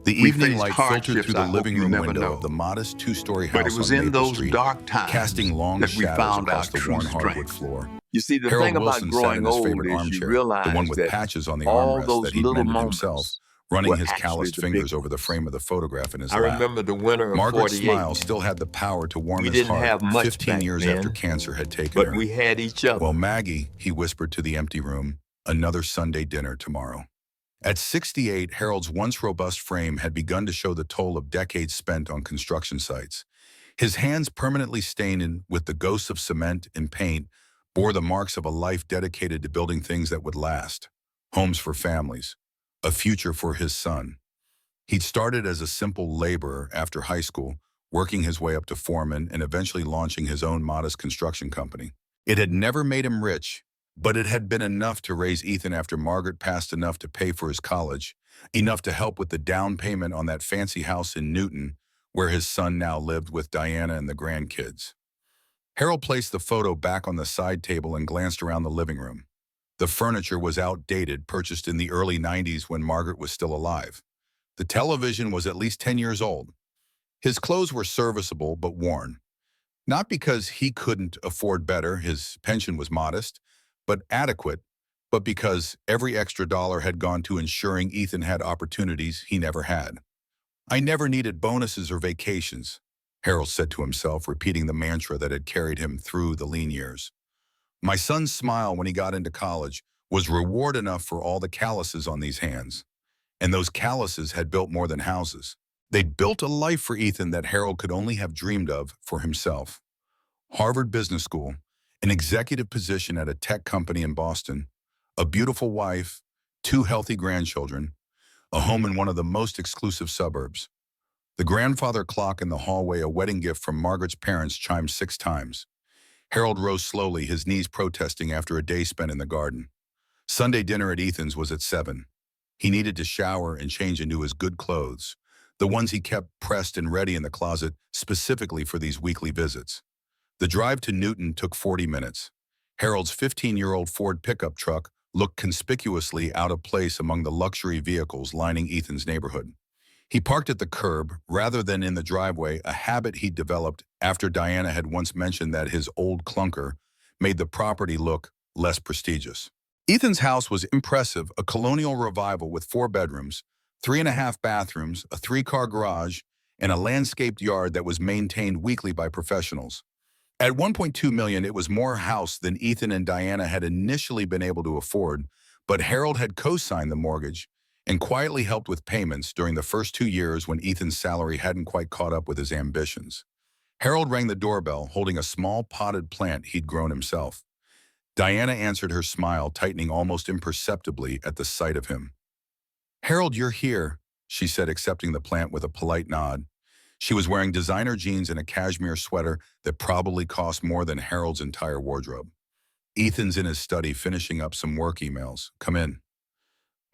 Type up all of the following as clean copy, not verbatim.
The We evening faced light filtered through hardships the I hope living you room never window of the know. modest two-story But it house was on in Maple those Street, dark casting times long that we shadows found our across the true worn hardwood strength. floor. You see, the Harold thing about Wilson sat in growing his old favorite is you armchair, the one realize with that patches on the all armrest that those he'd little mended himself, moments running were his actually calloused the big fingers over the ones. frame of the photograph in his I lap. remember the winter of Margaret's 48. smile still had the power to warm We his didn't heart have much 15 back years after then, cancer had taken but her. we had each "Well, other. Maggie," he whispered to the empty room, "another Sunday dinner tomorrow." At 68, Harold's once robust frame had begun to show the toll of decades spent on construction sites. His hands, permanently stained with the ghosts of cement and paint, bore the marks of a life dedicated to building things that would last. Homes for families, a future for his son. He'd started as a simple laborer after high school, working his way up to foreman and eventually launching his own modest construction company. It had never made him rich, but it had been enough to raise Ethan after Margaret passed, enough to pay for his college, enough to help with the down payment on that fancy house in Newton, where his son now lived with Diana and the grandkids. Harold placed the photo back on the side table and glanced around the living room. The furniture was outdated, purchased in the early 90s when Margaret was still alive. The television was at least 10 years old. His clothes were serviceable but worn. Not because he couldn't afford better, his pension was modest, but adequate, but because every extra dollar had gone to ensuring Ethan had opportunities he never had. "I never needed bonuses or vacations," Harold said to himself, repeating the mantra that had carried him through the lean years. "My son's smile when he got into college was reward enough for all the calluses on these hands." And those calluses had built more than houses. They'd built a life for Ethan that Harold could only have dreamed of for himself. Harvard Business School, an executive position at a tech company in Boston, a beautiful wife, two healthy grandchildren, a home in one of the most exclusive suburbs. The grandfather clock in the hallway, a wedding gift from Margaret's parents, chimed 6 times. Harold rose slowly, his knees protesting after a day spent in the garden. Sunday dinner at Ethan's was at 7. He needed to shower and change into his good clothes, the ones he kept pressed and ready in the closet specifically for these weekly visits. The drive to Newton took 40 minutes. Harold's 15-year-old Ford pickup truck looked conspicuously out of place among the luxury vehicles lining Ethan's neighborhood. He parked at the curb rather than in the driveway, a habit he'd developed after Diana had once mentioned that his old clunker made the property look less prestigious. Ethan's house was impressive, a colonial revival with 4 bedrooms, 3.5 bathrooms, a 3-car garage, and a landscaped yard that was maintained weekly by professionals. At $1.2 million, it was more house than Ethan and Diana had initially been able to afford, but Harold had co-signed the mortgage and quietly helped with payments during the first 2 years when Ethan's salary hadn't quite caught up with his ambitions. Harold rang the doorbell, holding a small potted plant he'd grown himself. Diana answered, her smile tightening almost imperceptibly at the sight of him. "Harold, you're here," she said, accepting the plant with a polite nod. She was wearing designer jeans and a cashmere sweater that probably cost more than Harold's entire wardrobe. "Ethan's in his study finishing up some work emails. Come in."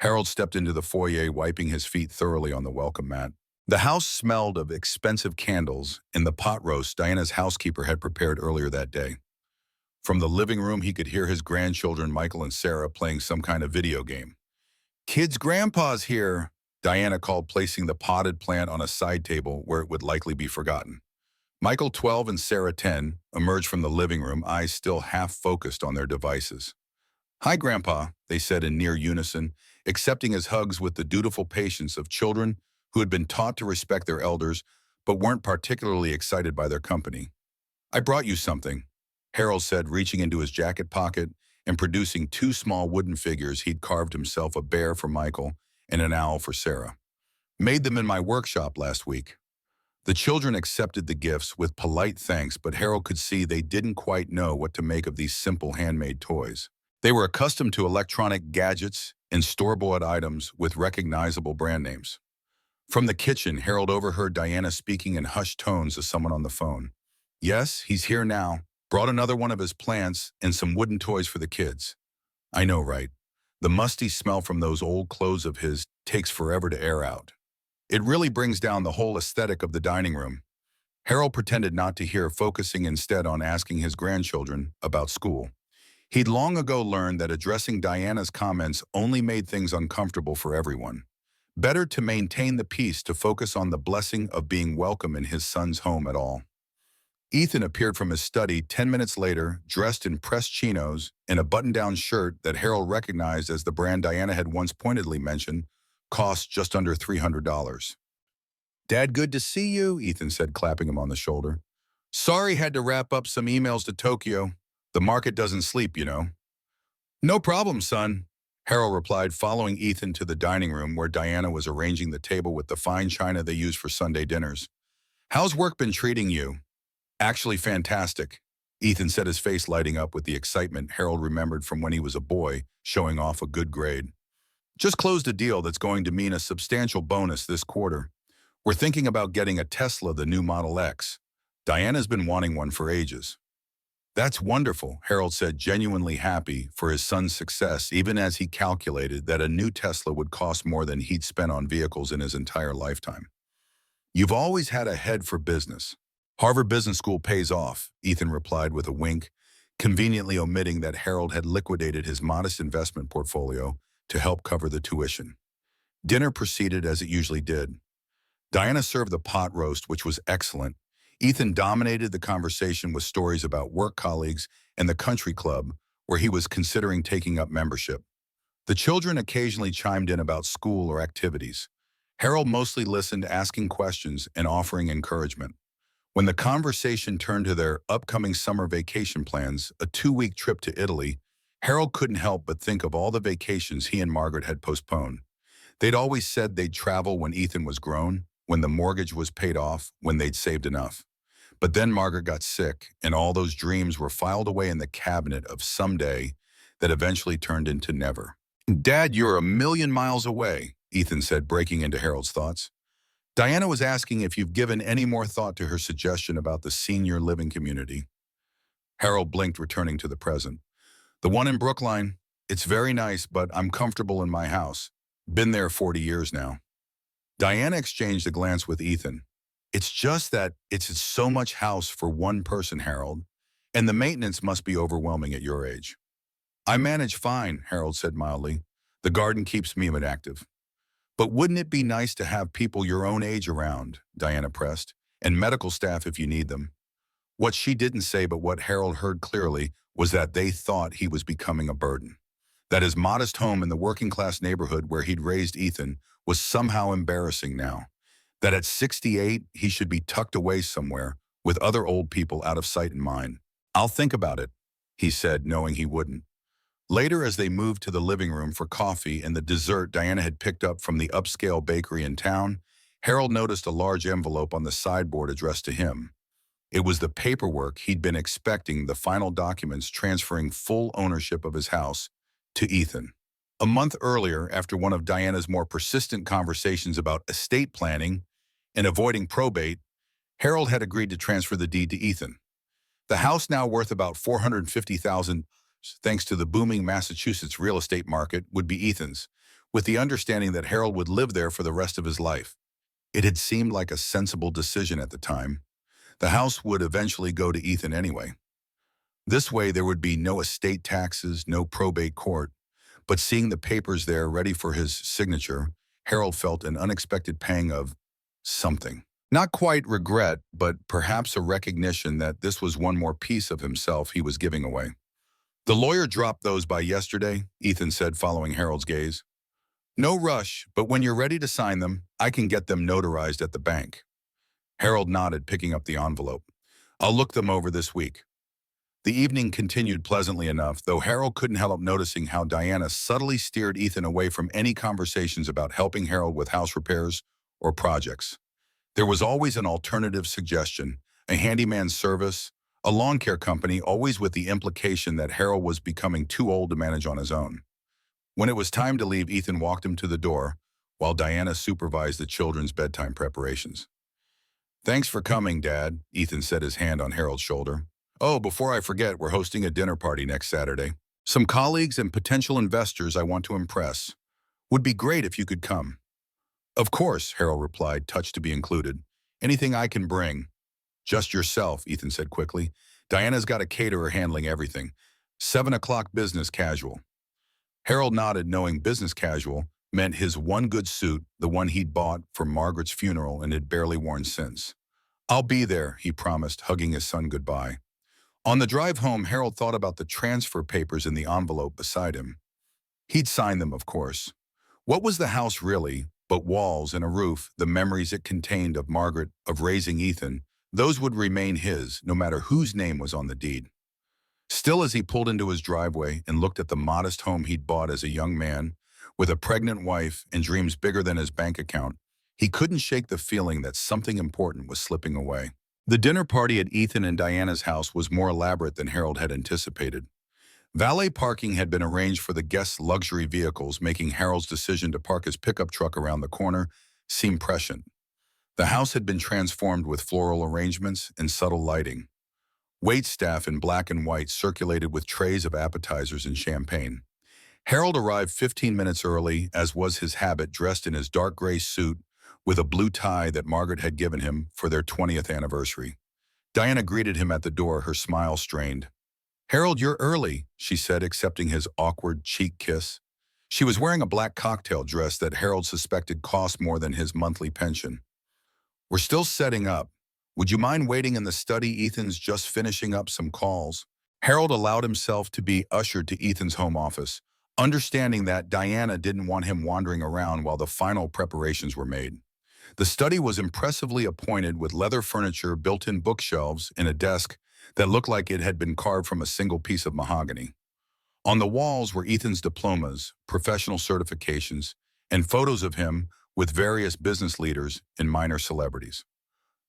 Harold stepped into the foyer, wiping his feet thoroughly on the welcome mat. The house smelled of expensive candles and the pot roast Diana's housekeeper had prepared earlier that day. From the living room, he could hear his grandchildren, Michael and Sarah, playing some kind of video game. "Kids' grandpa's here," Diana called, placing the potted plant on a side table where it would likely be forgotten. Michael, 12, and Sarah, 10, emerged from the living room, eyes still half focused on their devices. "Hi, Grandpa," they said in near unison, accepting his hugs with the dutiful patience of children who had been taught to respect their elders but weren't particularly excited by their company. "I brought you something," Harold said, reaching into his jacket pocket and producing 2 small wooden figures he'd carved himself, a bear for Michael and an owl for Sarah. "Made them in my workshop last week." The children accepted the gifts with polite thanks, but Harold could see they didn't quite know what to make of these simple handmade toys. They were accustomed to electronic gadgets and store-bought items with recognizable brand names. From the kitchen, Harold overheard Diana speaking in hushed tones to someone on the phone. "Yes, he's here now. Brought another one of his plants and some wooden toys for the kids." "I know, right? The musty smell from those old clothes of his takes forever to air out. It really brings down the whole aesthetic of the dining room." Harold pretended not to hear, focusing instead on asking his grandchildren about school. He'd long ago learned that addressing Diana's comments only made things uncomfortable for everyone. Better to maintain the peace to focus on the blessing of being welcome in his son's home at all. Ethan appeared from his study 10 minutes later, dressed in pressed chinos and a button-down shirt that Harold recognized as the brand Diana had once pointedly mentioned cost just under $300. "Dad, good to see you," Ethan said, clapping him on the shoulder. "Sorry, had to wrap up some emails to Tokyo. The market doesn't sleep, you know." "No problem, son," Harold replied, following Ethan to the dining room where Diana was arranging the table with the fine china they use for Sunday dinners. "How's work been treating you?" "Actually fantastic," Ethan said, his face lighting up with the excitement Harold remembered from when he was a boy, showing off a good grade. "Just closed a deal that's going to mean a substantial bonus this quarter. We're thinking about getting a Tesla, the new Model X. Diana's been wanting one for ages." "That's wonderful," Harold said, genuinely happy for his son's success, even as he calculated that a new Tesla would cost more than he'd spent on vehicles in his entire lifetime. "You've always had a head for business. Harvard Business School pays off," Ethan replied with a wink, conveniently omitting that Harold had liquidated his modest investment portfolio to help cover the tuition. Dinner proceeded as it usually did. Diana served the pot roast, which was excellent. Ethan dominated the conversation with stories about work colleagues and the country club, where he was considering taking up membership. The children occasionally chimed in about school or activities. Harold mostly listened, asking questions and offering encouragement. When the conversation turned to their upcoming summer vacation plans, a 2-week trip to Italy, Harold couldn't help but think of all the vacations he and Margaret had postponed. They'd always said they'd travel when Ethan was grown, when the mortgage was paid off, when they'd saved enough. But then Margaret got sick, and all those dreams were filed away in the cabinet of someday that eventually turned into never. "Dad, you're a million miles away," Ethan said, breaking into Harold's thoughts. "Diana was asking if you've given any more thought to her suggestion about the senior living community." Harold blinked, returning to the present. "The one in Brookline, it's very nice, but I'm comfortable in my house. Been there 40 years now." Diana exchanged a glance with Ethan. "It's just that it's so much house for one person, Harold, and the maintenance must be overwhelming at your age." "I manage fine," Harold said mildly. "The garden keeps me active." "But wouldn't it be nice to have people your own age around," Diana pressed, "and medical staff if you need them?" What she didn't say, but what Harold heard clearly, was that they thought he was becoming a burden. That his modest home in the working-class neighborhood where he'd raised Ethan was somehow embarrassing now. That at 68, he should be tucked away somewhere, with other old people out of sight and mind. "I'll think about it," he said, knowing he wouldn't. Later, as they moved to the living room for coffee and the dessert Diana had picked up from the upscale bakery in town, Harold noticed a large envelope on the sideboard addressed to him. It was the paperwork he'd been expecting, the final documents transferring full ownership of his house to Ethan. A month earlier, after one of Diana's more persistent conversations about estate planning and avoiding probate, Harold had agreed to transfer the deed to Ethan. The house, now worth about $450,000, thanks to the booming Massachusetts real estate market, would be Ethan's, with the understanding that Harold would live there for the rest of his life. It had seemed like a sensible decision at the time. The house would eventually go to Ethan anyway. This way there would be no estate taxes, no probate court. But seeing the papers there ready for his signature, Harold felt an unexpected pang of something. Not quite regret, but perhaps a recognition that this was one more piece of himself he was giving away. "The lawyer dropped those by yesterday," Ethan said, following Harold's gaze. "No rush, but when you're ready to sign them, I can get them notarized at the bank." Harold nodded, picking up the envelope. "I'll look them over this week." The evening continued pleasantly enough, though Harold couldn't help noticing how Diana subtly steered Ethan away from any conversations about helping Harold with house repairs or projects. There was always an alternative suggestion, a handyman service, a lawn care company, always with the implication that Harold was becoming too old to manage on his own. When it was time to leave, Ethan walked him to the door, while Diana supervised the children's bedtime preparations. "Thanks for coming, Dad," Ethan set his hand on Harold's shoulder. "Oh, before I forget, we're hosting a dinner party next Saturday. Some colleagues and potential investors I want to impress. Would be great if you could come." "Of course," Harold replied, touched to be included. "Anything I can bring." "Just yourself," Ethan said quickly. "Diana's got a caterer handling everything. 7 o'clock business casual." Harold nodded, knowing business casual meant his one good suit, the one he'd bought for Margaret's funeral and had barely worn since. "I'll be there," he promised, hugging his son goodbye. On the drive home, Harold thought about the transfer papers in the envelope beside him. He'd signed them, of course. What was the house really, but walls and a roof, the memories it contained of Margaret, of raising Ethan? Those would remain his, no matter whose name was on the deed. Still, as he pulled into his driveway and looked at the modest home he'd bought as a young man, with a pregnant wife and dreams bigger than his bank account, he couldn't shake the feeling that something important was slipping away. The dinner party at Ethan and Diana's house was more elaborate than Harold had anticipated. Valet parking had been arranged for the guests' luxury vehicles, making Harold's decision to park his pickup truck around the corner seem prescient. The house had been transformed with floral arrangements and subtle lighting. Waitstaff in black and white circulated with trays of appetizers and champagne. Harold arrived 15 minutes early, as was his habit, dressed in his dark gray suit with a blue tie that Margaret had given him for their 20th anniversary. Diana greeted him at the door, her smile strained. "Harold, you're early," she said, accepting his awkward cheek kiss. She was wearing a black cocktail dress that Harold suspected cost more than his monthly pension. "We're still setting up. Would you mind waiting in the study? Ethan's just finishing up some calls." Harold allowed himself to be ushered to Ethan's home office, understanding that Diana didn't want him wandering around while the final preparations were made. The study was impressively appointed with leather furniture, built-in bookshelves, and a desk that looked like it had been carved from a single piece of mahogany. On the walls were Ethan's diplomas, professional certifications, and photos of him with various business leaders and minor celebrities.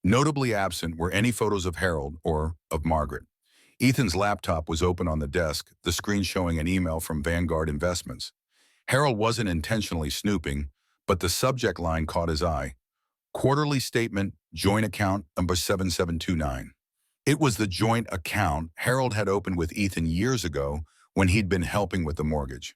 Notably absent were any photos of Harold or of Margaret. Ethan's laptop was open on the desk, the screen showing an email from Vanguard Investments. Harold wasn't intentionally snooping, but the subject line caught his eye. Quarterly statement, joint account number 7729. It was the joint account Harold had opened with Ethan years ago when he'd been helping with the mortgage.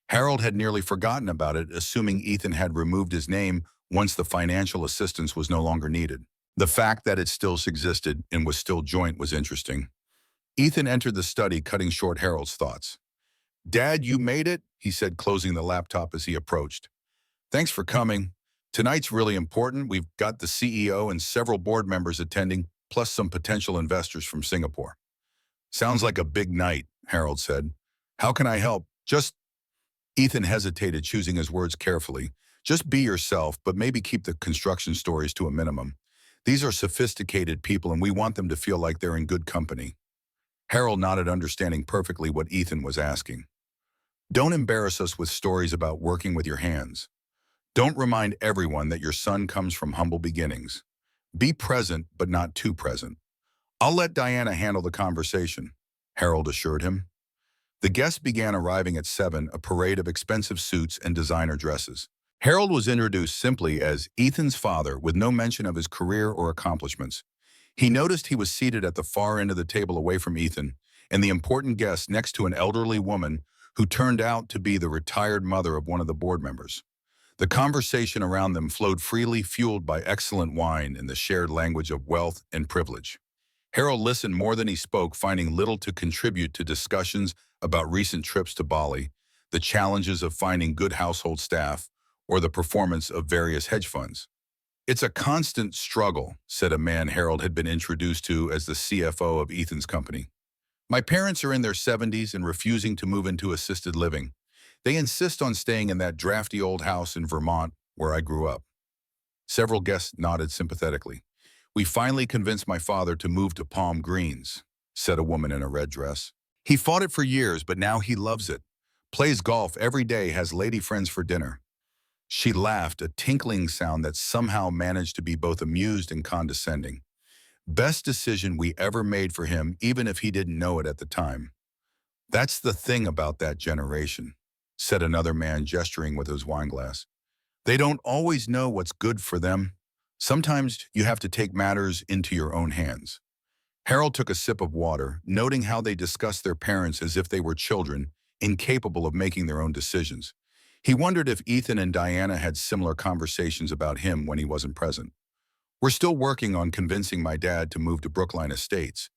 Harold had nearly forgotten about it, assuming Ethan had removed his name once the financial assistance was no longer needed. The fact that it still existed and was still joint was interesting. Ethan entered the study, cutting short Harold's thoughts. "Dad, you made it," he said, closing the laptop as he approached. "Thanks for coming. Tonight's really important. We've got the CEO and several board members attending, plus some potential investors from Singapore." "Sounds like a big night," Harold said. "How can I help?" Ethan hesitated, choosing his words carefully. "Just be yourself, but maybe keep the construction stories to a minimum. These are sophisticated people and we want them to feel like they're in good company." Harold nodded, understanding perfectly what Ethan was asking. "Don't embarrass us with stories about working with your hands. Don't remind everyone that your son comes from humble beginnings. Be present, but not too present." "I'll let Diana handle the conversation," Harold assured him. The guests began arriving at 7, a parade of expensive suits and designer dresses. Harold was introduced simply as Ethan's father, with no mention of his career or accomplishments. He noticed he was seated at the far end of the table away from Ethan, and the important guest next to an elderly woman who turned out to be the retired mother of one of the board members. The conversation around them flowed freely, fueled by excellent wine and the shared language of wealth and privilege. Harold listened more than he spoke, finding little to contribute to discussions about recent trips to Bali, the challenges of finding good household staff, or the performance of various hedge funds. "It's a constant struggle," said a man Harold had been introduced to as the CFO of Ethan's company. "My parents are in their 70s and refusing to move into assisted living. They insist on staying in that drafty old house in Vermont where I grew up." Several guests nodded sympathetically. "We finally convinced my father to move to Palm Greens," said a woman in a red dress. "He fought it for years, but now he loves it. Plays golf every day, has lady friends for dinner." She laughed, a tinkling sound that somehow managed to be both amused and condescending. "Best decision we ever made for him, even if he didn't know it at the time." "That's the thing about that generation," said another man, gesturing with his wineglass. "They don't always know what's good for them. Sometimes you have to take matters into your own hands." Harold took a sip of water, noting how they discussed their parents as if they were children, incapable of making their own decisions. He wondered if Ethan and Diana had similar conversations about him when he wasn't present. "We're still working on convincing my dad to move to Brookline Estates,"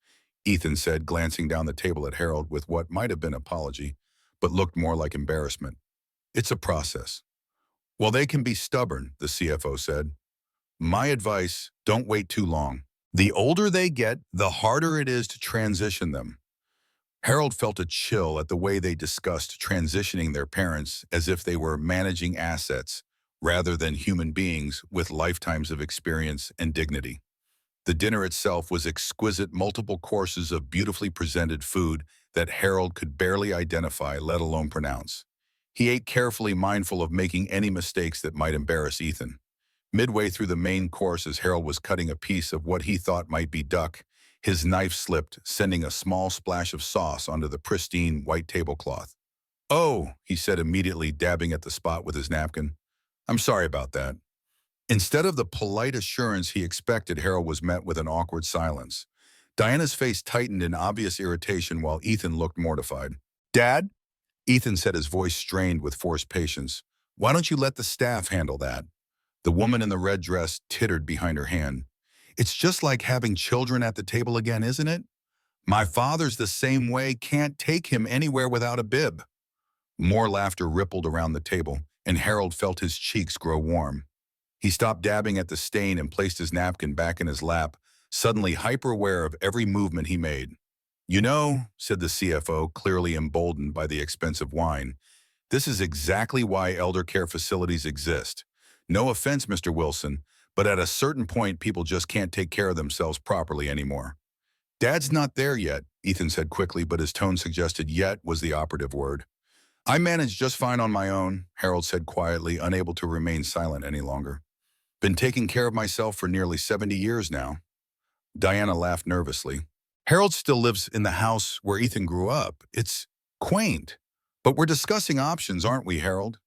Ethan said, glancing down the table at Harold with what might have been apology, but looked more like embarrassment. "It's a process. Well, they can be stubborn, the CFO said. My advice, don't wait too long. The older they get, the harder it is to transition them. Harold felt a chill at the way they discussed transitioning their parents as if they were managing assets rather than human beings with lifetimes of experience and dignity. The dinner itself was exquisite, multiple courses of beautifully presented food that Harold could barely identify, let alone pronounce. He ate carefully, mindful of making any mistakes that might embarrass Ethan. Midway through the main course, as Harold was cutting a piece of what he thought might be duck, his knife slipped, sending a small splash of sauce onto the pristine white tablecloth. "Oh," he said immediately, dabbing at the spot with his napkin. "I'm sorry about that." Instead of the polite assurance he expected, Harold was met with an awkward silence. Diana's face tightened in obvious irritation while Ethan looked mortified. "Dad?" Ethan said, his voice strained with forced patience. "Why don't you let the staff handle that?" The woman in the red dress tittered behind her hand. "It's just like having children at the table again, isn't it? My father's the same way, can't take him anywhere without a bib." More laughter rippled around the table, and Harold felt his cheeks grow warm. He stopped dabbing at the stain and placed his napkin back in his lap, suddenly hyper-aware of every movement he made. "You know," said the CFO, clearly emboldened by the expensive wine, "this is exactly why elder care facilities exist. No offense, Mr. Wilson, but at a certain point, people just can't take care of themselves properly anymore." "Dad's not there yet," Ethan said quickly, but his tone suggested yet was the operative word. "I manage just fine on my own," Harold said quietly, unable to remain silent any longer. "Been taking care of myself for nearly 70 years now." Diana laughed nervously. "Harold still lives in the house where Ethan grew up. It's quaint. But we're discussing options, aren't we, Harold?"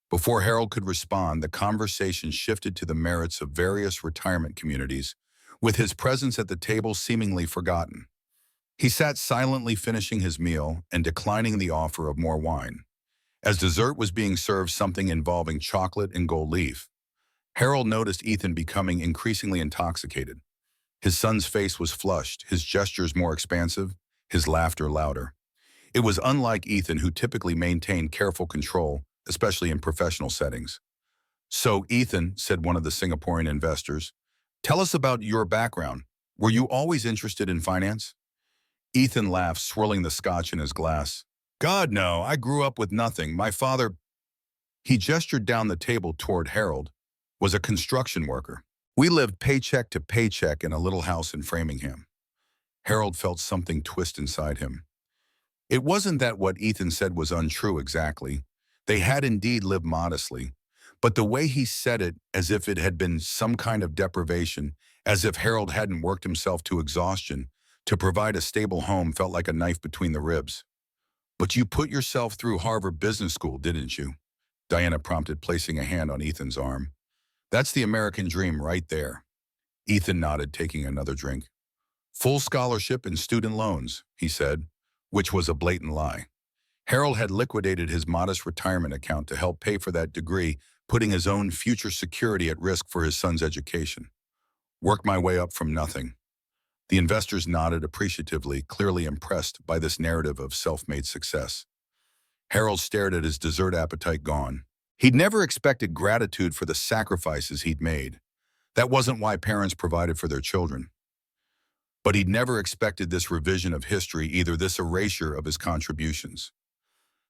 Before Harold could respond, the conversation shifted to the merits of various retirement communities, with his presence at the table seemingly forgotten. He sat silently finishing his meal and declining the offer of more wine. As dessert was being served, something involving chocolate and gold leaf, Harold noticed Ethan becoming increasingly intoxicated. His son's face was flushed, his gestures more expansive, his laughter louder. It was unlike Ethan, who typically maintained careful control, especially in professional settings. "So, Ethan," said one of the Singaporean investors, "tell us about your background. Were you always interested in finance?" Ethan laughed, swirling the scotch in his glass. "God, no, I grew up with nothing. My father," he gestured down the table toward Harold, "was a construction worker. We lived paycheck to paycheck in a little house in Framingham." Harold felt something twist inside him. It wasn't that what Ethan said was untrue exactly. They had indeed lived modestly. But the way he said it, as if it had been some kind of deprivation, as if Harold hadn't worked himself to exhaustion to provide a stable home, felt like a knife between the ribs. "But you put yourself through Harvard Business School, didn't you?" Diana prompted, placing a hand on Ethan's arm. "That's the American dream right there." Ethan nodded, taking another drink. "Full scholarship and student loans," he said, which was a blatant lie. Harold had liquidated his modest retirement account to help pay for that degree, putting his own future security at risk for his son's education. "Worked my way up from nothing." The investors nodded appreciatively, clearly impressed by this narrative of self-made success. Harold stared at his dessert appetite gone. He'd never expected gratitude for the sacrifices he'd made. That wasn't why parents provided for their children. But he'd never expected this revision of history, either this erasure of his contributions.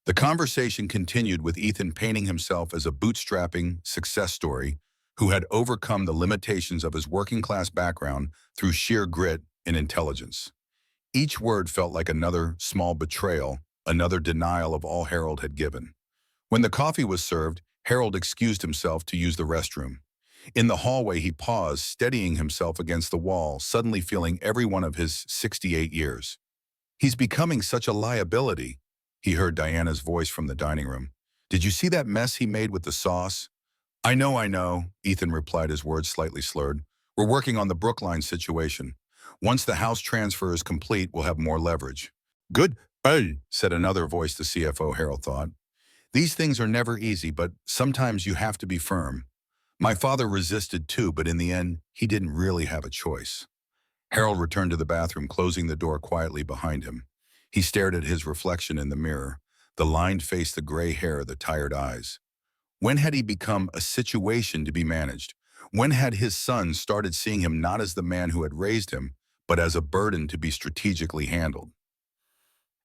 The conversation continued with Ethan painting himself as a bootstrapping success story who had overcome the limitations of his working-class background through sheer grit and intelligence. Each word felt like another small betrayal, another denial of all Harold had given. When the coffee was served, Harold excused himself to use the restroom. In the hallway, he paused, steadying himself against the wall, suddenly feeling every one of his 68 years. "He's becoming such a liability," he heard Diana's voice from the dining room. "Did you see that mess he made with the sauce?" I know," Ethan replied, his words slightly slurred. "We're working on the Brookline situation. Once the house transfer is complete, we'll have more leverage." "Good," said another voice, the CFO, Harold thought. "These things are never easy, but sometimes you have to be firm. My father resisted too, but in the end, he didn't really have a choice." Harold returned to the bathroom, closing the door quietly behind him. He stared at his reflection in the mirror, the lined face, the gray hair, the tired eyes. When had he become a situation to be managed? When had his son started seeing him not as the man who had raised him, but as a burden to be strategically handled?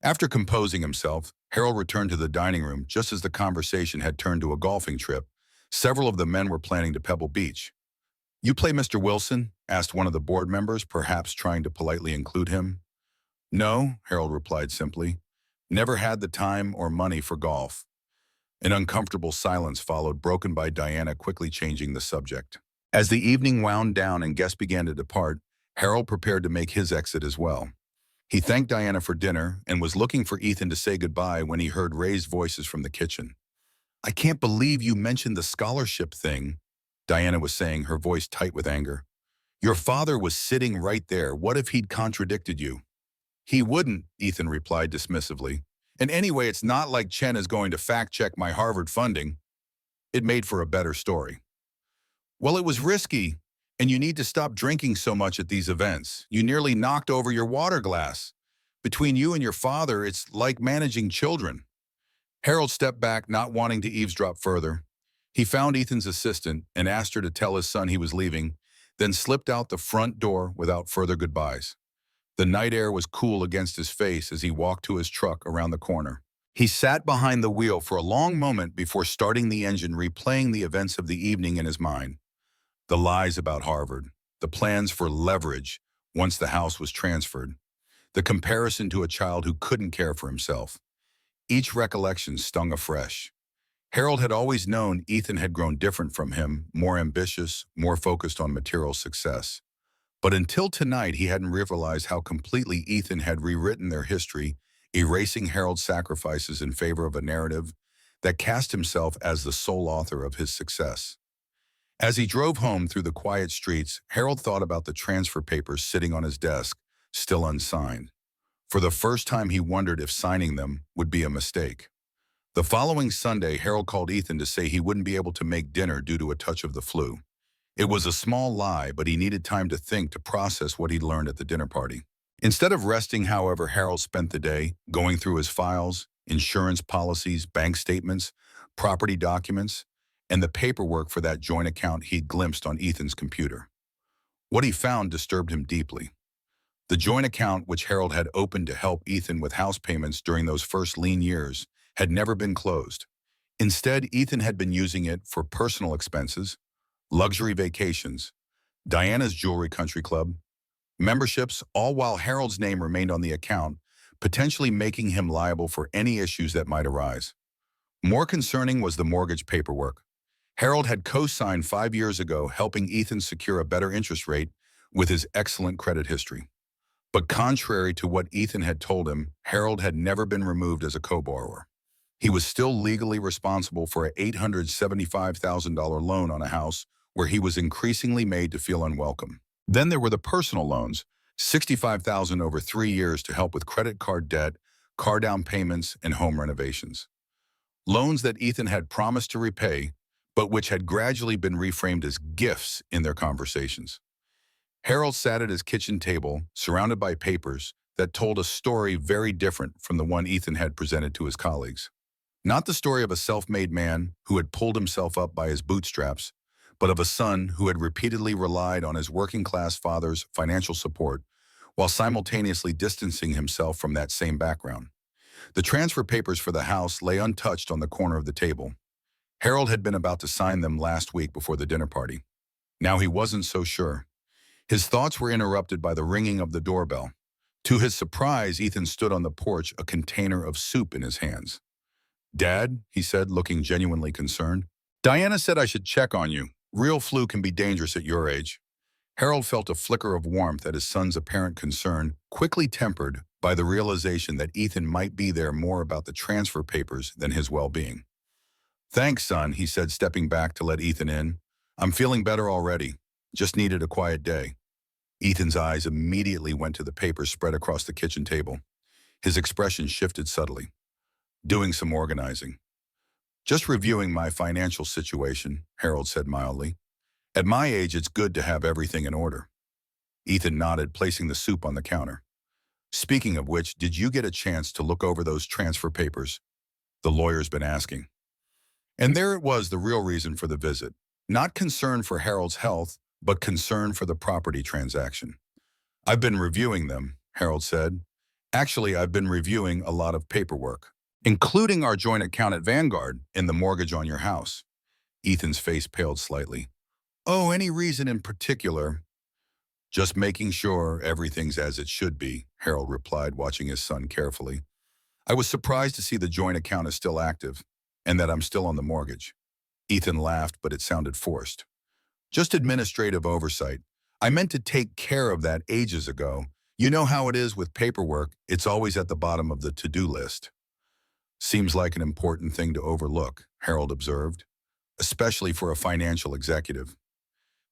After composing himself, Harold returned to the dining room just as the conversation had turned to a golfing trip. Several of the men were planning to Pebble Beach. "You play Mr. Wilson?" asked one of the board members, perhaps trying to politely include him. "No," Harold replied simply. "Never had the time or money for golf." An uncomfortable silence followed, broken by Diana quickly changing the subject. As the evening wound down and guests began to depart, Harold prepared to make his exit as well. He thanked Diana for dinner and was looking for Ethan to say goodbye when he heard raised voices from the kitchen. "I can't believe you mentioned the scholarship thing," Diana was saying, her voice tight with anger. "Your father was sitting right there. What if he'd contradicted you?" "He wouldn't," Ethan replied dismissively. "And anyway, it's not like Chen is going to fact-check my Harvard funding." It made for a better story. "Well, it was risky, and you need to stop drinking so much at these events. You nearly knocked over your water glass. Between you and your father, it's like managing children." Harold stepped back, not wanting to eavesdrop further. He found Ethan's assistant and asked her to tell his son he was leaving, then slipped out the front door without further goodbyes. The night air was cool against his face as he walked to his truck around the corner. He sat behind the wheel for a long moment before starting the engine, replaying the events of the evening in his mind. The lies about Harvard, the plans for leverage once the house was transferred, the comparison to a child who couldn't care for himself. Each recollection stung afresh. Harold had always known Ethan had grown different from him, more ambitious, more focused on material success. But until tonight, he hadn't realized how completely Ethan had rewritten their history, erasing Harold's sacrifices in favor of a narrative that cast himself as the sole author of his success. As he drove home through the quiet streets, Harold thought about the transfer papers sitting on his desk, still unsigned. For the first time, he wondered if signing them would be a mistake. The following Sunday, Harold called Ethan to say he wouldn't be able to make dinner due to a touch of the flu. It was a small lie, but he needed time to think, to process what he'd learned at the dinner party. Instead of resting, however, Harold spent the day going through his files, insurance policies, bank statements, property documents, and the paperwork for that joint account he'd glimpsed on Ethan's computer. What he found disturbed him deeply. The joint account, which Harold had opened to help Ethan with house payments during those first lean years, had never been closed. Instead, Ethan had been using it for personal expenses, luxury vacations, Diana's Jewelry Country Club, memberships, all while Harold's name remained on the account, potentially making him liable for any issues that might arise. More concerning was the mortgage paperwork. Harold had co-signed 5 years ago, helping Ethan secure a better interest rate with his excellent credit history. But contrary to what Ethan had told him, Harold had never been removed as a co-borrower. He was still legally responsible for an $875,000 loan on a house where he was increasingly made to feel unwelcome. Then there were the personal loans, $65,000 over 3 years to help with credit card debt, car down payments, and home renovations. Loans that Ethan had promised to repay, but which had gradually been reframed as gifts in their conversations. Harold sat at his kitchen table, surrounded by papers that told a story very different from the one Ethan had presented to his colleagues. Not the story of a self-made man who had pulled himself up by his bootstraps, but of a son who had repeatedly relied on his working-class father's financial support while simultaneously distancing himself from that same background. The transfer papers for the house lay untouched on the corner of the table. Harold had been about to sign them last week before the dinner party. Now he wasn't so sure. His thoughts were interrupted by the ringing of the doorbell. To his surprise, Ethan stood on the porch, a container of soup in his hands. "Dad," he said, looking genuinely concerned, "Diana said I should check on you. Real flu can be dangerous at your age." Harold felt a flicker of warmth at his son's apparent concern, quickly tempered by the realization that Ethan might be there more about the transfer papers than his well-being. "Thanks, son," he said, stepping back to let Ethan in. "I'm feeling better already. Just needed a quiet day." Ethan's eyes immediately went to the papers spread across the kitchen table. His expression shifted subtly. "Doing some organizing." "Just reviewing my financial situation," Harold said mildly. "At my age, it's good to have everything in order." Ethan nodded, placing the soup on the counter. "Speaking of which, did you get a chance to look over those transfer papers?" "The lawyer's been asking." And there it was, the real reason for the visit. Not concern for Harold's health, but concern for the property transaction. I've been reviewing them, Harold said. Actually, I've been reviewing a lot of paperwork, including our joint account at Vanguard and the mortgage on your house. Ethan's face paled slightly. Oh, any reason in particular? Just making sure everything's as it should be, Harold replied, watching his son carefully. I was surprised to see the joint account is still active and that I'm still on the mortgage. Ethan laughed, but it sounded forced. Just administrative oversight. I meant to take care of that ages ago. You know how it is with paperwork, it's always at the bottom of the to-do list. Seems like an important thing to overlook, Harold observed, especially for a financial executive.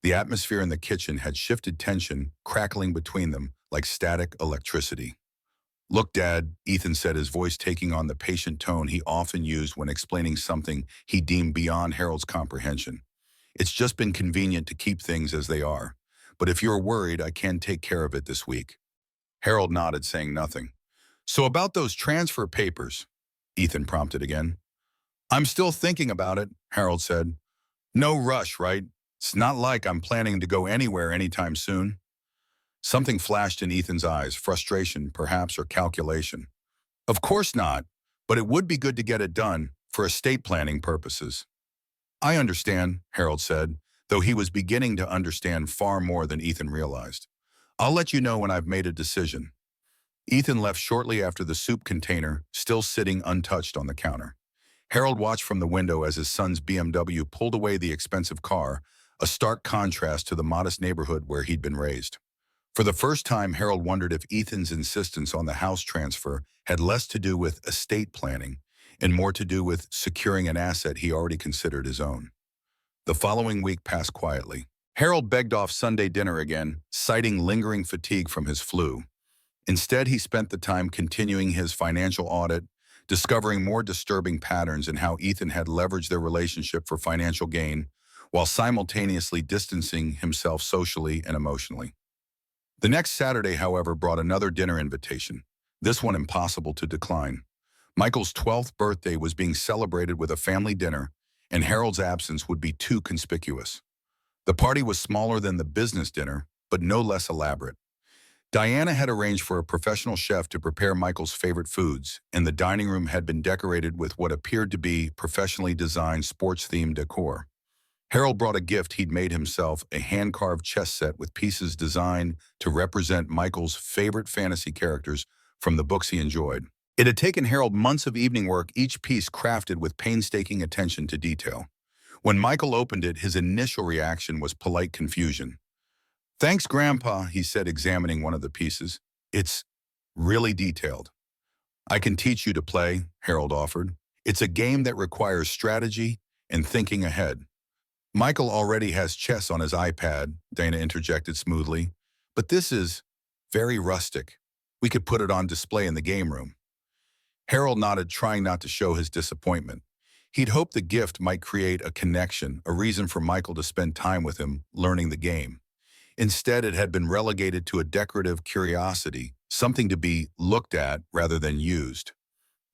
The atmosphere in the kitchen had shifted, tension crackling between them like static electricity. Look, Dad, Ethan said, his voice taking on the patient tone he often used when explaining something he deemed beyond Harold's comprehension. It's just been convenient to keep things as they are. But if you're worried, I can take care of it this week. Harold nodded, saying nothing. So about those transfer papers, Ethan prompted again. I'm still thinking about it, Harold said. No rush, right? It's not like I'm planning to go anywhere anytime soon. Something flashed in Ethan's eyes, frustration, perhaps, or calculation. Of course not, but it would be good to get it done for estate planning purposes. I understand, Harold said, though he was beginning to understand far more than Ethan realized. I'll let you know when I've made a decision. Ethan left shortly after the soup container, still sitting untouched on the counter. Harold watched from the window as his son's BMW pulled away the expensive car, a stark contrast to the modest neighborhood where he'd been raised. For the first time, Harold wondered if Ethan's insistence on the house transfer had less to do with estate planning and more to do with securing an asset he already considered his own. The following week passed quietly. Harold begged off Sunday dinner again, citing lingering fatigue from his flu. Instead, he spent the time continuing his financial audit, discovering more disturbing patterns in how Ethan had leveraged their relationship for financial gain, while simultaneously distancing himself socially and emotionally. The next Saturday, however, brought another dinner invitation, this one impossible to decline. Michael's 12th birthday was being celebrated with a family dinner, and Harold's absence would be too conspicuous. The party was smaller than the business dinner, but no less elaborate. Diana had arranged for a professional chef to prepare Michael's favorite foods, and the dining room had been decorated with what appeared to be professionally designed sports-themed decor. Harold brought a gift he'd made himself, a hand-carved chess set with pieces designed to represent Michael's favorite fantasy characters from the books he enjoyed. It had taken Harold months of evening work, each piece crafted with painstaking attention to detail. When Michael opened it, his initial reaction was polite confusion. Thanks, Grandpa, he said, examining one of the pieces. It's really detailed. I can teach you to play, Harold offered. It's a game that requires strategy and thinking ahead. Michael already has chess on his iPad, Dana interjected smoothly. But this is very rustic. We could put it on display in the game room. Harold nodded, trying not to show his disappointment. He'd hoped the gift might create a connection, a reason for Michael to spend time with him, learning the game. Instead, it had been relegated to a decorative curiosity, something to be looked at rather than used.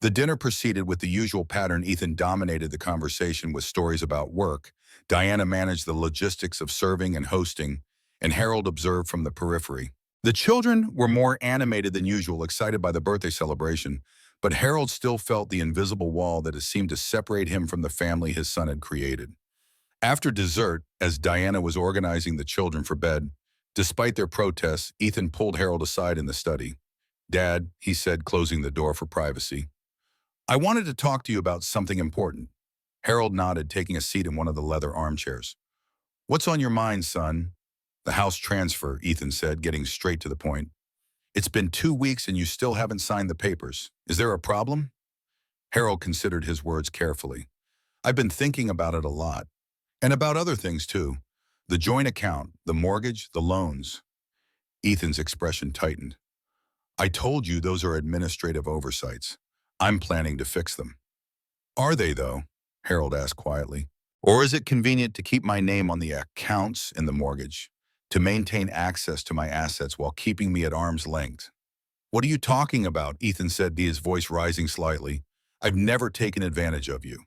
The dinner proceeded with the usual pattern. Ethan dominated the conversation with stories about work. Diana managed the logistics of serving and hosting, and Harold observed from the periphery. The children were more animated than usual, excited by the birthday celebration, but Harold still felt the invisible wall that had seemed to separate him from the family his son had created. After dessert, as Diana was organizing the children for bed, despite their protests, Ethan pulled Harold aside in the study. Dad, he said, closing the door for privacy. I wanted to talk to you about something important. Harold nodded, taking a seat in one of the leather armchairs. What's on your mind, son? The house transfer, Ethan said, getting straight to the point. It's been 2 weeks and you still haven't signed the papers. Is there a problem? Harold considered his words carefully. I've been thinking about it a lot. And about other things, too. The joint account, the mortgage, the loans. Ethan's expression tightened. I told you those are administrative oversights. I'm planning to fix them. Are they, though? Harold asked quietly. Or is it convenient to keep my name on the accounts in the mortgage, to maintain access to my assets while keeping me at arm's length? What are you talking about? Ethan said, his voice rising slightly. I've never taken advantage of you.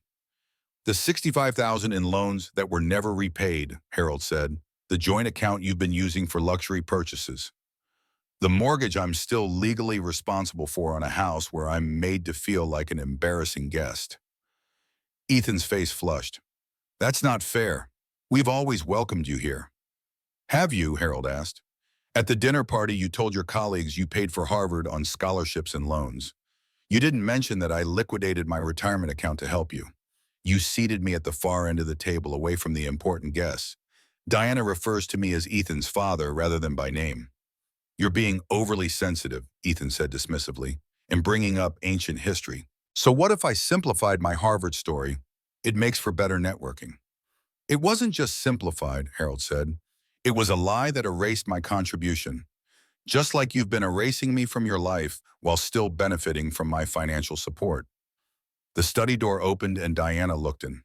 The $65,000 in loans that were never repaid, Harold said. The joint account you've been using for luxury purchases. The mortgage I'm still legally responsible for on a house where I'm made to feel like an embarrassing guest. Ethan's face flushed. That's not fair. We've always welcomed you here. Have you? Harold asked. At the dinner party, you told your colleagues you paid for Harvard on scholarships and loans. You didn't mention that I liquidated my retirement account to help you. You seated me at the far end of the table away from the important guests. Diana refers to me as Ethan's father rather than by name. You're being overly sensitive, Ethan said dismissively, and bringing up ancient history. So what if I simplified my Harvard story? It makes for better networking. It wasn't just simplified, Harold said. It was a lie that erased my contribution. Just like you've been erasing me from your life while still benefiting from my financial support. The study door opened and Diana looked in,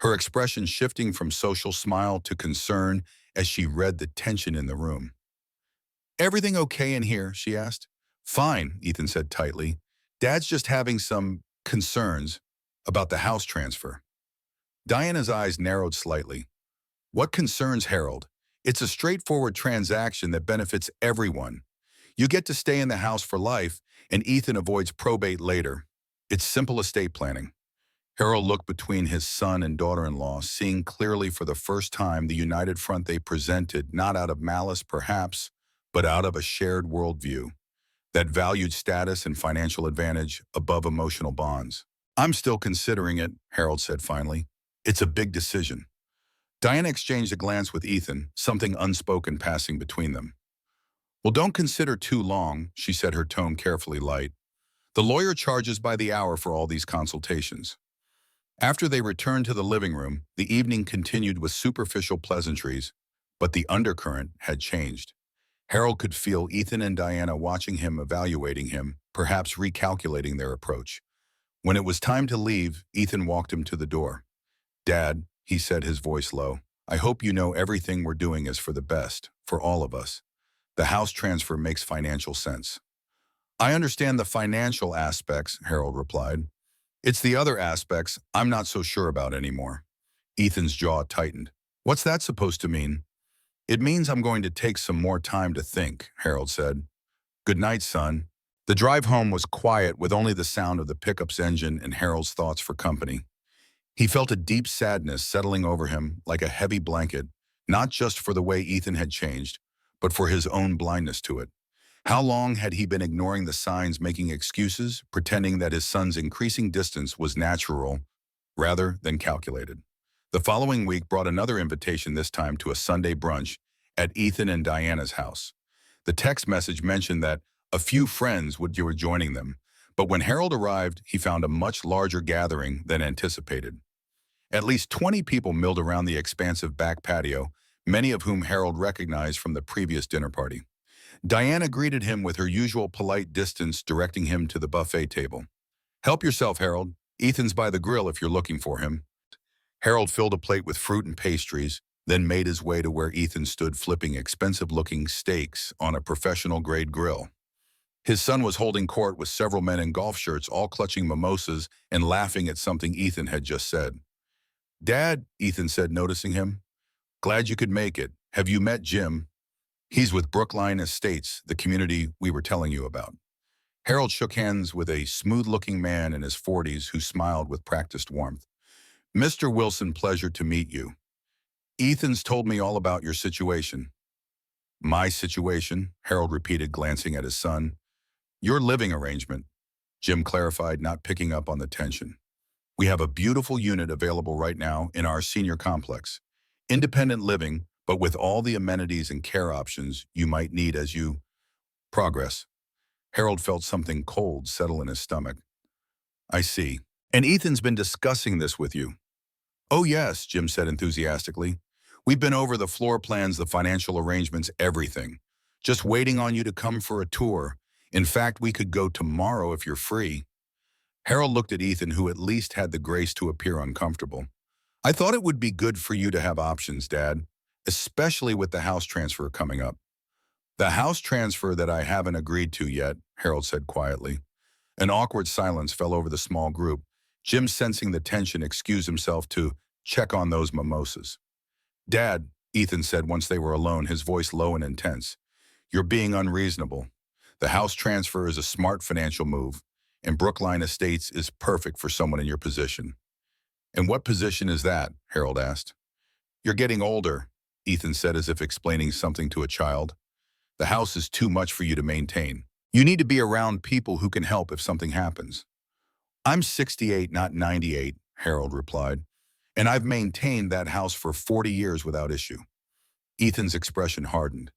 her expression shifting from social smile to concern as she read the tension in the room. Everything okay in here? She asked. Fine, Ethan said tightly. Dad's just having some concerns about the house transfer. Diana's eyes narrowed slightly. What concerns, Harold? It's a straightforward transaction that benefits everyone. You get to stay in the house for life, and Ethan avoids probate later. It's simple estate planning. Harold looked between his son and daughter-in-law, seeing clearly for the first time the united front they presented, not out of malice perhaps, but out of a shared worldview that valued status and financial advantage above emotional bonds. I'm still considering it, Harold said finally. It's a big decision. Diana exchanged a glance with Ethan, something unspoken passing between them. Well, don't consider too long, she said, her tone carefully light. The lawyer charges by the hour for all these consultations. After they returned to the living room, the evening continued with superficial pleasantries, but the undercurrent had changed. Harold could feel Ethan and Diana watching him, evaluating him, perhaps recalculating their approach. When it was time to leave, Ethan walked him to the door. Dad, he said, his voice low, I hope you know everything we're doing is for the best, for all of us. The house transfer makes financial sense. I understand the financial aspects, Harold replied. It's the other aspects I'm not so sure about anymore. Ethan's jaw tightened. What's that supposed to mean? It means I'm going to take some more time to think, Harold said. Good night, son. The drive home was quiet with only the sound of the pickup's engine and Harold's thoughts for company. He felt a deep sadness settling over him like a heavy blanket, not just for the way Ethan had changed, but for his own blindness to it. How long had he been ignoring the signs, making excuses, pretending that his son's increasing distance was natural rather than calculated? The following week brought another invitation, this time to a Sunday brunch at Ethan and Diana's house. The text message mentioned that a few friends were joining them, but when Harold arrived, he found a much larger gathering than anticipated. At least 20 people milled around the expansive back patio, many of whom Harold recognized from the previous dinner party. Diana greeted him with her usual polite distance, directing him to the buffet table. Help yourself, Harold. Ethan's by the grill if you're looking for him. Harold filled a plate with fruit and pastries, then made his way to where Ethan stood flipping expensive-looking steaks on a professional-grade grill. His son was holding court with several men in golf shirts, all clutching mimosas and laughing at something Ethan had just said. Dad, Ethan said, noticing him. Glad you could make it. Have you met Jim? He's with Brookline Estates, the community we were telling you about. Harold shook hands with a smooth-looking man in his 40s who smiled with practiced warmth. Mr. Wilson, pleasure to meet you. Ethan's told me all about your situation. My situation, Harold repeated, glancing at his son. Your living arrangement, Jim clarified, not picking up on the tension. We have a beautiful unit available right now in our senior complex. Independent living, but with all the amenities and care options you might need as you progress. Harold felt something cold settle in his stomach. I see. And Ethan's been discussing this with you. Oh yes, Jim said enthusiastically. We've been over the floor plans, the financial arrangements, everything. Just waiting on you to come for a tour. In fact, we could go tomorrow if you're free. Harold looked at Ethan, who at least had the grace to appear uncomfortable. I thought it would be good for you to have options, Dad, especially with the house transfer coming up. The house transfer that I haven't agreed to yet, Harold said quietly. An awkward silence fell over the small group. Jim, sensing the tension, excused himself to check on those mimosas. "Dad," Ethan said once they were alone, his voice low and intense, "you're being unreasonable. The house transfer is a smart financial move, and Brookline Estates is perfect for someone in your position." "And what position is that?" Harold asked. "You're getting older," Ethan said as if explaining something to a child. "The house is too much for you to maintain. You need to be around people who can help if something happens." "I'm 68, not 98, Harold replied, "and I've maintained that house for 40 years without issue." Ethan's expression hardened.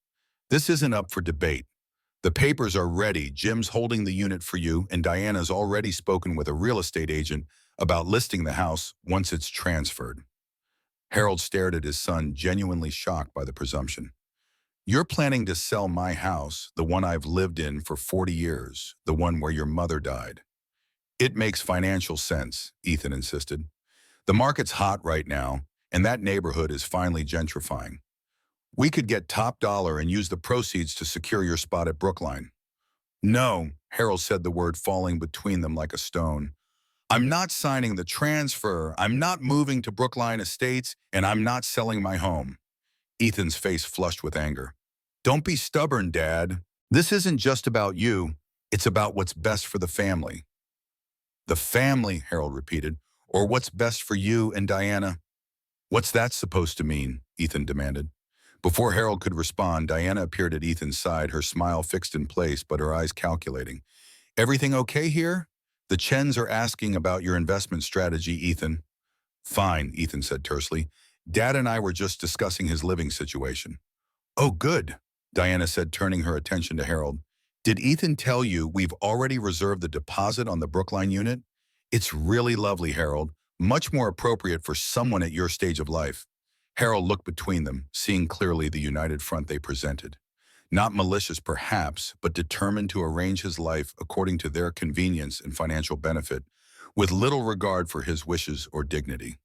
"This isn't up for debate. The papers are ready. Jim's holding the unit for you, and Diana's already spoken with a real estate agent about listing the house once it's transferred." Harold stared at his son, genuinely shocked by the presumption. "You're planning to sell my house, the one I've lived in for 40 years, the one where your mother died?" "It makes financial sense," Ethan insisted. "The market's hot right now, and that neighborhood is finally gentrifying. We could get top dollar and use the proceeds to secure your spot at Brookline." "No," Harold said, the word falling between them like a stone. "I'm not signing the transfer. I'm not moving to Brookline Estates, and I'm not selling my home." Ethan's face flushed with anger. "Don't be stubborn, Dad. This isn't just about you. It's about what's best for the family." "The family," Harold repeated, "or what's best for you and Diana?" "What's that supposed to mean?" Ethan demanded. Before Harold could respond, Diana appeared at Ethan's side, her smile fixed in place but her eyes calculating. "Everything okay here? The Chens are asking about your investment strategy, Ethan." "Fine," Ethan said tersely. "Dad and I were just discussing his living situation." "Oh, good," Diana said, turning her attention to Harold. "Did Ethan tell you we've already reserved the deposit on the Brookline unit? It's really lovely, Harold. Much more appropriate for someone at your stage of life." Harold looked between them, seeing clearly the united front they presented. Not malicious, perhaps, but determined to arrange his life according to their convenience and financial benefit, with little regard for his wishes or dignity.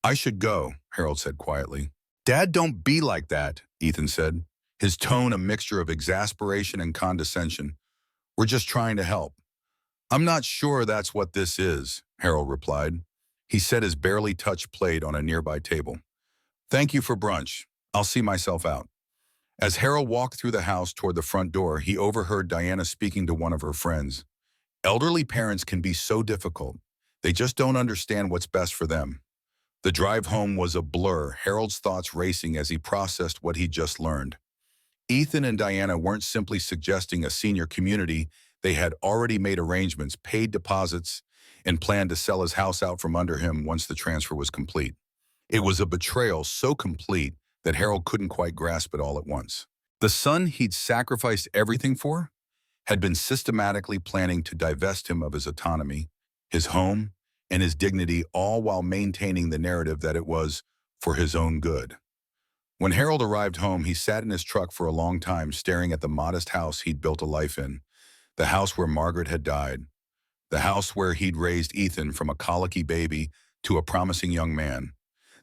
"I should go," Harold said quietly. "Dad, don't be like that," Ethan said, his tone a mixture of exasperation and condescension. "We're just trying to help." "I'm not sure that's what this is," Harold replied. He set his barely touched plate on a nearby table. "Thank you for brunch. I'll see myself out." As Harold walked through the house toward the front door, he overheard Diana speaking to one of her friends. "Elderly parents can be so difficult. They just don't understand what's best for them." The drive home was a blur, Harold's thoughts racing as he processed what he'd just learned. Ethan and Diana weren't simply suggesting a senior community. They had already made arrangements, paid deposits, and planned to sell his house out from under him once the transfer was complete. It was a betrayal so complete that Harold couldn't quite grasp it all at once. The son he'd sacrificed everything for had been systematically planning to divest him of his autonomy, his home, and his dignity, all while maintaining the narrative that it was for his own good. When Harold arrived home, he sat in his truck for a long time, staring at the modest house he'd built a life in, the house where Margaret had died, the house where he'd raised Ethan from a colicky baby to a promising young man,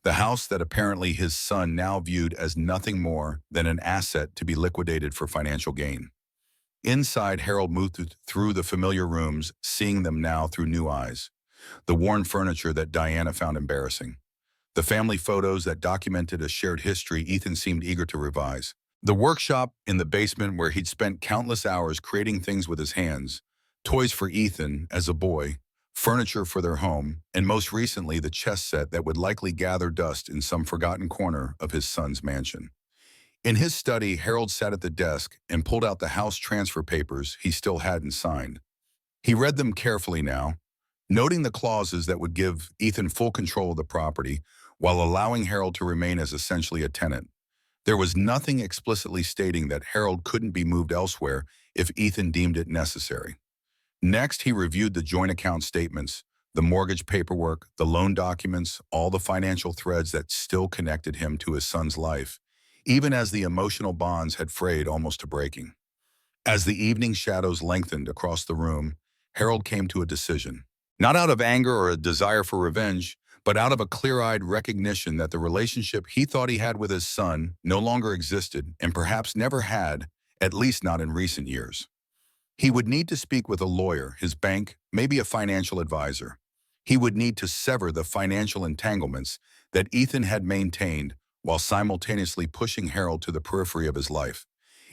the house that apparently his son now viewed as nothing more than an asset to be liquidated for financial gain. Inside, Harold moved through the familiar rooms, seeing them now through new eyes. The worn furniture that Diana found embarrassing. The family photos that documented a shared history Ethan seemed eager to revise. The workshop in the basement where he'd spent countless hours creating things with his hands. Toys for Ethan as a boy, furniture for their home, and most recently the chess set that would likely gather dust in some forgotten corner of his son's mansion. In his study, Harold sat at the desk and pulled out the house transfer papers he still hadn't signed. He read them carefully now, noting the clauses that would give Ethan full control of the property while allowing Harold to remain as essentially a tenant. There was nothing explicitly stating that Harold couldn't be moved elsewhere if Ethan deemed it necessary. Next, he reviewed the joint account statements, the mortgage paperwork, the loan documents, all the financial threads that still connected him to his son's life, even as the emotional bonds had frayed almost to breaking. As the evening shadows lengthened across the room, Harold came to a decision. Not out of anger or a desire for revenge, but out of a clear-eyed recognition that the relationship he thought he had with his son no longer existed and perhaps never had, at least not in recent years. He would need to speak with a lawyer, his bank, maybe a financial advisor. He would need to sever the financial entanglements that Ethan had maintained while simultaneously pushing Harold to the periphery of his life.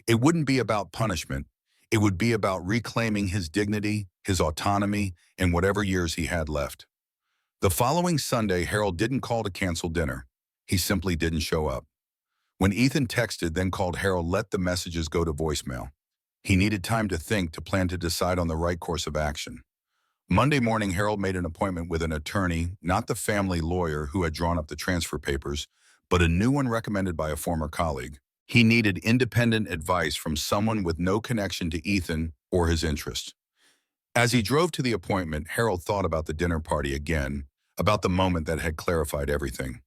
It wouldn't be about punishment. It would be about reclaiming his dignity, his autonomy, and whatever years he had left. The following Sunday, Harold didn't call to cancel dinner. He simply didn't show up. When Ethan texted, then called Harold, let the messages go to voicemail. He needed time to think, to plan, to decide on the right course of action. Monday morning, Harold made an appointment with an attorney, not the family lawyer who had drawn up the transfer papers, but a new one recommended by a former colleague. He needed independent advice from someone with no connection to Ethan or his interests. As he drove to the appointment, Harold thought about the dinner party again, about the moment that had clarified everything.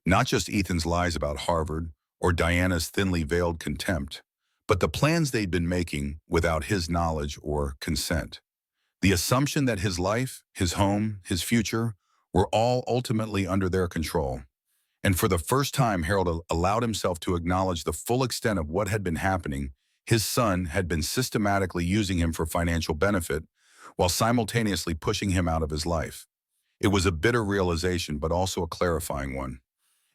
Not just Ethan's lies about Harvard or Diana's thinly veiled contempt, but the plans they'd been making without his knowledge or consent. The assumption that his life, his home, his future were all ultimately under their control. And for the first time, Harold allowed himself to acknowledge the full extent of what had been happening. His son had been systematically using him for financial benefit while simultaneously pushing him out of his life. It was a bitter realization, but also a clarifying one.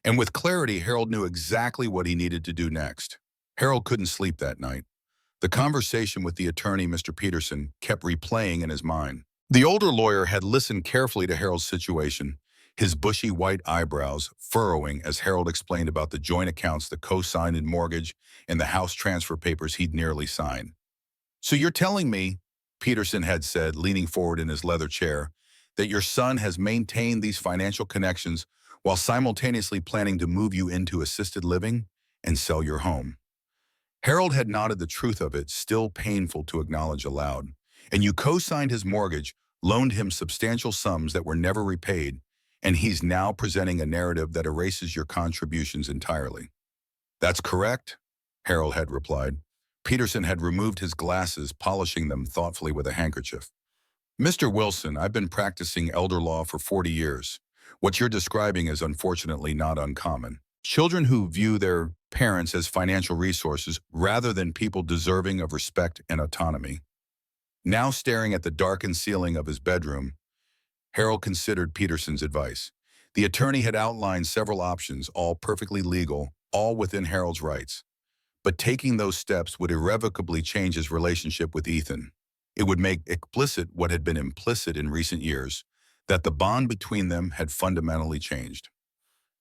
And with clarity, Harold knew exactly what he needed to do next. Harold couldn't sleep that night. The conversation with the attorney, Mr. Peterson, kept replaying in his mind. The older lawyer had listened carefully to Harold's situation, his bushy white eyebrows furrowing as Harold explained about the joint accounts, the co-signed mortgage, and the house transfer papers he'd nearly signed. So you're telling me, Peterson had said, leaning forward in his leather chair, that your son has maintained these financial connections while simultaneously planning to move you into assisted living and sell your home. Harold had nodded, the truth of it still painful to acknowledge aloud. And you co-signed his mortgage, loaned him substantial sums that were never repaid, and he's now presenting a narrative that erases your contributions entirely. That's correct, Harold had replied. Peterson had removed his glasses, polishing them thoughtfully with a handkerchief. Mr. Wilson, I've been practicing elder law for 40 years. What you're describing is unfortunately not uncommon. Children who view their parents as financial resources rather than people deserving of respect and autonomy. Now staring at the darkened ceiling of his bedroom, Harold considered Peterson's advice. The attorney had outlined several options, all perfectly legal, all within Harold's rights. But taking those steps would irrevocably change his relationship with Ethan. It would make explicit what had been implicit in recent years, that the bond between them had fundamentally changed.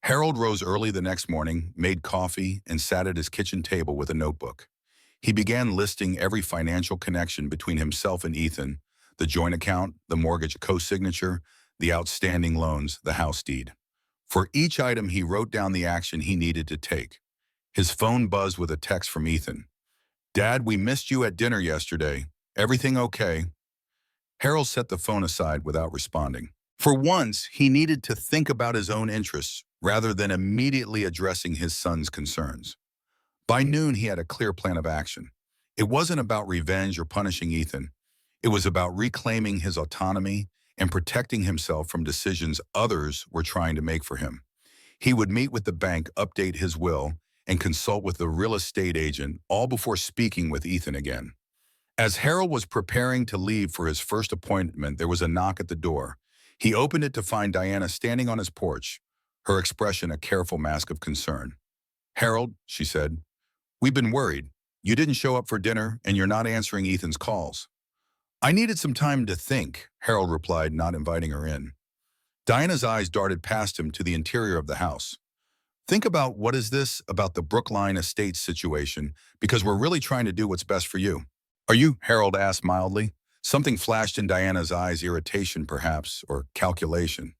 Harold rose early the next morning, made coffee, and sat at his kitchen table with a notebook. He began listing every financial connection between himself and Ethan, the joint account, the mortgage co-signature, the outstanding loans, the house deed. For each item, he wrote down the action he needed to take. His phone buzzed with a text from Ethan. "Dad, we missed you at dinner yesterday. Everything okay?" Harold set the phone aside without responding. For once, he needed to think about his own interests rather than immediately addressing his son's concerns. By noon, he had a clear plan of action. It wasn't about revenge or punishing Ethan. It was about reclaiming his autonomy and protecting himself from decisions others were trying to make for him. He would meet with the bank, update his will, and consult with the real estate agent, all before speaking with Ethan again. As Harold was preparing to leave for his first appointment, there was a knock at the door. He opened it to find Diana standing on his porch, her expression a careful mask of concern. "Harold," she said, "we've been worried. You didn't show up for dinner, and you're not answering Ethan's calls." "I needed some time to think," Harold replied, not inviting her in. Diana's eyes darted past him to the interior of the house. "Think about what is this about the Brookline Estates situation, because we're really trying to do what's best for you." "Are you?" Harold asked mildly. Something flashed in Diana's eyes, irritation perhaps, or calculation.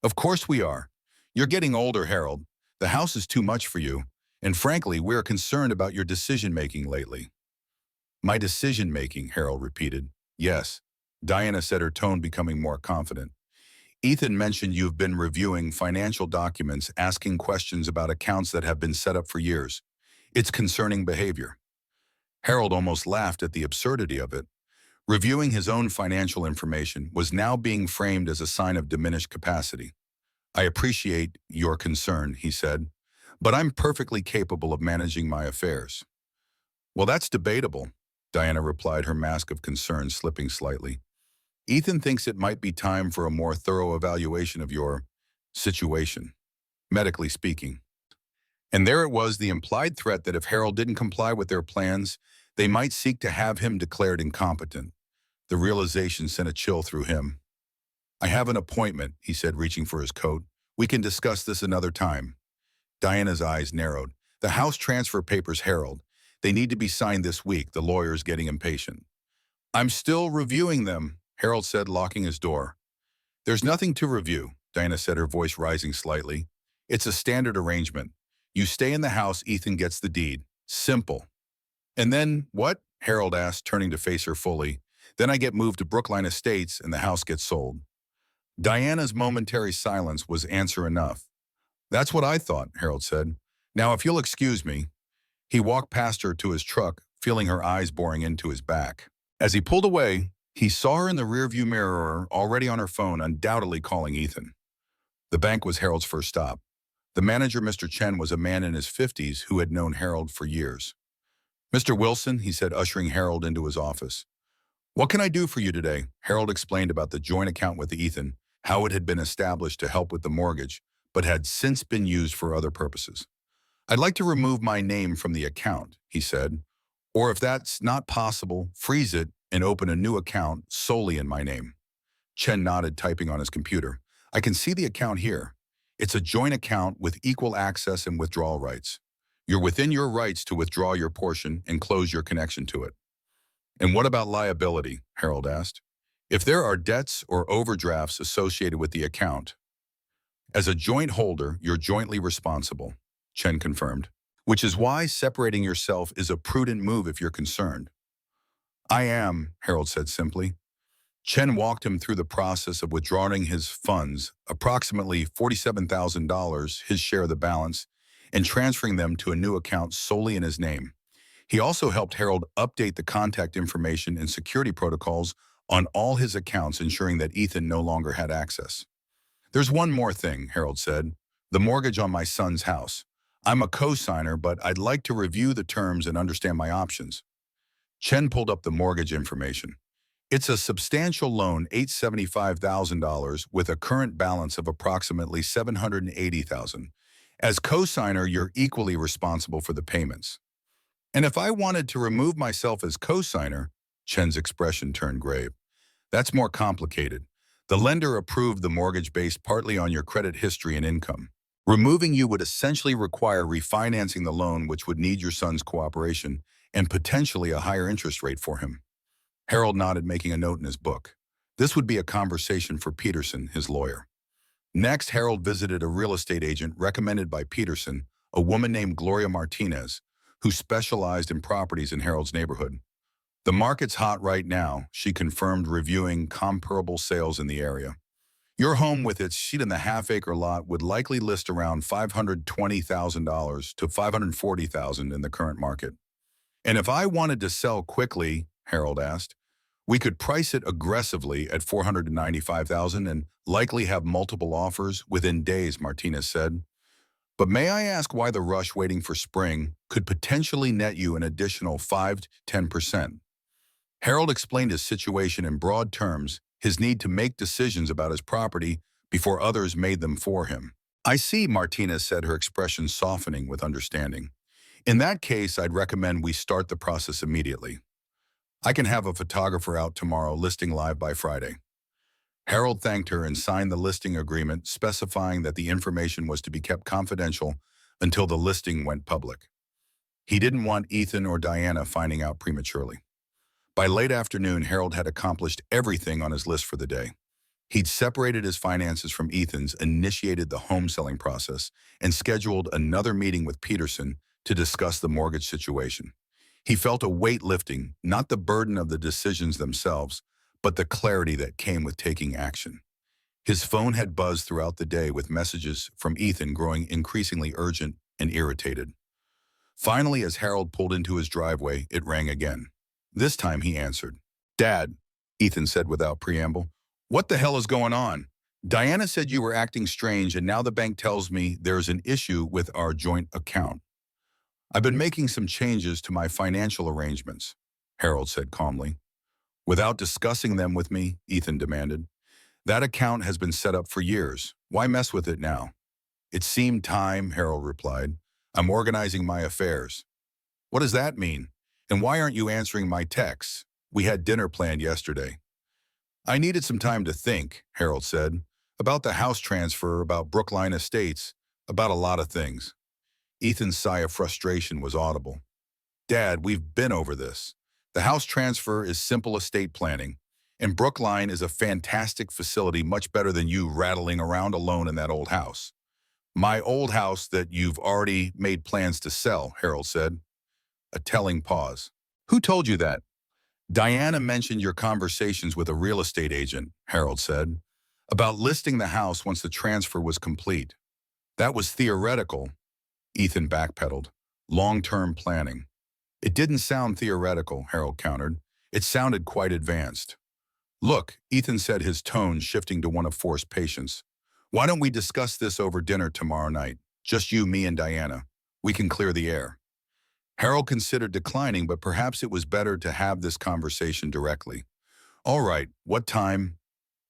"Of course we are. You're getting older, Harold. The house is too much for you, and frankly, we are concerned about your decision-making lately." "My decision-making," Harold repeated. "Yes," Diana said, her tone becoming more confident. "Ethan mentioned you've been reviewing financial documents, asking questions about accounts that have been set up for years. It's concerning behavior." Harold almost laughed at the absurdity of it. Reviewing his own financial information was now being framed as a sign of diminished capacity. "I appreciate your concern," he said, "but I'm perfectly capable of managing my affairs." "Well, that's debatable," Diana replied, her mask of concern slipping slightly. Ethan thinks it might be time for a more thorough evaluation of your situation, medically speaking. And there it was, the implied threat that if Harold didn't comply with their plans, they might seek to have him declared incompetent. The realization sent a chill through him. "I have an appointment," he said, reaching for his coat. "We can discuss this another time." Diana's eyes narrowed. "The house transfer papers, Harold. They need to be signed this week." The lawyer's getting impatient. "I'm still reviewing them," Harold said, locking his door. "There's nothing to review," Diana said, her voice rising slightly. "It's a standard arrangement. You stay in the house, Ethan gets the deed. Simple." "And then what?" Harold asked, turning to face her fully. "Then I get moved to Brookline Estates and the house gets sold." Diana's momentary silence was answer enough. "That's what I thought," Harold said. "Now, if you'll excuse me." He walked past her to his truck, feeling her eyes boring into his back. As he pulled away, he saw her in the rearview mirror, already on her phone, undoubtedly calling Ethan. The bank was Harold's first stop. The manager, Mr. Chen, was a man in his 50s who had known Harold for years. "Mr. Wilson," he said, ushering Harold into his office. "What can I do for you today?" Harold explained about the joint account with Ethan, how it had been established to help with the mortgage, but had since been used for other purposes. "I'd like to remove my name from the account," he said. "Or if that's not possible, freeze it and open a new account solely in my name." Chen nodded, typing on his computer. "I can see the account here. It's a joint account with equal access and withdrawal rights. You're within your rights to withdraw your portion and close your connection to it." "And what about liability?" Harold asked. "If there are debts or overdrafts associated with the account." "As a joint holder, you're jointly responsible," Chen confirmed. "Which is why separating yourself is a prudent move if you're concerned." "I am," Harold said simply. Chen walked him through the process of withdrawing his funds, approximately $47,000, his share of the balance, and transferring them to a new account solely in his name. He also helped Harold update the contact information and security protocols on all his accounts, ensuring that Ethan no longer had access. "There's one more thing," Harold said. "The mortgage on my son's house. I'm a co-signer, but I'd like to review the terms and understand my options." Chen pulled up the mortgage information. "It's a substantial loan, $875,000, with a current balance of approximately $780,000. As co-signer, you're equally responsible for the payments." "And if I wanted to remove myself as co-signer," Chen's expression turned grave. "That's more complicated. The lender approved the mortgage based partly on your credit history and income. Removing you would essentially require refinancing the loan, which would need your son's cooperation and potentially a higher interest rate for him." Harold nodded, making a note in his book. This would be a conversation for Peterson, his lawyer. Next, Harold visited a real estate agent recommended by Peterson, a woman named Gloria Martinez, who specialized in properties in Harold's neighborhood. "The market's hot right now," she confirmed, reviewing comparable sales in the area. "Your home with its sheet-and-a-half-acre lot would likely list around $520,000 to $540,000 in the current market." "And if I wanted to sell quickly," Harold asked, "we could price it aggressively at $495,000 and likely have multiple offers within days," Martinez said. "But may I ask why the rush waiting for spring could potentially net you an additional 5 to 10%? Harold explained his situation in broad terms, his need to make decisions about his property before others made them for him. "I see," Martinez said, her expression softening with understanding. "In that case, I'd recommend we start the process immediately. I can have a photographer out tomorrow, listing live by Friday." Harold thanked her and signed the listing agreement, specifying that the information was to be kept confidential until the listing went public. He didn't want Ethan or Diana finding out prematurely. By late afternoon, Harold had accomplished everything on his list for the day. He'd separated his finances from Ethan's, initiated the home selling process, and scheduled another meeting with Peterson to discuss the mortgage situation. He felt a weight lifting, not the burden of the decisions themselves, but the clarity that came with taking action. His phone had buzzed throughout the day, with messages from Ethan growing increasingly urgent and irritated. Finally, as Harold pulled into his driveway, it rang again. This time he answered. "Dad," Ethan said without preamble, "what the hell is going on? Diana said you were acting strange, and now the bank tells me there's an issue with our joint account." "I've been making some changes to my financial arrangements," Harold said calmly. Without discussing them with me, Ethan demanded. That account has been set up for years. Why mess with it now? It seemed time, Harold replied. I'm organizing my affairs. What does that mean? And why aren't you answering my texts? We had dinner planned yesterday. I needed some time to think, Harold said, about the house transfer, about Brookline Estates, about a lot of things. Ethan's sigh of frustration was audible. Dad, we've been over this. The house transfer is simple estate planning, and Brookline is a fantastic facility, much better than you rattling around alone in that old house. My old house that you've already made plans to sell, Harold said. A telling pause. Who told you that? Diana mentioned your conversations with a real estate agent, Harold said, about listing the house once the transfer was complete. That was theoretical, Ethan backpedaled. Long-term planning. It didn't sound theoretical, Harold countered. It sounded quite advanced. Look, Ethan said, his tone shifting to one of forced patience. Why don't we discuss this over dinner tomorrow night? Just you, me, and Diana. We can clear the air. Harold considered declining, but perhaps it was better to have this conversation directly. All right, what time?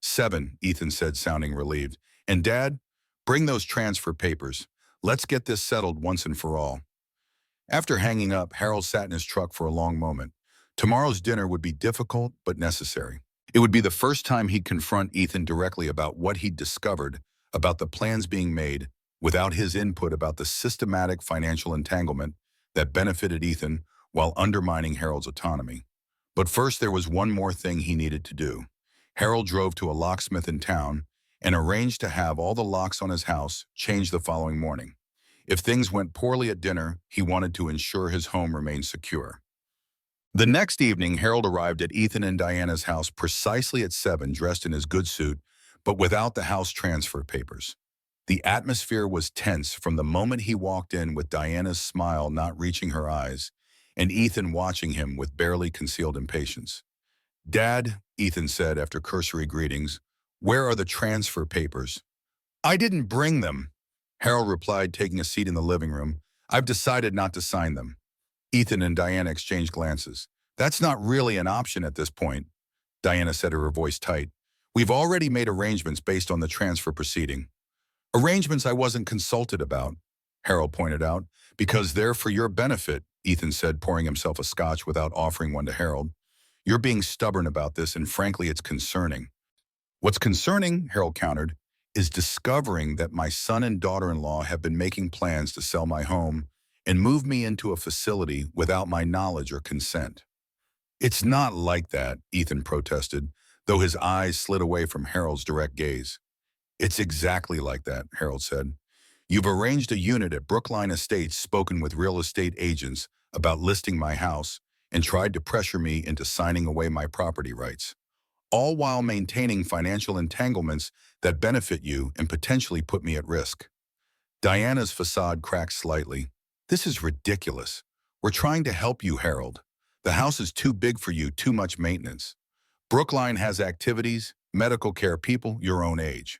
7, Ethan said, sounding relieved. And Dad, bring those transfer papers. Let's get this settled once and for all. After hanging up, Harold sat in his truck for a long moment. Tomorrow's dinner would be difficult, but necessary. It would be the first time he'd confront Ethan directly about what he'd discovered, about the plans being made, without his input about the systematic financial entanglement that benefited Ethan while undermining Harold's autonomy. But first, there was one more thing he needed to do. Harold drove to a locksmith in town and arranged to have all the locks on his house changed the following morning. If things went poorly at dinner, he wanted to ensure his home remained secure. The next evening, Harold arrived at Ethan and Diana's house precisely at 7, dressed in his good suit, but without the house transfer papers. The atmosphere was tense from the moment he walked in, with Diana's smile not reaching her eyes, and Ethan watching him with barely concealed impatience. Dad, Ethan said after cursory greetings, where are the transfer papers? I didn't bring them, Harold replied, taking a seat in the living room. I've decided not to sign them. Ethan and Diana exchanged glances. That's not really an option at this point, Diana said, her voice tight. We've already made arrangements based on the transfer proceeding. Arrangements I wasn't consulted about, Harold pointed out. Because they're for your benefit, Ethan said, pouring himself a scotch without offering one to Harold. You're being stubborn about this, and frankly, it's concerning. What's concerning, Harold countered, is discovering that my son and daughter-in-law have been making plans to sell my home and move me into a facility without my knowledge or consent. It's not like that, Ethan protested, though his eyes slid away from Harold's direct gaze. It's exactly like that, Harold said. You've arranged a unit at Brookline Estates, spoken with real estate agents about listing my house, and tried to pressure me into signing away my property rights, all while maintaining financial entanglements that benefit you and potentially put me at risk. Diana's facade cracked slightly. This is ridiculous. We're trying to help you, Harold. The house is too big for you, too much maintenance. Brookline has activities, medical care, people your own age.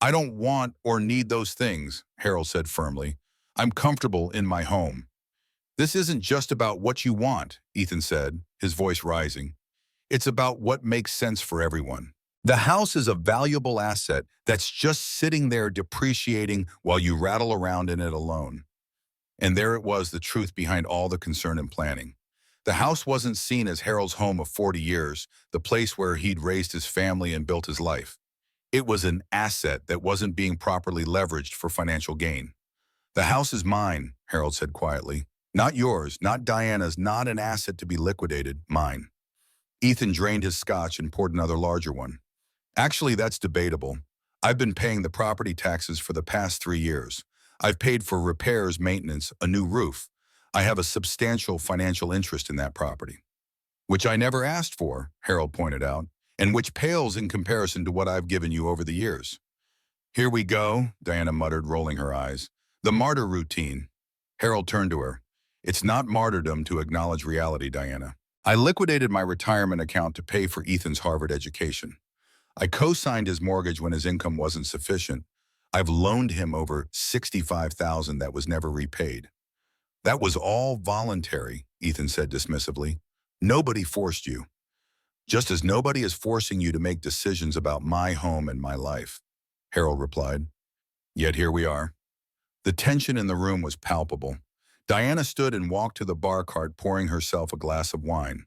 I don't want or need those things, Harold said firmly. I'm comfortable in my home. This isn't just about what you want, Ethan said, his voice rising. It's about what makes sense for everyone. The house is a valuable asset that's just sitting there depreciating while you rattle around in it alone. And there it was, the truth behind all the concern and planning. The house wasn't seen as Harold's home of 40 years, the place where he'd raised his family and built his life. It was an asset that wasn't being properly leveraged for financial gain. The house is mine, Harold said quietly. Not yours, not Diana's, not an asset to be liquidated, mine. Ethan drained his scotch and poured another larger one. Actually, that's debatable. I've been paying the property taxes for the past 3 years. I've paid for repairs, maintenance, a new roof. I have a substantial financial interest in that property. Which I never asked for, Harold pointed out, and which pales in comparison to what I've given you over the years. Here we go, Diana muttered, rolling her eyes. The martyr routine. Harold turned to her. It's not martyrdom to acknowledge reality, Diana. I liquidated my retirement account to pay for Ethan's Harvard education. I co-signed his mortgage when his income wasn't sufficient. I've loaned him over $65,000 that was never repaid. That was all voluntary, Ethan said dismissively. Nobody forced you. Just as nobody is forcing you to make decisions about my home and my life, Harold replied. Yet here we are. The tension in the room was palpable. Diana stood and walked to the bar cart, pouring herself a glass of wine.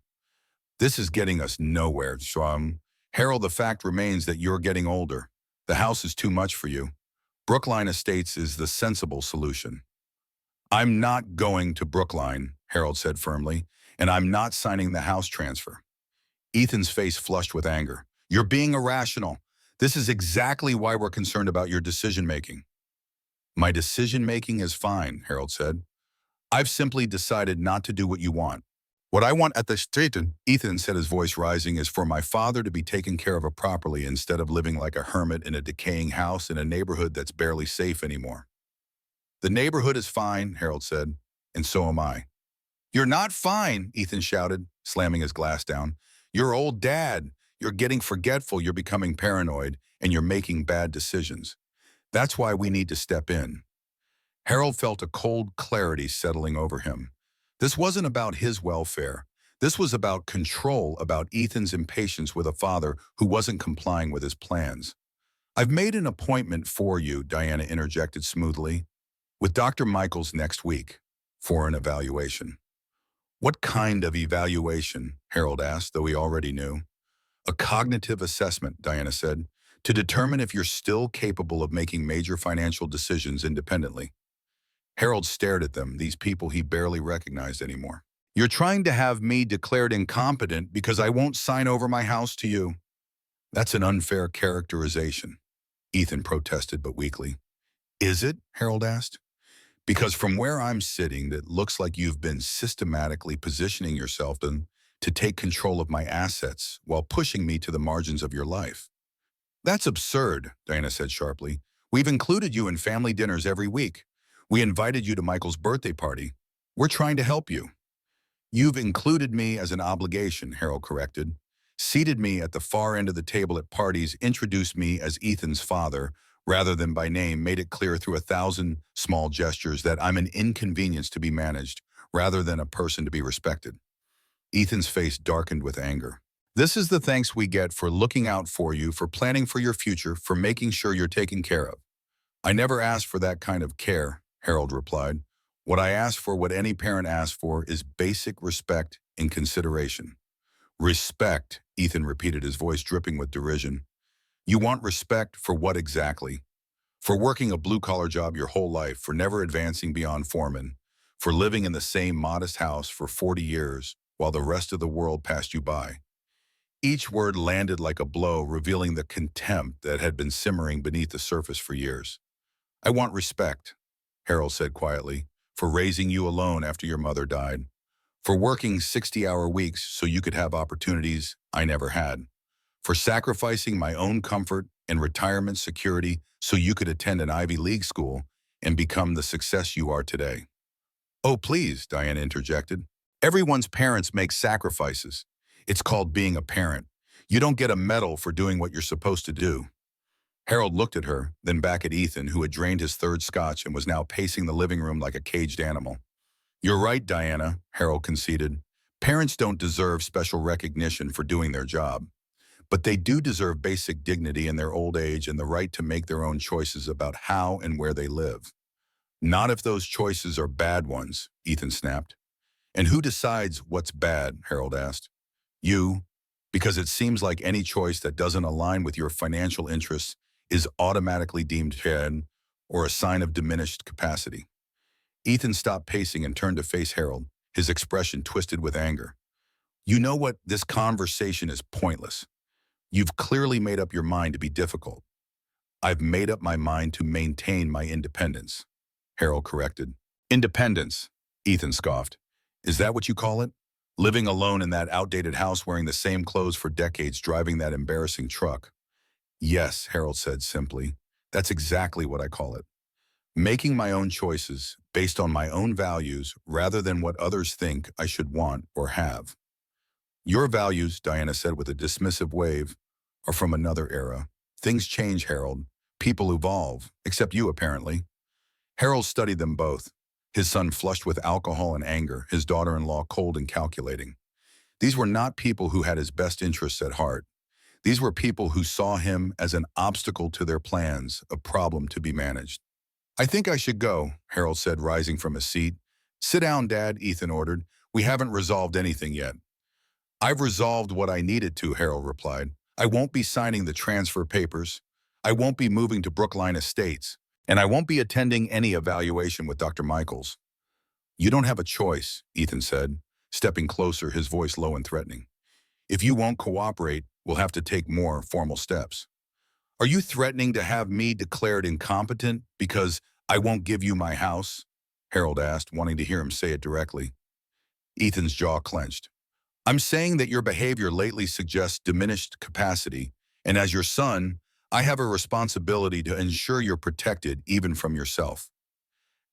This is getting us nowhere, Strom. Harold, the fact remains that you're getting older. The house is too much for you. Brookline Estates is the sensible solution. I'm not going to Brookline, Harold said firmly, and I'm not signing the house transfer. Ethan's face flushed with anger. You're being irrational. This is exactly why we're concerned about your decision-making. My decision-making is fine, Harold said. I've simply decided not to do what you want. What I want at the Straighton, Ethan said, his voice rising, is for my father to be taken care of properly instead of living like a hermit in a decaying house in a neighborhood that's barely safe anymore. The neighborhood is fine, Harold said, and so am I. You're not fine, Ethan shouted, slamming his glass down. You're old dad. You're getting forgetful, you're becoming paranoid, and you're making bad decisions. That's why we need to step in. Harold felt a cold clarity settling over him. This wasn't about his welfare. This was about control, about Ethan's impatience with a father who wasn't complying with his plans. I've made an appointment for you, Diana interjected smoothly, with Dr. Michaels next week for an evaluation. What kind of evaluation? Harold asked, though he already knew. A cognitive assessment, Diana said, to determine if you're still capable of making major financial decisions independently. Harold stared at them, these people he barely recognized anymore. You're trying to have me declared incompetent because I won't sign over my house to you. That's an unfair characterization, Ethan protested but weakly. Is it? Harold asked. Because from where I'm sitting, it looks like you've been systematically positioning yourself to take control of my assets while pushing me to the margins of your life. That's absurd, Diana said sharply. We've included you in family dinners every week. We invited you to Michael's birthday party. We're trying to help you. You've included me as an obligation, Harold corrected. Seated me at the far end of the table at parties, introduced me as Ethan's father, rather than by name, made it clear through 1,000 small gestures that I'm an inconvenience to be managed, rather than a person to be respected. Ethan's face darkened with anger. This is the thanks we get for looking out for you, for planning for your future, for making sure you're taken care of. I never asked for that kind of care, Harold replied. What I ask for, what any parent asks for, is basic respect and consideration. Respect, Ethan repeated, his voice dripping with derision. You want respect for what exactly? For working a blue-collar job your whole life, for never advancing beyond foreman, for living in the same modest house for 40 years while the rest of the world passed you by. Each word landed like a blow, revealing the contempt that had been simmering beneath the surface for years. I want respect, Harold said quietly, for raising you alone after your mother died, for working 60-hour weeks so you could have opportunities I never had, for sacrificing my own comfort and retirement security so you could attend an Ivy League school and become the success you are today. Oh, please, Diana interjected. Everyone's parents make sacrifices. It's called being a parent. You don't get a medal for doing what you're supposed to do. Harold looked at her, then back at Ethan, who had drained his third scotch and was now pacing the living room like a caged animal. You're right, Diana, Harold conceded. Parents don't deserve special recognition for doing their job. But they do deserve basic dignity in their old age and the right to make their own choices about how and where they live. Not if those choices are bad ones, Ethan snapped. And who decides what's bad, Harold asked. You, because it seems like any choice that doesn't align with your financial interests is automatically deemed bad or a sign of diminished capacity. Ethan stopped pacing and turned to face Harold, his expression twisted with anger. You know what? This conversation is pointless. You've clearly made up your mind to be difficult. I've made up my mind to maintain my independence, Harold corrected. Independence, Ethan scoffed. Is that what you call it? Living alone in that outdated house, wearing the same clothes for decades, driving that embarrassing truck. Yes, Harold said simply. That's exactly what I call it. Making my own choices based on my own values rather than what others think I should want or have. Your values, Diana said with a dismissive wave, are from another era. Things change, Harold. People evolve, except you apparently. Harold studied them both, his son flushed with alcohol and anger, his daughter-in-law cold and calculating. These were not people who had his best interests at heart. These were people who saw him as an obstacle to their plans, a problem to be managed. "I think I should go," Harold said, rising from his seat. "Sit down, Dad," Ethan ordered. "We haven't resolved anything yet." "I've resolved what I needed to," Harold replied. "I won't be signing the transfer papers. I won't be moving to Brookline Estates. And I won't be attending any evaluation with Dr. Michaels." "You don't have a choice," Ethan said, stepping closer, his voice low and threatening. "If you won't cooperate, we'll have to take more formal steps." "Are you threatening to have me declared incompetent because I won't give you my house?" Harold asked, wanting to hear him say it directly. Ethan's jaw clenched. "I'm saying that your behavior lately suggests diminished capacity, and as your son, I have a responsibility to ensure you're protected even from yourself."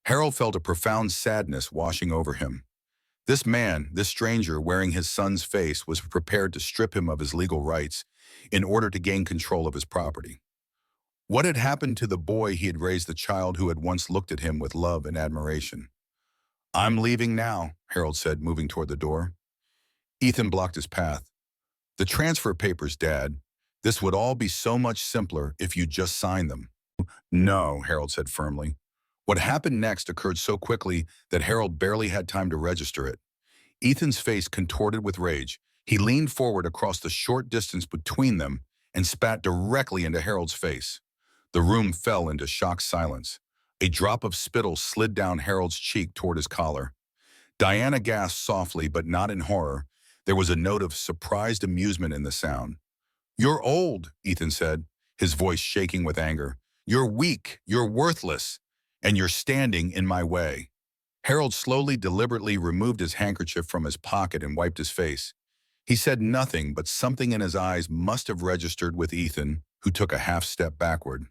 Harold felt a profound sadness washing over him. This man, this stranger wearing his son's face, was prepared to strip him of his legal rights in order to gain control of his property. What had happened to the boy he had raised, the child who had once looked at him with love and admiration? "I'm leaving now," Harold said, moving toward the door. Ethan blocked his path. "The transfer papers, Dad. This would all be so much simpler if you just signed them." "No," Harold said firmly. What happened next occurred so quickly that Harold barely had time to register it. Ethan's face contorted with rage. He leaned forward across the short distance between them and spat directly into Harold's face. The room fell into shocked silence. A drop of spittle slid down Harold's cheek toward his collar. Diana gasped softly, but not in horror. There was a note of surprised amusement in the sound. "You're old," Ethan said, his voice shaking with anger. "You're weak, you're worthless, and you're standing in my way." Harold slowly, deliberately removed his handkerchief from his pocket and wiped his face. He said nothing, but something in his eyes must have registered with Ethan, who took a half-step backward.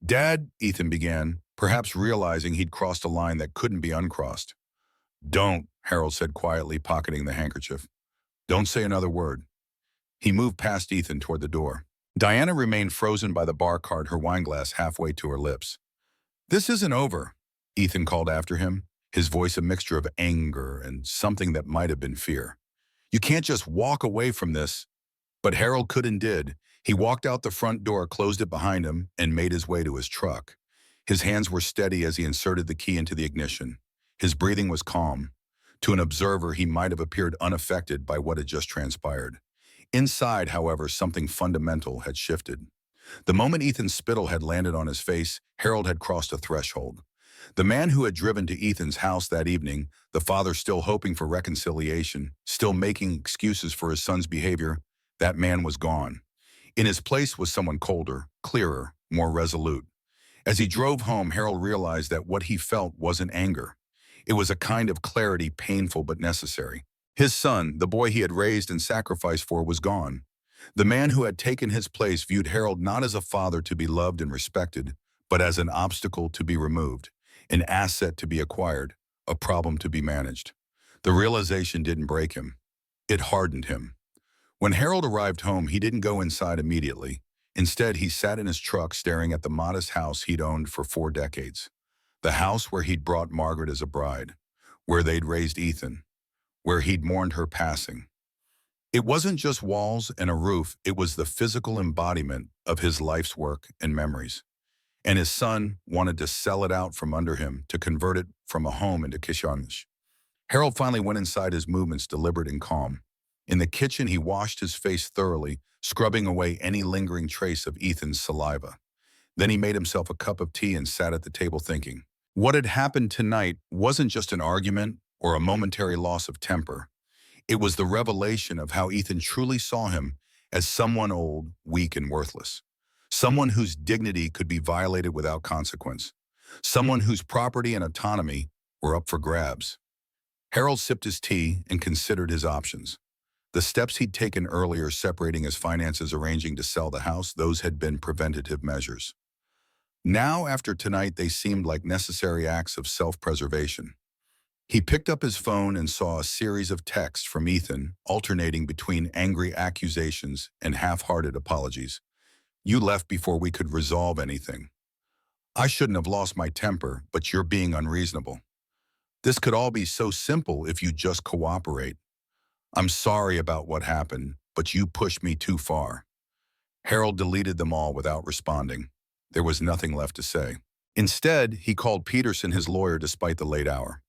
"Dad," Ethan began, perhaps realizing he'd crossed a line that couldn't be uncrossed. "Don't," Harold said quietly, pocketing the handkerchief. "Don't say another word." He moved past Ethan toward the door. Diana remained frozen by the bar cart, her wineglass halfway to her lips. "This isn't over," Ethan called after him, his voice a mixture of anger and something that might have been fear. "You can't just walk away from this." But Harold could and did. He walked out the front door, closed it behind him, and made his way to his truck. His hands were steady as he inserted the key into the ignition. His breathing was calm. To an observer, he might have appeared unaffected by what had just transpired. Inside, however, something fundamental had shifted. The moment Ethan's spittle had landed on his face, Harold had crossed a threshold. The man who had driven to Ethan's house that evening, the father still hoping for reconciliation, still making excuses for his son's behavior, that man was gone. In his place was someone colder, clearer, more resolute. As he drove home, Harold realized that what he felt wasn't anger. It was a kind of clarity, painful but necessary. His son, the boy he had raised and sacrificed for, was gone. The man who had taken his place viewed Harold not as a father to be loved and respected, but as an obstacle to be removed, an asset to be acquired, a problem to be managed. The realization didn't break him. It hardened him. When Harold arrived home, he didn't go inside immediately. Instead, he sat in his truck staring at the modest house he'd owned for 4 decades. The house where he'd brought Margaret as a bride, where they'd raised Ethan, where he'd mourned her passing. It wasn't just walls and a roof, it was the physical embodiment of his life's work and memories. And his son wanted to sell it out from under him, to convert it from a home into Kishanish. Harold finally went inside, his movements deliberate and calm. In the kitchen, he washed his face thoroughly, scrubbing away any lingering trace of Ethan's saliva. Then he made himself a cup of tea and sat at the table thinking. What had happened tonight wasn't just an argument or a momentary loss of temper. It was the revelation of how Ethan truly saw him as someone old, weak, and worthless. Someone whose dignity could be violated without consequence. Someone whose property and autonomy were up for grabs. Harold sipped his tea and considered his options. The steps he'd taken earlier, separating his finances, arranging to sell the house, those had been preventative measures. Now, after tonight, they seemed like necessary acts of self-preservation. He picked up his phone and saw a series of texts from Ethan, alternating between angry accusations and half-hearted apologies. "You left before we could resolve anything. I shouldn't have lost my temper, but you're being unreasonable. This could all be so simple if you just cooperate. I'm sorry about what happened, but you pushed me too far. Harold deleted them all without responding. There was nothing left to say. Instead, he called Peterson his lawyer despite the late hour.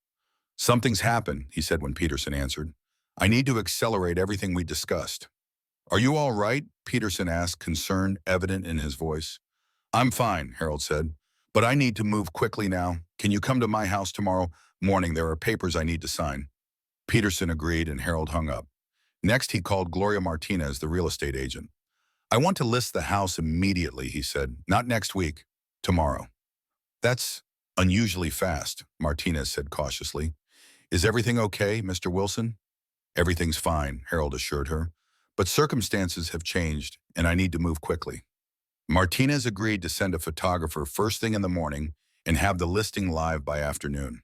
Something's happened, he said when Peterson answered. I need to accelerate everything we discussed. Are you all right? Peterson asked, concern evident in his voice. I'm fine, Harold said, but I need to move quickly now. Can you come to my house tomorrow morning? There are papers I need to sign. Peterson agreed and Harold hung up. Next, he called Gloria Martinez, the real estate agent. I want to list the house immediately, he said. Not next week, tomorrow. That's unusually fast, Martinez said cautiously. Is everything okay, Mr. Wilson? Everything's fine, Harold assured her. But circumstances have changed, and I need to move quickly. Martinez agreed to send a photographer first thing in the morning and have the listing live by afternoon.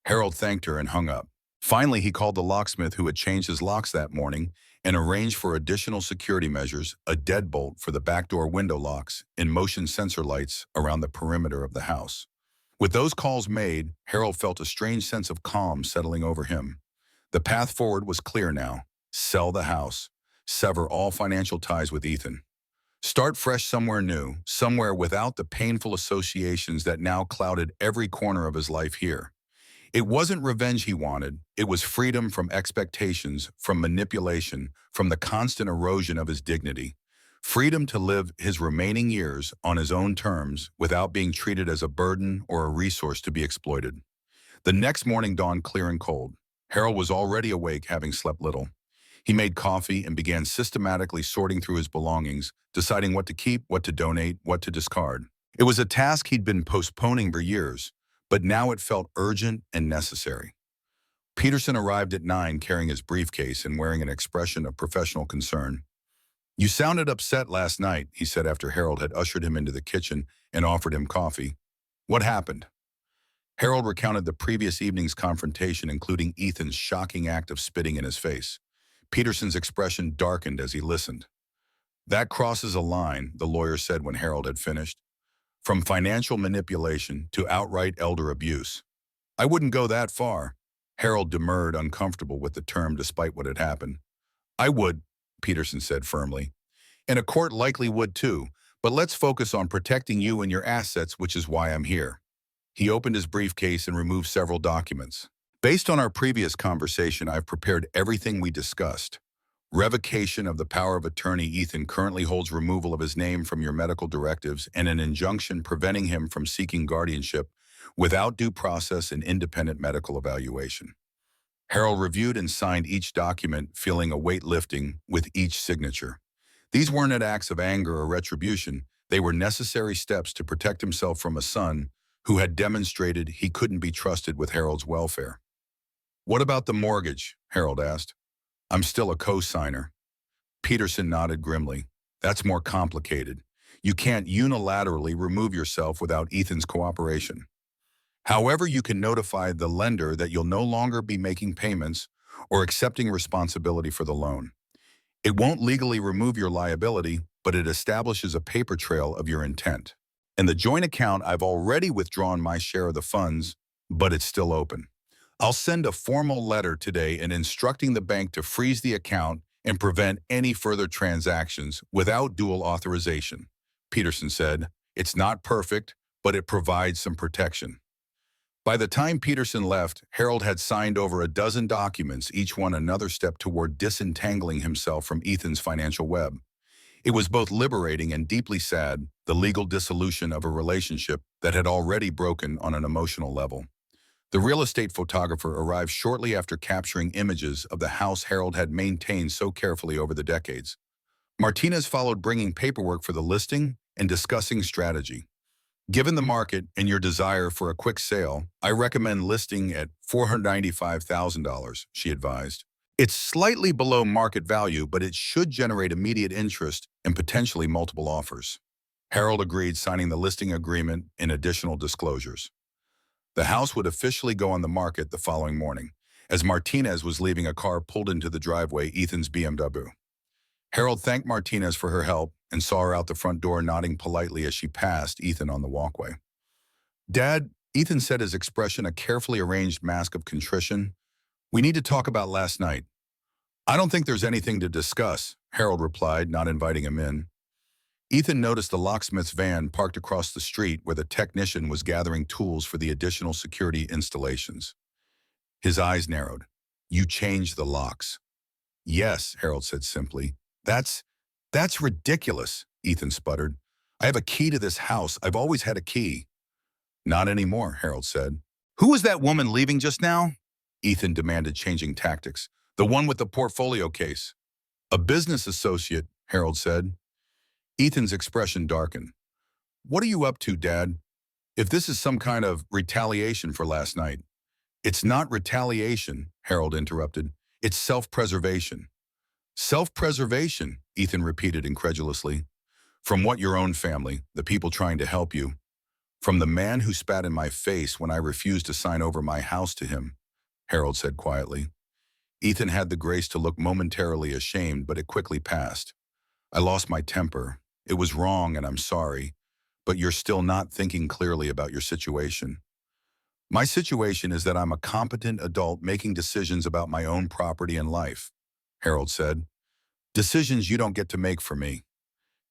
Harold thanked her and hung up. Finally, he called the locksmith who had changed his locks that morning and arranged for additional security measures, a deadbolt for the back door window locks, and motion sensor lights around the perimeter of the house. With those calls made, Harold felt a strange sense of calm settling over him. The path forward was clear now. Sell the house. Sever all financial ties with Ethan. Start fresh somewhere new, somewhere without the painful associations that now clouded every corner of his life here. It wasn't revenge he wanted. It was freedom from expectations, from manipulation, from the constant erosion of his dignity. Freedom to live his remaining years on his own terms without being treated as a burden or a resource to be exploited. The next morning dawned clear and cold. Harold was already awake, having slept little. He made coffee and began systematically sorting through his belongings, deciding what to keep, what to donate, what to discard. It was a task he'd been postponing for years, but now it felt urgent and necessary. Peterson arrived at 9 carrying his briefcase and wearing an expression of professional concern. You sounded upset last night, he said after Harold had ushered him into the kitchen and offered him coffee. What happened? Harold recounted the previous evening's confrontation, including Ethan's shocking act of spitting in his face. Peterson's expression darkened as he listened. That crosses a line, the lawyer said when Harold had finished. From financial manipulation to outright elder abuse. I wouldn't go that far. Harold demurred, uncomfortable with the term despite what had happened. I would, Peterson said firmly. And a court likely would too, but let's focus on protecting you and your assets, which is why I'm here. He opened his briefcase and removed several documents. Based on our previous conversation, I've prepared everything we discussed. Revocation of the power of attorney. Ethan currently holds removal of his name from your medical directives and an injunction preventing him from seeking guardianship without due process and independent medical evaluation. Harold reviewed and signed each document, feeling a weight lifting with each signature. These weren't acts of anger or retribution. They were necessary steps to protect himself from a son who had demonstrated he couldn't be trusted with Harold's welfare. What about the mortgage? Harold asked. I'm still a co-signer. Peterson nodded grimly. That's more complicated. You can't unilaterally remove yourself without Ethan's cooperation. However, you can notify the lender that you'll no longer be making payments or accepting responsibility for the loan. It won't legally remove your liability, but it establishes a paper trail of your intent. In the joint account, I've already withdrawn my share of the funds, but it's still open. I'll send a formal letter today and instructing the bank to freeze the account and prevent any further transactions without dual authorization. Peterson said, it's not perfect, but it provides some protection. By the time Peterson left, Harold had signed over a dozen documents, each one another step toward disentangling himself from Ethan's financial web. It was both liberating and deeply sad, the legal dissolution of a relationship that had already broken on an emotional level. The real estate photographer arrived shortly after capturing images of the house Harold had maintained so carefully over the decades. Martinez followed, bringing paperwork for the listing and discussing strategy. Given the market and your desire for a quick sale, I recommend listing at $495,000, she advised. It's slightly below market value, but it should generate immediate interest and potentially multiple offers. Harold agreed, signing the listing agreement and additional disclosures. The house would officially go on the market the following morning. As Martinez was leaving, a car pulled into the driveway, Ethan's BMW. Harold thanked Martinez for her help and saw her out the front door, nodding politely as she passed Ethan on the walkway. Dad, Ethan said, his expression a carefully arranged mask of contrition. We need to talk about last night. I don't think there's anything to discuss, Harold replied, not inviting him in. Ethan noticed the locksmith's van parked across the street where the technician was gathering tools for the additional security installations. His eyes narrowed. You changed the locks. Yes, Harold said simply. That's ridiculous, Ethan sputtered. I have a key to this house. I've always had a key. Not anymore, Harold said. Who was that woman leaving just now? Ethan demanded, changing tactics. The one with the portfolio case. A business associate, Harold said. Ethan's expression darkened. What are you up to, Dad? If this is some kind of retaliation for last night. It's not retaliation, Harold interrupted. It's self-preservation. Self-preservation, Ethan repeated incredulously. From what your own family, the people trying to help you. From the man who spat in my face when I refused to sign over my house to him, Harold said quietly. Ethan had the grace to look momentarily ashamed, but it quickly passed. I lost my temper. It was wrong and I'm sorry, but you're still not thinking clearly about your situation. My situation is that I'm a competent adult making decisions about my own property and life, Harold said. Decisions you don't get to make for me.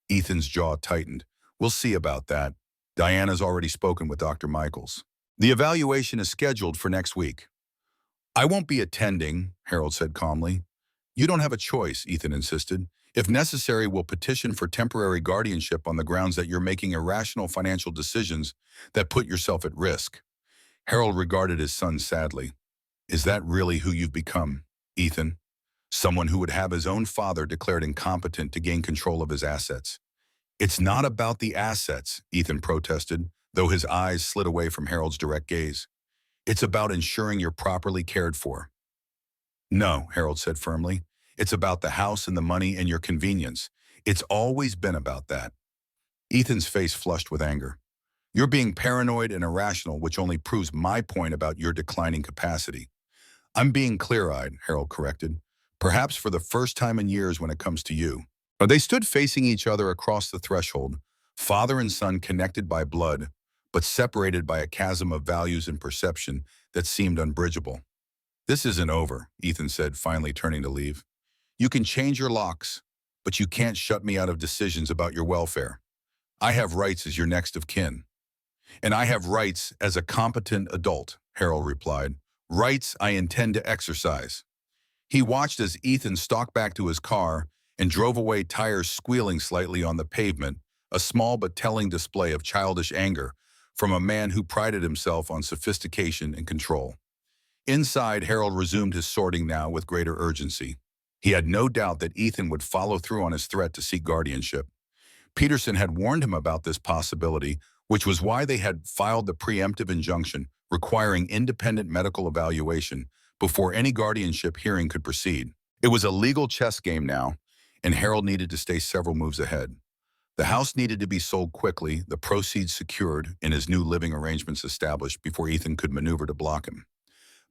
Ethan's jaw tightened. We'll see about that. Diana's already spoken with Dr. Michaels. The evaluation is scheduled for next week. I won't be attending, Harold said calmly. You don't have a choice, Ethan insisted. If necessary, we'll petition for temporary guardianship on the grounds that you're making irrational financial decisions that put yourself at risk. Harold regarded his son sadly. Is that really who you've become, Ethan? Someone who would have his own father declared incompetent to gain control of his assets. It's not about the assets, Ethan protested, though his eyes slid away from Harold's direct gaze. It's about ensuring you're properly cared for. No, Harold said firmly. It's about the house and the money and your convenience. It's always been about that. Ethan's face flushed with anger. You're being paranoid and irrational, which only proves my point about your declining capacity. I'm being clear-eyed, Harold corrected, perhaps for the first time in years when it comes to you. They stood facing each other across the threshold, father and son connected by blood, but separated by a chasm of values and perception that seemed unbridgeable. This isn't over, Ethan said, finally turning to leave. You can change your locks, but you can't shut me out of decisions about your welfare. I have rights as your next of kin. And I have rights as a competent adult, Harold replied. Rights I intend to exercise. He watched as Ethan stalked back to his car and drove away, tires squealing slightly on the pavement, a small but telling display of childish anger from a man who prided himself on sophistication and control. Inside, Harold resumed his sorting now with greater urgency. He had no doubt that Ethan would follow through on his threat to seek guardianship. Peterson had warned him about this possibility, which was why they had filed the preemptive injunction requiring independent medical evaluation before any guardianship hearing could proceed. It was a legal chess game now, and Harold needed to stay several moves ahead. The house needed to be sold quickly, the proceeds secured, and his new living arrangements established before Ethan could maneuver to block him.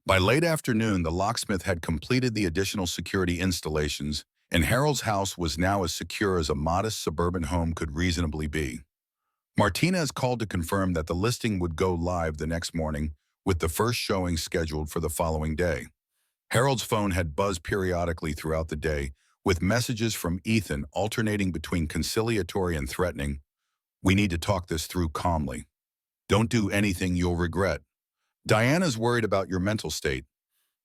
By late afternoon, the locksmith had completed the additional security installations, and Harold's house was now as secure as a modest suburban home could reasonably be. Martinez called to confirm that the listing would go live the next morning, with the first showing scheduled for the following day. Harold's phone had buzzed periodically throughout the day, with messages from Ethan alternating between conciliatory and threatening. We need to talk this through calmly. Don't do anything you'll regret. Diana's worried about your mental state.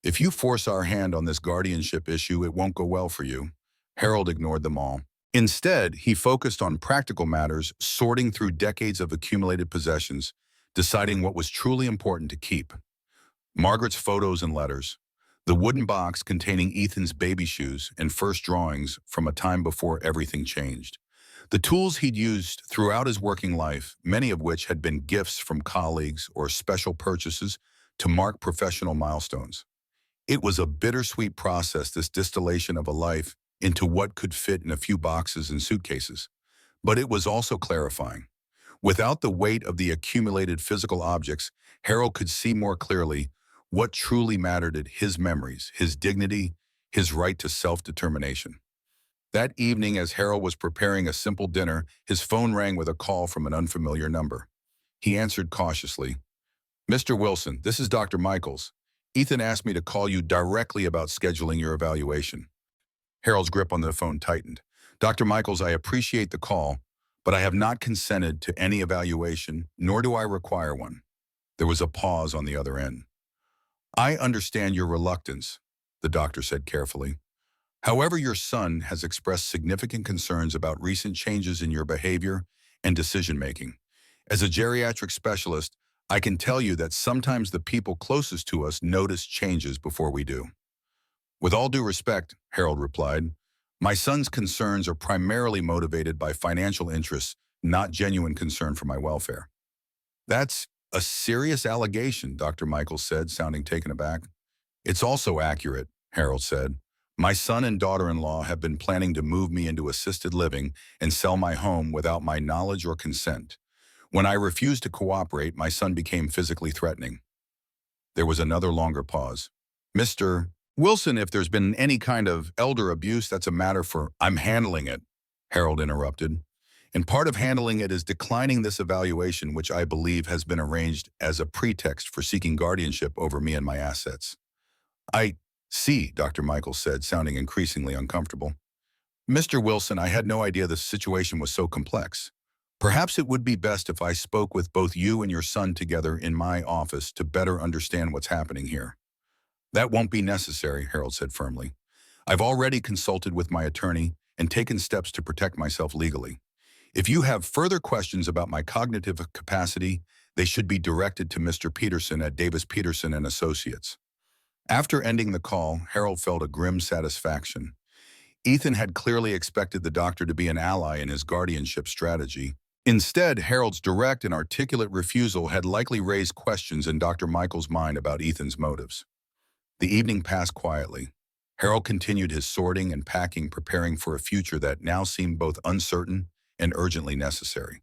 If you force our hand on this guardianship issue, it won't go well for you. Harold ignored them all. Instead, he focused on practical matters, sorting through decades of accumulated possessions, deciding what was truly important to keep. Margaret's photos and letters, the wooden box containing Ethan's baby shoes and first drawings from a time before everything changed. The tools he'd used throughout his working life, many of which had been gifts from colleagues or special purchases to mark professional milestones. It was a bittersweet process, this distillation of a life into what could fit in a few boxes and suitcases. But it was also clarifying. Without the weight of the accumulated physical objects, Harold could see more clearly what truly mattered at his memories, his dignity, his right to self-determination. That evening, as Harold was preparing a simple dinner, his phone rang with a call from an unfamiliar number. He answered cautiously. Mr. Wilson, this is Dr. Michaels. Ethan asked me to call you directly about scheduling your evaluation. Harold's grip on the phone tightened. Dr. Michaels, I appreciate the call, but I have not consented to any evaluation, nor do I require one. There was a pause on the other end. I understand your reluctance, the doctor said carefully. However, your son has expressed significant concerns about recent changes in your behavior and decision-making. As a geriatric specialist, I can tell you that sometimes the people closest to us notice changes before we do. With all due respect, Harold replied, my son's concerns are primarily motivated by financial interests, not genuine concern for my welfare. That's a serious allegation, Dr. Michaels said, sounding taken aback. It's also accurate, Harold said. My son and daughter-in-law have been planning to move me into assisted living and sell my home without my knowledge or consent. When I refused to cooperate, my son became physically threatening. There was another longer pause. Mr. Wilson, if there's been any kind of elder abuse, that's a matter for... I'm handling it, Harold interrupted. And part of handling it is declining this evaluation, which I believe has been arranged as a pretext for seeking guardianship over me and my assets. I see, Dr. Michaels said, sounding increasingly uncomfortable. Mr. Wilson, I had no idea the situation was so complex. Perhaps it would be best if I spoke with both you and your son together in my office to better understand what's happening here. That won't be necessary, Harold said firmly. I've already consulted with my attorney and taken steps to protect myself legally. If you have further questions about my cognitive capacity, they should be directed to Mr. Peterson at Davis Peterson and Associates. After ending the call, Harold felt a grim satisfaction. Ethan had clearly expected the doctor to be an ally in his guardianship strategy. Instead, Harold's direct and articulate refusal had likely raised questions in Dr. Michaels' mind about Ethan's motives. The evening passed quietly. Harold continued his sorting and packing, preparing for a future that now seemed both uncertain and urgently necessary.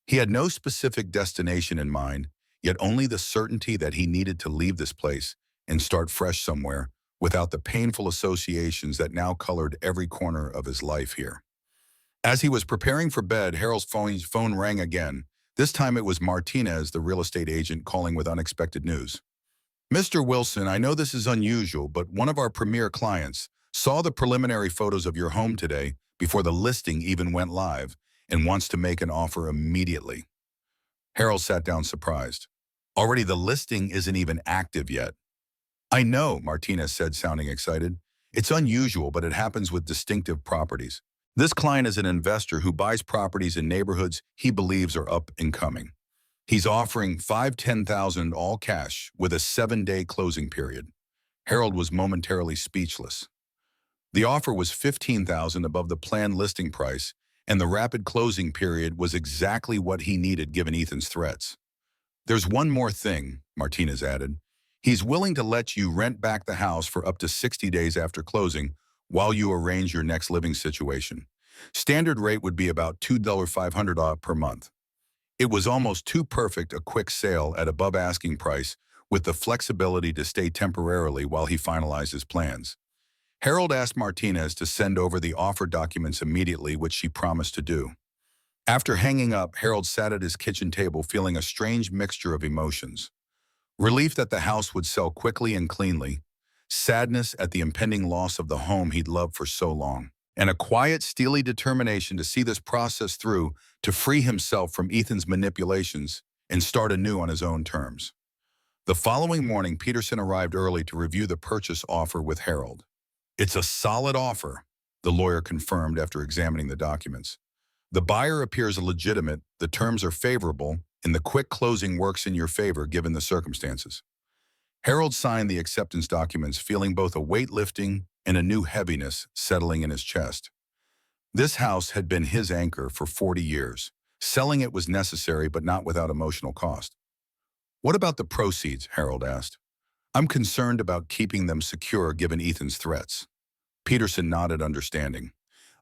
He had no specific destination in mind, yet only the certainty that he needed to leave this place and start fresh somewhere without the painful associations that now colored every corner of his life here. As he was preparing for bed, Harold's phone rang again. This time it was Martinez, the real estate agent, calling with unexpected news. Mr. Wilson, I know this is unusual, but one of our premier clients saw the preliminary photos of your home today before the listing even went live and wants to make an offer immediately. Harold sat down surprised. Already the listing isn't even active yet. I know, Martinez said, sounding excited. It's unusual, but it happens with distinctive properties. This client is an investor who buys properties in neighborhoods he believes are up and coming. He's offering $10,000 all cash with a 7-day closing period. Harold was momentarily speechless. The offer was $15,000 above the planned listing price, and the rapid closing period was exactly what he needed given Ethan's threats. There's one more thing, Martinez added. He's willing to let you rent back the house for up to 60 days after closing while you arrange your next living situation. Standard rate would be about $2,500 per month. It was almost too perfect a quick sale at above asking price with the flexibility to stay temporarily while he finalized his plans. Harold asked Martinez to send over the offer documents immediately, which she promised to do. After hanging up, Harold sat at his kitchen table feeling a strange mixture of emotions. Relief that the house would sell quickly and cleanly, sadness at the impending loss of the home he'd loved for so long, and a quiet, steely determination to see this process through to free himself from Ethan's manipulations and start anew on his own terms. The following morning, Peterson arrived early to review the purchase offer with Harold. It's a solid offer, the lawyer confirmed after examining the documents. The buyer appears legitimate, the terms are favorable, and the quick closing works in your favor given the circumstances. Harold signed the acceptance documents, feeling both a weight lifting and a new heaviness settling in his chest. This house had been his anchor for 40 years. Selling it was necessary, but not without emotional cost. What about the proceeds? Harold asked. I'm concerned about keeping them secure given Ethan's threats. Peterson nodded, understanding.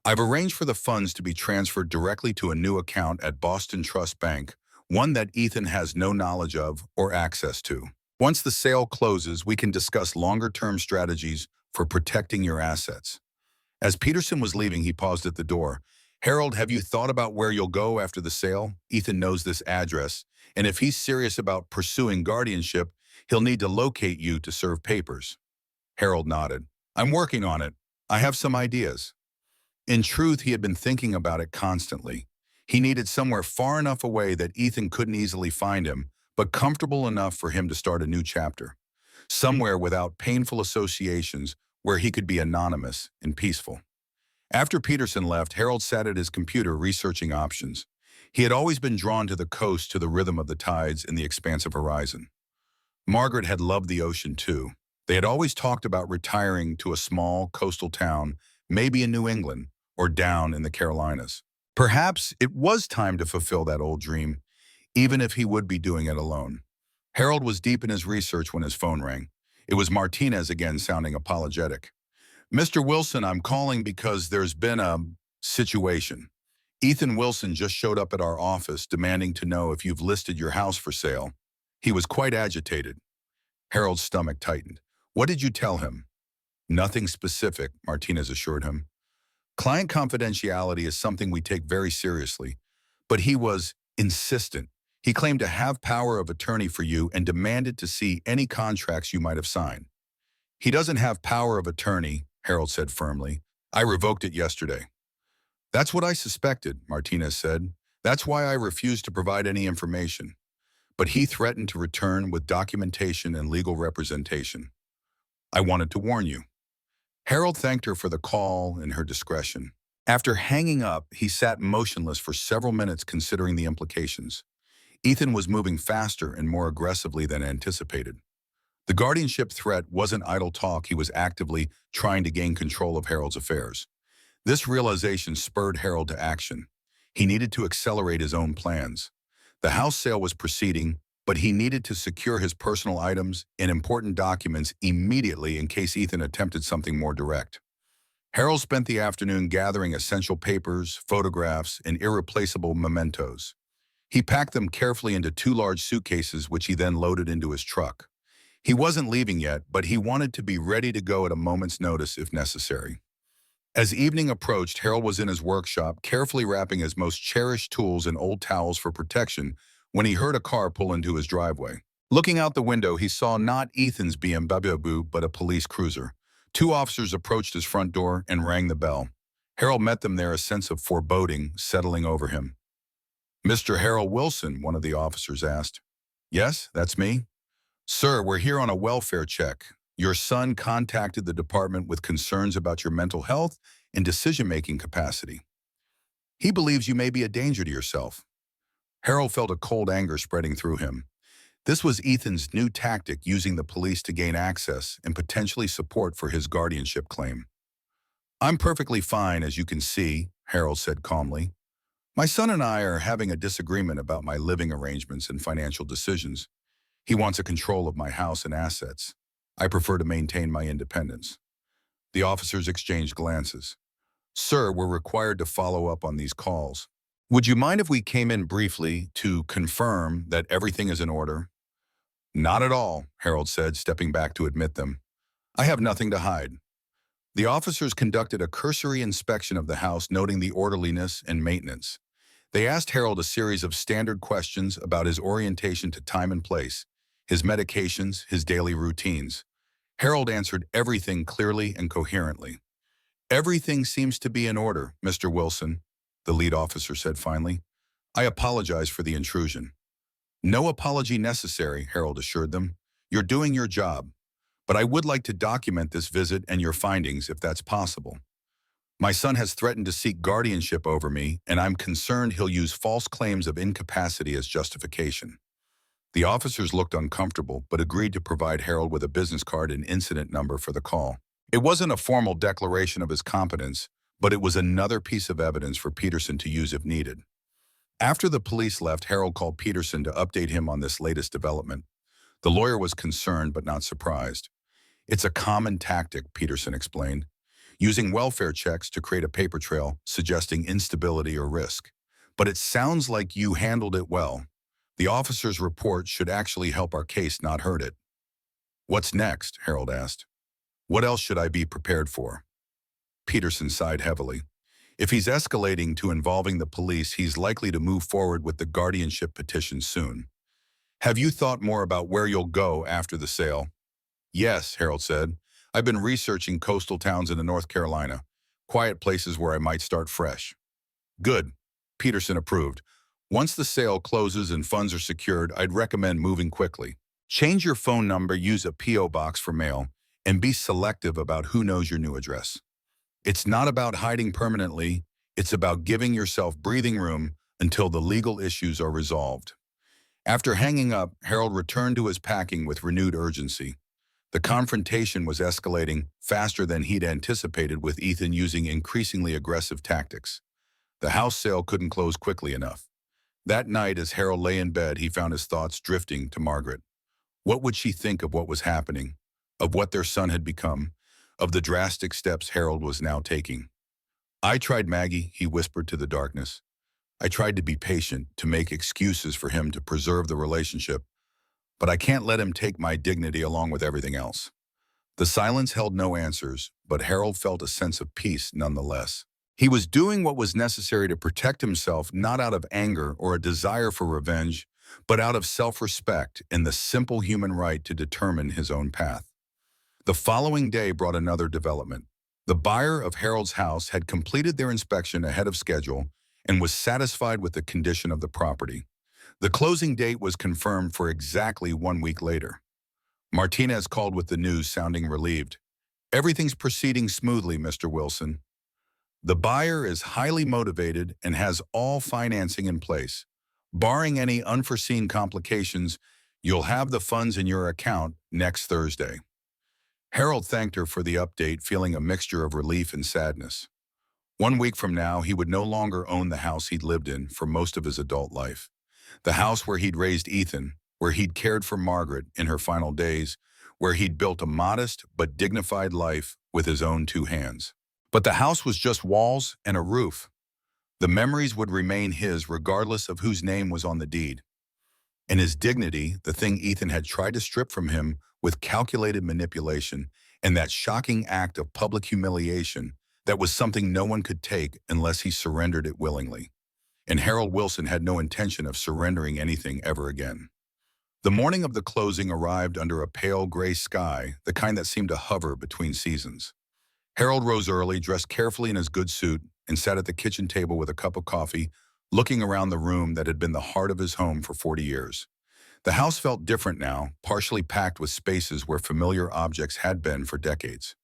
I've arranged for the funds to be transferred directly to a new account at Boston Trust Bank, one that Ethan has no knowledge of or access to. Once the sale closes, we can discuss longer-term strategies for protecting your assets. As Peterson was leaving, he paused at the door. Harold, have you thought about where you'll go after the sale? Ethan knows this address, and if he's serious about pursuing guardianship, he'll need to locate you to serve papers. Harold nodded. I'm working on it. I have some ideas. In truth, he had been thinking about it constantly. He needed somewhere far enough away that Ethan couldn't easily find him, but comfortable enough for him to start a new chapter. Somewhere without painful associations, where he could be anonymous and peaceful. After Peterson left, Harold sat at his computer researching options. He had always been drawn to the coast, to the rhythm of the tides and the expansive horizon. Margaret had loved the ocean too. They had always talked about retiring to a small coastal town, maybe in New England or down in the Carolinas. Perhaps it was time to fulfill that old dream, even if he would be doing it alone. Harold was deep in his research when his phone rang. It was Martinez again, sounding apologetic. Mr. Wilson, I'm calling because there's been a situation. Ethan Wilson just showed up at our office demanding to know if you've listed your house for sale. He was quite agitated. Harold's stomach tightened. What did you tell him? Nothing specific, Martinez assured him. Client confidentiality is something we take very seriously, but he was insistent. He claimed to have power of attorney for you and demanded to see any contracts you might have signed. He doesn't have power of attorney, Harold said firmly. I revoked it yesterday. That's what I suspected, Martinez said. That's why I refused to provide any information. But he threatened to return with documentation and legal representation. I wanted to warn you. Harold thanked her for the call and her discretion. After hanging up, he sat motionless for several minutes considering the implications. Ethan was moving faster and more aggressively than anticipated. The guardianship threat wasn't idle talk. He was actively trying to gain control of Harold's affairs. This realization spurred Harold to action. He needed to accelerate his own plans. The house sale was proceeding, but he needed to secure his personal items and important documents immediately in case Ethan attempted something more direct. Harold spent the afternoon gathering essential papers, photographs, and irreplaceable mementos. He packed them carefully into 2 large suitcases, which he then loaded into his truck. He wasn't leaving yet, but he wanted to be ready to go at a moment's notice if necessary. As evening approached, Harold was in his workshop, carefully wrapping his most cherished tools in old towels for protection, when he heard a car pull into his driveway. Looking out the window, he saw not Ethan's BMW, but a police cruiser. 2 officers approached his front door and rang the bell. Harold met them there, a sense of foreboding settling over him. Mr. Harold Wilson, one of the officers asked. Yes, that's me. Sir, we're here on a welfare check. Your son contacted the department with concerns about your mental health and decision-making capacity. He believes you may be a danger to yourself. Harold felt a cold anger spreading through him. This was Ethan's new tactic, using the police to gain access and potentially support for his guardianship claim. I'm perfectly fine, as you can see, Harold said calmly. My son and I are having a disagreement about my living arrangements and financial decisions. He wants a control of my house and assets. I prefer to maintain my independence. The officers exchanged glances. Sir, we're required to follow up on these calls. Would you mind if we came in briefly to confirm that everything is in order? Not at all, Harold said, stepping back to admit them. I have nothing to hide. The officers conducted a cursory inspection of the house, noting the orderliness and maintenance. They asked Harold a series of standard questions about his orientation to time and place, his medications, his daily routines. Harold answered everything clearly and coherently. Everything seems to be in order, Mr. Wilson, the lead officer said finally. I apologize for the intrusion. No apology necessary, Harold assured them. You're doing your job. But I would like to document this visit and your findings if that's possible. My son has threatened to seek guardianship over me, and I'm concerned he'll use false claims of incapacity as justification. The officers looked uncomfortable, but agreed to provide Harold with a business card and incident number for the call. It wasn't a formal declaration of his competence, but it was another piece of evidence for Peterson to use if needed. After the police left, Harold called Peterson to update him on this latest development. The lawyer was concerned but not surprised. It's a common tactic, Peterson explained, using welfare checks to create a paper trail suggesting instability or risk. But it sounds like you handled it well. The officer's report should actually help our case, not hurt it. What's next? Harold asked. What else should I be prepared for? Peterson sighed heavily. If he's escalating to involving the police, he's likely to move forward with the guardianship petition soon. Have you thought more about where you'll go after the sale? Yes, Harold said. I've been researching coastal towns in the North Carolina, quiet places where I might start fresh. Good. Peterson approved. Once the sale closes and funds are secured, I'd recommend moving quickly. Change your phone number, use a P.O. box for mail, and be selective about who knows your new address. It's not about hiding permanently, it's about giving yourself breathing room until the legal issues are resolved. After hanging up, Harold returned to his packing with renewed urgency. The confrontation was escalating faster than he'd anticipated, with Ethan using increasingly aggressive tactics. The house sale couldn't close quickly enough. That night, as Harold lay in bed, he found his thoughts drifting to Margaret. What would she think of what was happening, of what their son had become, of the drastic steps Harold was now taking? I tried, Maggie, he whispered to the darkness. I tried to be patient, to make excuses for him, to preserve the relationship, but I can't let him take my dignity along with everything else. The silence held no answers, but Harold felt a sense of peace nonetheless. He was doing what was necessary to protect himself, not out of anger or a desire for revenge, but out of self-respect and the simple human right to determine his own path. The following day brought another development. The buyer of Harold's house had completed their inspection ahead of schedule and was satisfied with the condition of the property. The closing date was confirmed for exactly 1 week later. Martinez called with the news, sounding relieved. Everything's proceeding smoothly, Mr. Wilson. The buyer is highly motivated and has all financing in place. Barring any unforeseen complications, you'll have the funds in your account next Thursday. Harold thanked her for the update, feeling a mixture of relief and sadness. 1 week from now, he would no longer own the house he'd lived in for most of his adult life. The house where he'd raised Ethan, where he'd cared for Margaret in her final days, where he'd built a modest but dignified life with his own 2 hands. But the house was just walls and a roof. The memories would remain his regardless of whose name was on the deed. And his dignity, the thing Ethan had tried to strip from him with calculated manipulation, and that shocking act of public humiliation, that was something no one could take unless he surrendered it willingly. And Harold Wilson had no intention of surrendering anything ever again. The morning of the closing arrived under a pale gray sky, the kind that seemed to hover between seasons. Harold rose early, dressed carefully in his good suit, and sat at the kitchen table with a cup of coffee, looking around the room that had been the heart of his home for 40 years. The house felt different now, partially packed with spaces where familiar objects had been for decades.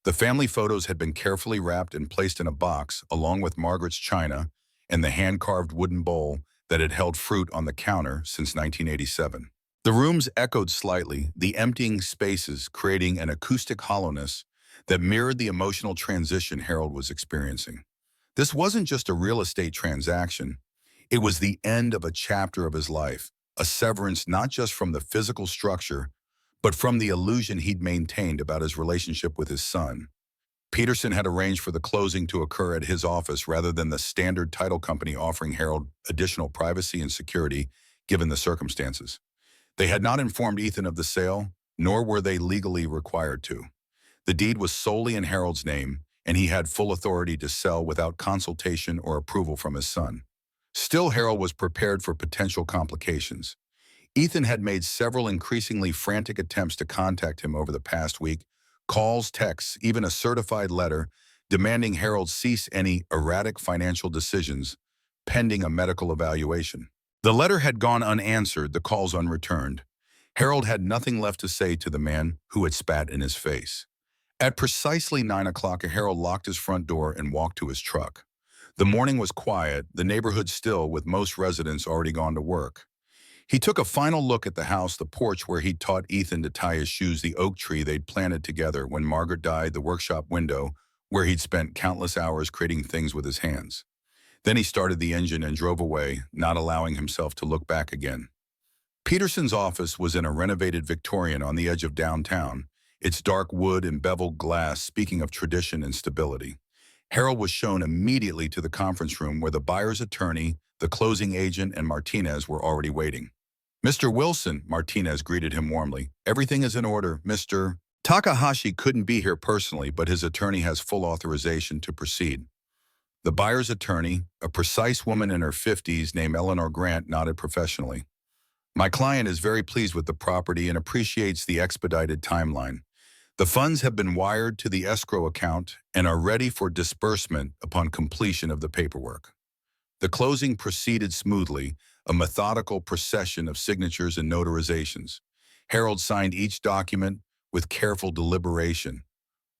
The family photos had been carefully wrapped and placed in a box, along with Margaret's china and the hand-carved wooden bowl that had held fruit on the counter since 1987. The rooms echoed slightly, the emptying spaces creating an acoustic hollowness that mirrored the emotional transition Harold was experiencing. This wasn't just a real estate transaction. It was the end of a chapter of his life, a severance not just from the physical structure, but from the illusion he'd maintained about his relationship with his son. Peterson had arranged for the closing to occur at his office rather than the standard title company, offering Harold additional privacy and security given the circumstances. They had not informed Ethan of the sale, nor were they legally required to. The deed was solely in Harold's name, and he had full authority to sell without consultation or approval from his son. Still, Harold was prepared for potential complications. Ethan had made several increasingly frantic attempts to contact him over the past week, calls, texts, even a certified letter demanding Harold cease any erratic financial decisions pending a medical evaluation. The letter had gone unanswered, the calls unreturned. Harold had nothing left to say to the man who had spat in his face. At precisely 9 o'clock, Harold locked his front door and walked to his truck. The morning was quiet, the neighborhood still, with most residents already gone to work. He took a final look at the house, the porch where he'd taught Ethan to tie his shoes, the oak tree they'd planted together when Margaret died, the workshop window where he'd spent countless hours creating things with his hands. Then he started the engine and drove away, not allowing himself to look back again. Peterson's office was in a renovated Victorian on the edge of downtown, its dark wood and beveled glass speaking of tradition and stability. Harold was shown immediately to the conference room where the buyer's attorney, the closing agent, and Martinez were already waiting. Mr. Wilson, Martinez greeted him warmly. Everything is in order, Mr. Takahashi couldn't be here personally, but his attorney has full authorization to proceed. The buyer's attorney, a precise woman in her 50s named Eleanor Grant, nodded professionally. My client is very pleased with the property and appreciates the expedited timeline. The funds have been wired to the escrow account and are ready for disbursement upon completion of the paperwork. The closing proceeded smoothly, a methodical procession of signatures and notarizations. Harold signed each document with careful deliberation,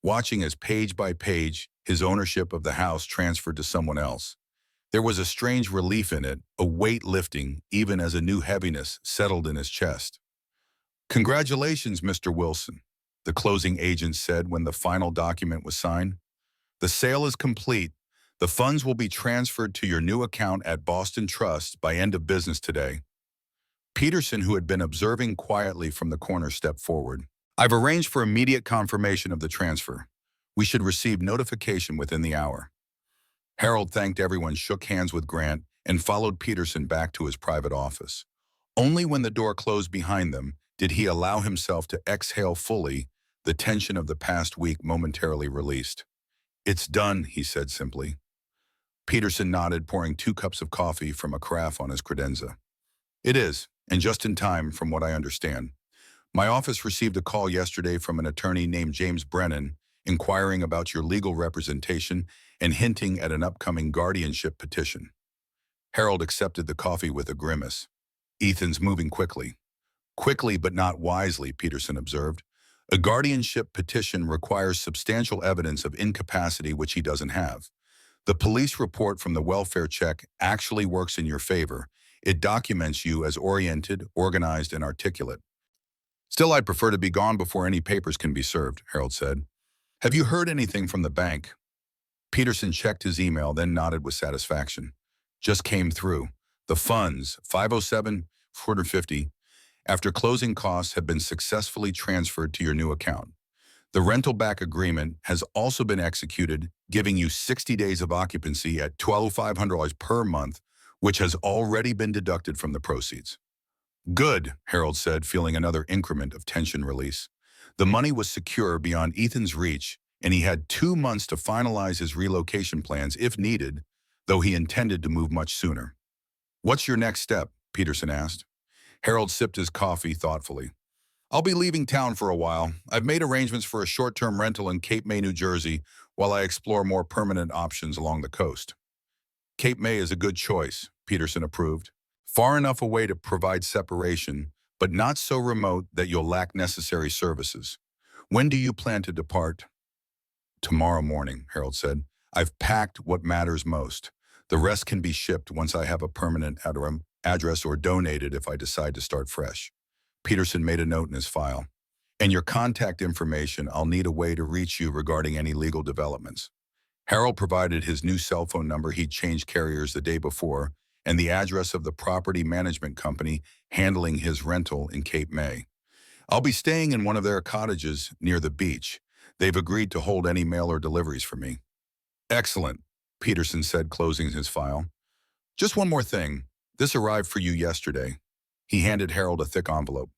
watching as page by page his ownership of the house transferred to someone else. There was a strange relief in it, a weight lifting, even as a new heaviness settled in his chest. "Congratulations, Mr. Wilson," the closing agent said when the final document was signed. "The sale is complete. The funds will be transferred to your new account at Boston Trust by end of business today." Peterson, who had been observing quietly from the corner, stepped forward. "I've arranged for immediate confirmation of the transfer. We should receive notification within the hour." Harold thanked everyone, shook hands with Grant, and followed Peterson back to his private office. Only when the door closed behind them did he allow himself to exhale fully, the tension of the past week momentarily released. "It's done," he said simply. Peterson nodded, pouring 2 cups of coffee from a carafe on his credenza. "It is, and just in time from what I understand. My office received a call yesterday from an attorney named James Brennan inquiring about your legal representation and hinting at an upcoming guardianship petition." Harold accepted the coffee with a grimace. "Ethan's moving quickly." "Quickly but not wisely," Peterson observed. "A guardianship petition requires substantial evidence of incapacity which he doesn't have. The police report from the welfare check actually works in your favor. It documents you as oriented, organized, and articulate." "Still, I'd prefer to be gone before any papers can be served," Harold said. "Have you heard anything from the bank?" Peterson checked his email, then nodded with satisfaction. "Just came through. The funds, 507,450, after closing costs, have been successfully transferred to your new account. The rental back agreement has also been executed, giving you 60 days of occupancy at $1,200 per month, which has already been deducted from the proceeds." "Good," Harold said, feeling another increment of tension release. The money was secure beyond Ethan's reach, and he had 2 months to finalize his relocation plans if needed, though he intended to move much sooner. "What's your next step?" Peterson asked. Harold sipped his coffee thoughtfully. "I'll be leaving town for a while. I've made arrangements for a short-term rental in Cape May, New Jersey, while I explore more permanent options along the coast." "Cape May is a good choice," Peterson approved. "Far enough away to provide separation, but not so remote that you'll lack necessary services. When do you plan to depart?" "Tomorrow morning," Harold said. "I've packed what matters most. The rest can be shipped once I have a permanent address or donated if I decide to start fresh." Peterson made a note in his file. "And your contact information, I'll need a way to reach you regarding any legal developments." Harold provided his new cell phone number. He'd changed carriers the day before, and the address of the property management company handling his rental in Cape May. "I'll be staying in one of their cottages near the beach. They've agreed to hold any mail or deliveries for me." "Excellent," Peterson said, closing his file. "Just one more thing. This arrived for you yesterday." He handed Harold a thick envelope.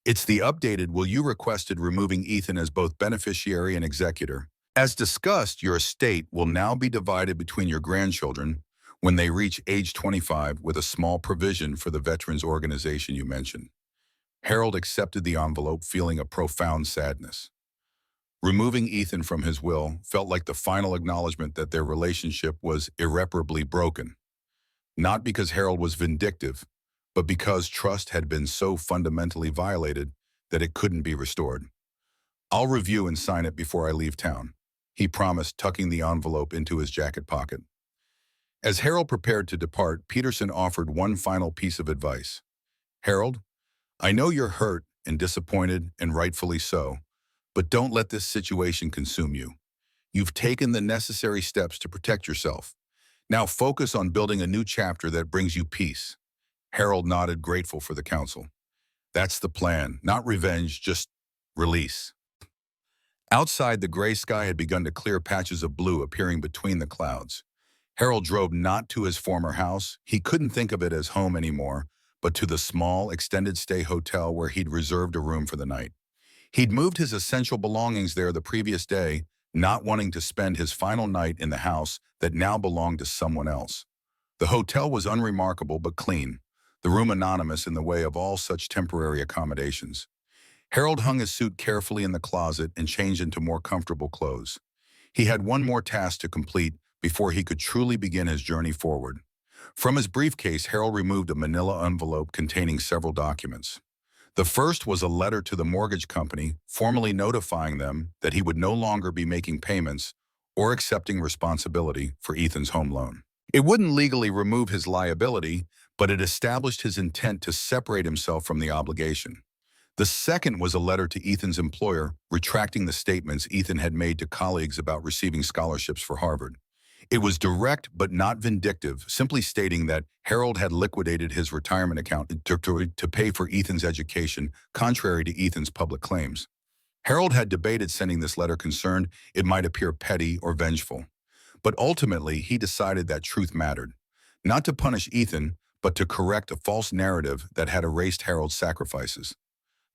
"It's the updated will you requested removing Ethan as both beneficiary and executor. As discussed, your estate will now be divided between your grandchildren when they reach age 25, with a small provision for the veterans organization you mentioned." Harold accepted the envelope, feeling a profound sadness. Removing Ethan from his will felt like the final acknowledgement that their relationship was irreparably broken. Not because Harold was vindictive, but because trust had been so fundamentally violated that it couldn't be restored. "I'll review and sign it before I leave town," he promised, tucking the envelope into his jacket pocket. As Harold prepared to depart, Peterson offered one final piece of advice. "Harold, I know you're hurt and disappointed, and rightfully so, but don't let this situation consume you. You've taken the necessary steps to protect yourself. Now focus on building a new chapter that brings you peace." Harold nodded, grateful for the counsel. "That's the plan. Not revenge, just release." Outside, the gray sky had begun to clear, patches of blue appearing between the clouds. Harold drove not to his former house. He couldn't think of it as home anymore, but to the small, extended-stay hotel where he'd reserved a room for the night. He'd moved his essential belongings there the previous day, not wanting to spend his final night in the house that now belonged to someone else. The hotel was unremarkable but clean, the room anonymous in the way of all such temporary accommodations. Harold hung his suit carefully in the closet and changed into more comfortable clothes. He had one more task to complete before he could truly begin his journey forward. From his briefcase, Harold removed a manila envelope containing several documents. The first was a letter to the mortgage company, formally notifying them that he would no longer be making payments or accepting responsibility for Ethan's home loan. It wouldn't legally remove his liability, but it established his intent to separate himself from the obligation. The second was a letter to Ethan's employer retracting the statements Ethan had made to colleagues about receiving scholarships for Harvard. It was direct but not vindictive, simply stating that Harold had liquidated his retirement account to pay for Ethan's education, contrary to Ethan's public claims. Harold had debated sending this letter concerned it might appear petty or vengeful. But ultimately, he decided that truth mattered. Not to punish Ethan, but to correct a false narrative that had erased Harold's sacrifices.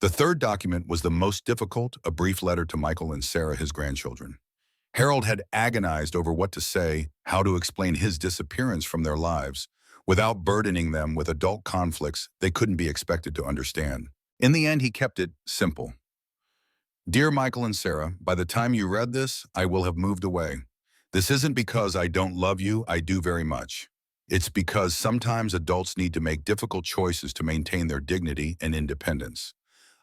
The third document was the most difficult, a brief letter to Michael and Sarah, his grandchildren. Harold had agonized over what to say, how to explain his disappearance from their lives, without burdening them with adult conflicts they couldn't be expected to understand. In the end, he kept it simple. Dear Michael and Sarah, by the time you read this, I will have moved away. This isn't because I don't love you, I do very much. It's because sometimes adults need to make difficult choices to maintain their dignity and independence.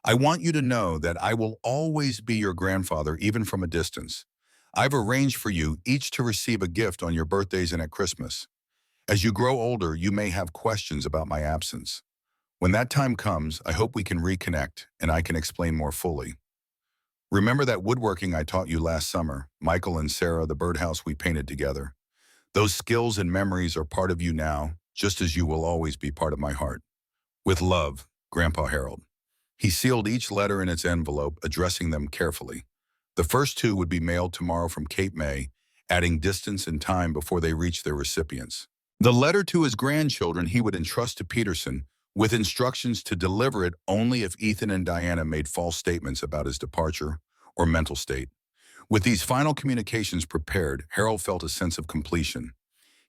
I want you to know that I will always be your grandfather, even from a distance. I've arranged for you each to receive a gift on your birthdays and at Christmas. As you grow older, you may have questions about my absence. When that time comes, I hope we can reconnect and I can explain more fully. Remember that woodworking I taught you last summer, Michael and Sarah, the birdhouse we painted together? Those skills and memories are part of you now, just as you will always be part of my heart. With love, Grandpa Harold. He sealed each letter in its envelope, addressing them carefully. The first two would be mailed tomorrow from Cape May, adding distance and time before they reached their recipients. The letter to his grandchildren he would entrust to Peterson, with instructions to deliver it only if Ethan and Diana made false statements about his departure or mental state. With these final communications prepared, Harold felt a sense of completion.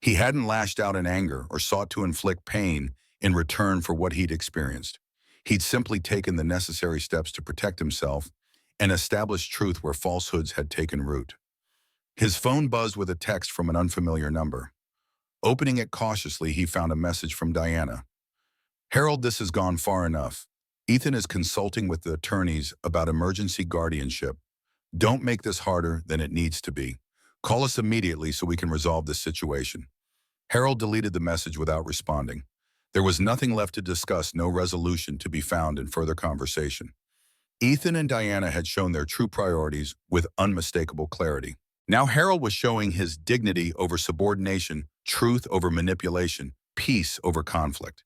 He hadn't lashed out in anger or sought to inflict pain in return for what he'd experienced. He'd simply taken the necessary steps to protect himself and establish truth where falsehoods had taken root. His phone buzzed with a text from an unfamiliar number. Opening it cautiously, he found a message from Diana. Harold, this has gone far enough. Ethan is consulting with the attorneys about emergency guardianship. Don't make this harder than it needs to be. Call us immediately so we can resolve this situation. Harold deleted the message without responding. There was nothing left to discuss, no resolution to be found in further conversation. Ethan and Diana had shown their true priorities with unmistakable clarity. Now Harold was showing his dignity over subordination, truth over manipulation, peace over conflict.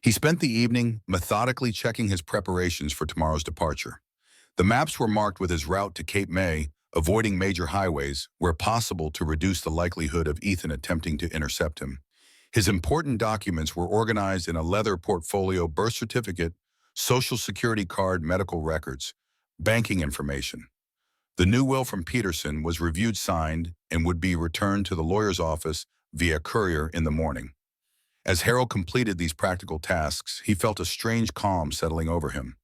He spent the evening methodically checking his preparations for tomorrow's departure. The maps were marked with his route to Cape May, avoiding major highways where possible to reduce the likelihood of Ethan attempting to intercept him. His important documents were organized in a leather portfolio: birth certificate, social security card, medical records, banking information. The new will from Peterson was reviewed, signed, and would be returned to the lawyer's office via courier in the morning. As Harold completed these practical tasks, he felt a strange calm settling over him.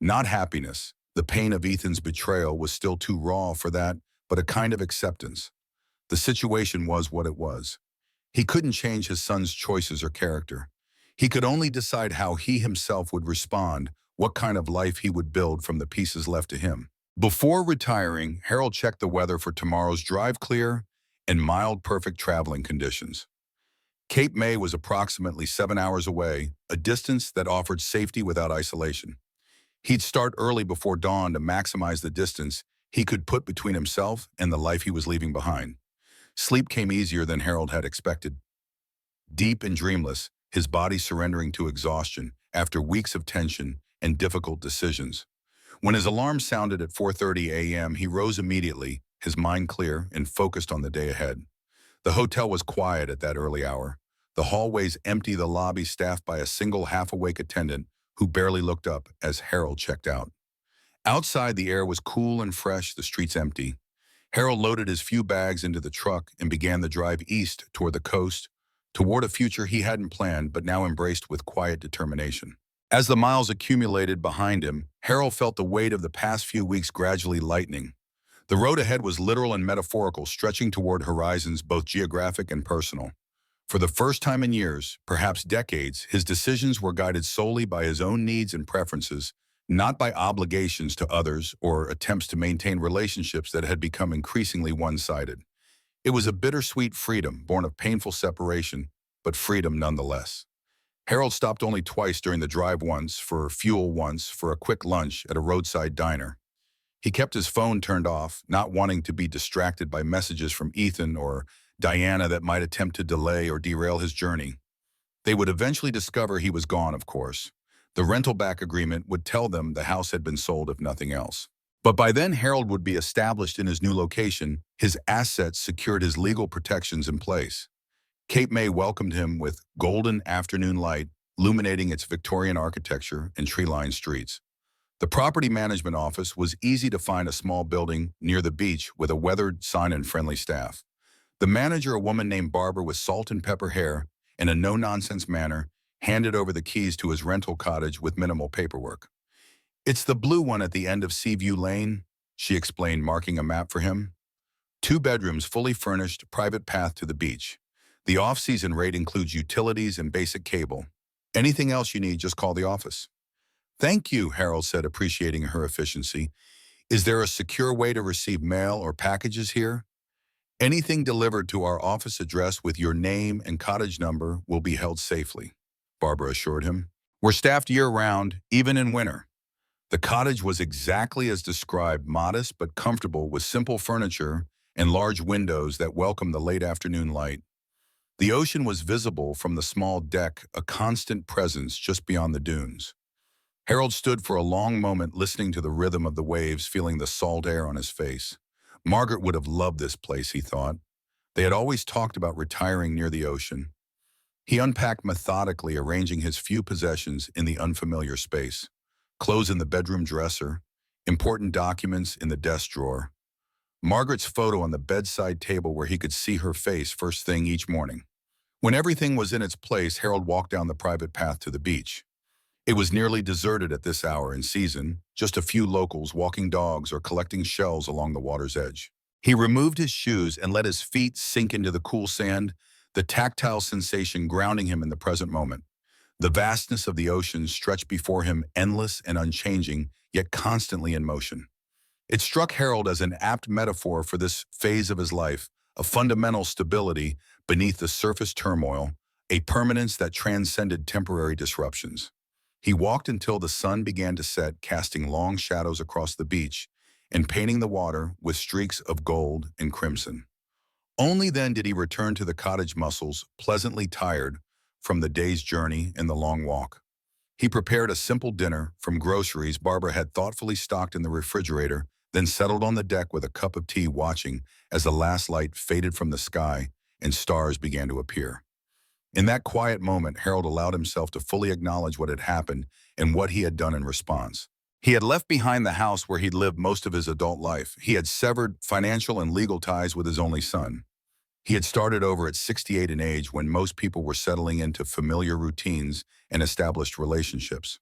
Not happiness. The pain of Ethan's betrayal was still too raw for that, but a kind of acceptance. The situation was what it was. He couldn't change his son's choices or character. He could only decide how he himself would respond, what kind of life he would build from the pieces left to him. Before retiring, Harold checked the weather for tomorrow's drive: clear and mild, perfect traveling conditions. Cape May was approximately 7 hours away, a distance that offered safety without isolation. He'd start early before dawn to maximize the distance he could put between himself and the life he was leaving behind. Sleep came easier than Harold had expected. Deep and dreamless, his body surrendering to exhaustion after weeks of tension and difficult decisions. When his alarm sounded at 4:30 a.m., he rose immediately, his mind clear and focused on the day ahead. The hotel was quiet at that early hour. The hallways empty, the lobby staffed by a single half-awake attendant who barely looked up as Harold checked out. Outside, the air was cool and fresh, the streets empty. Harold loaded his few bags into the truck and began the drive east toward the coast, toward a future he hadn't planned but now embraced with quiet determination. As the miles accumulated behind him, Harold felt the weight of the past few weeks gradually lightening. The road ahead was literal and metaphorical, stretching toward horizons both geographic and personal. For the first time in years, perhaps decades, his decisions were guided solely by his own needs and preferences, not by obligations to others or attempts to maintain relationships that had become increasingly one-sided. It was a bittersweet freedom, born of painful separation, but freedom nonetheless. Harold stopped only twice during the drive, once for fuel, once for a quick lunch at a roadside diner. He kept his phone turned off, not wanting to be distracted by messages from Ethan or Diana that might attempt to delay or derail his journey. They would eventually discover he was gone, of course. The rental back agreement would tell them the house had been sold, if nothing else. But by then, Harold would be established in his new location. His assets secured his legal protections in place. Cape May welcomed him with golden afternoon light, illuminating its Victorian architecture and tree-lined streets. The property management office was easy to find, a small building near the beach with a weathered sign and friendly staff. The manager, a woman named Barbara with salt and pepper hair and a no-nonsense manner, handed over the keys to his rental cottage with minimal paperwork. "It's the blue one at the end of Seaview Lane," she explained, marking a map for him. 2 bedrooms, fully furnished, private path to the beach. The off-season rate includes utilities and basic cable. Anything else you need, just call the office. "Thank you," Harold said, appreciating her efficiency. "Is there a secure way to receive mail or packages here?" "Anything delivered to our office address with your name and cottage number will be held safely," Barbara assured him. "We're staffed year-round, even in winter." The cottage was exactly as described, modest but comfortable, with simple furniture and large windows that welcomed the late afternoon light. The ocean was visible from the small deck, a constant presence just beyond the dunes. Harold stood for a long moment, listening to the rhythm of the waves, feeling the salt air on his face. Margaret would have loved this place, he thought. They had always talked about retiring near the ocean. He unpacked methodically, arranging his few possessions in the unfamiliar space. Clothes in the bedroom dresser, important documents in the desk drawer, Margaret's photo on the bedside table where he could see her face first thing each morning. When everything was in its place, Harold walked down the private path to the beach. It was nearly deserted at this hour in season, just a few locals walking dogs or collecting shells along the water's edge. He removed his shoes and let his feet sink into the cool sand, the tactile sensation grounding him in the present moment. The vastness of the ocean stretched before him, endless and unchanging, yet constantly in motion. It struck Harold as an apt metaphor for this phase of his life, a fundamental stability beneath the surface turmoil, a permanence that transcended temporary disruptions. He walked until the sun began to set, casting long shadows across the beach and painting the water with streaks of gold and crimson. Only then did he return to the cottage, muscles pleasantly tired from the day's journey and the long walk. He prepared a simple dinner from groceries Barbara had thoughtfully stocked in the refrigerator, then settled on the deck with a cup of tea, watching as the last light faded from the sky and stars began to appear. In that quiet moment, Harold allowed himself to fully acknowledge what had happened and what he had done in response. He had left behind the house where he'd lived most of his adult life. He had severed financial and legal ties with his only son. He had started over at 68 in age, when most people were settling into familiar routines and established relationships.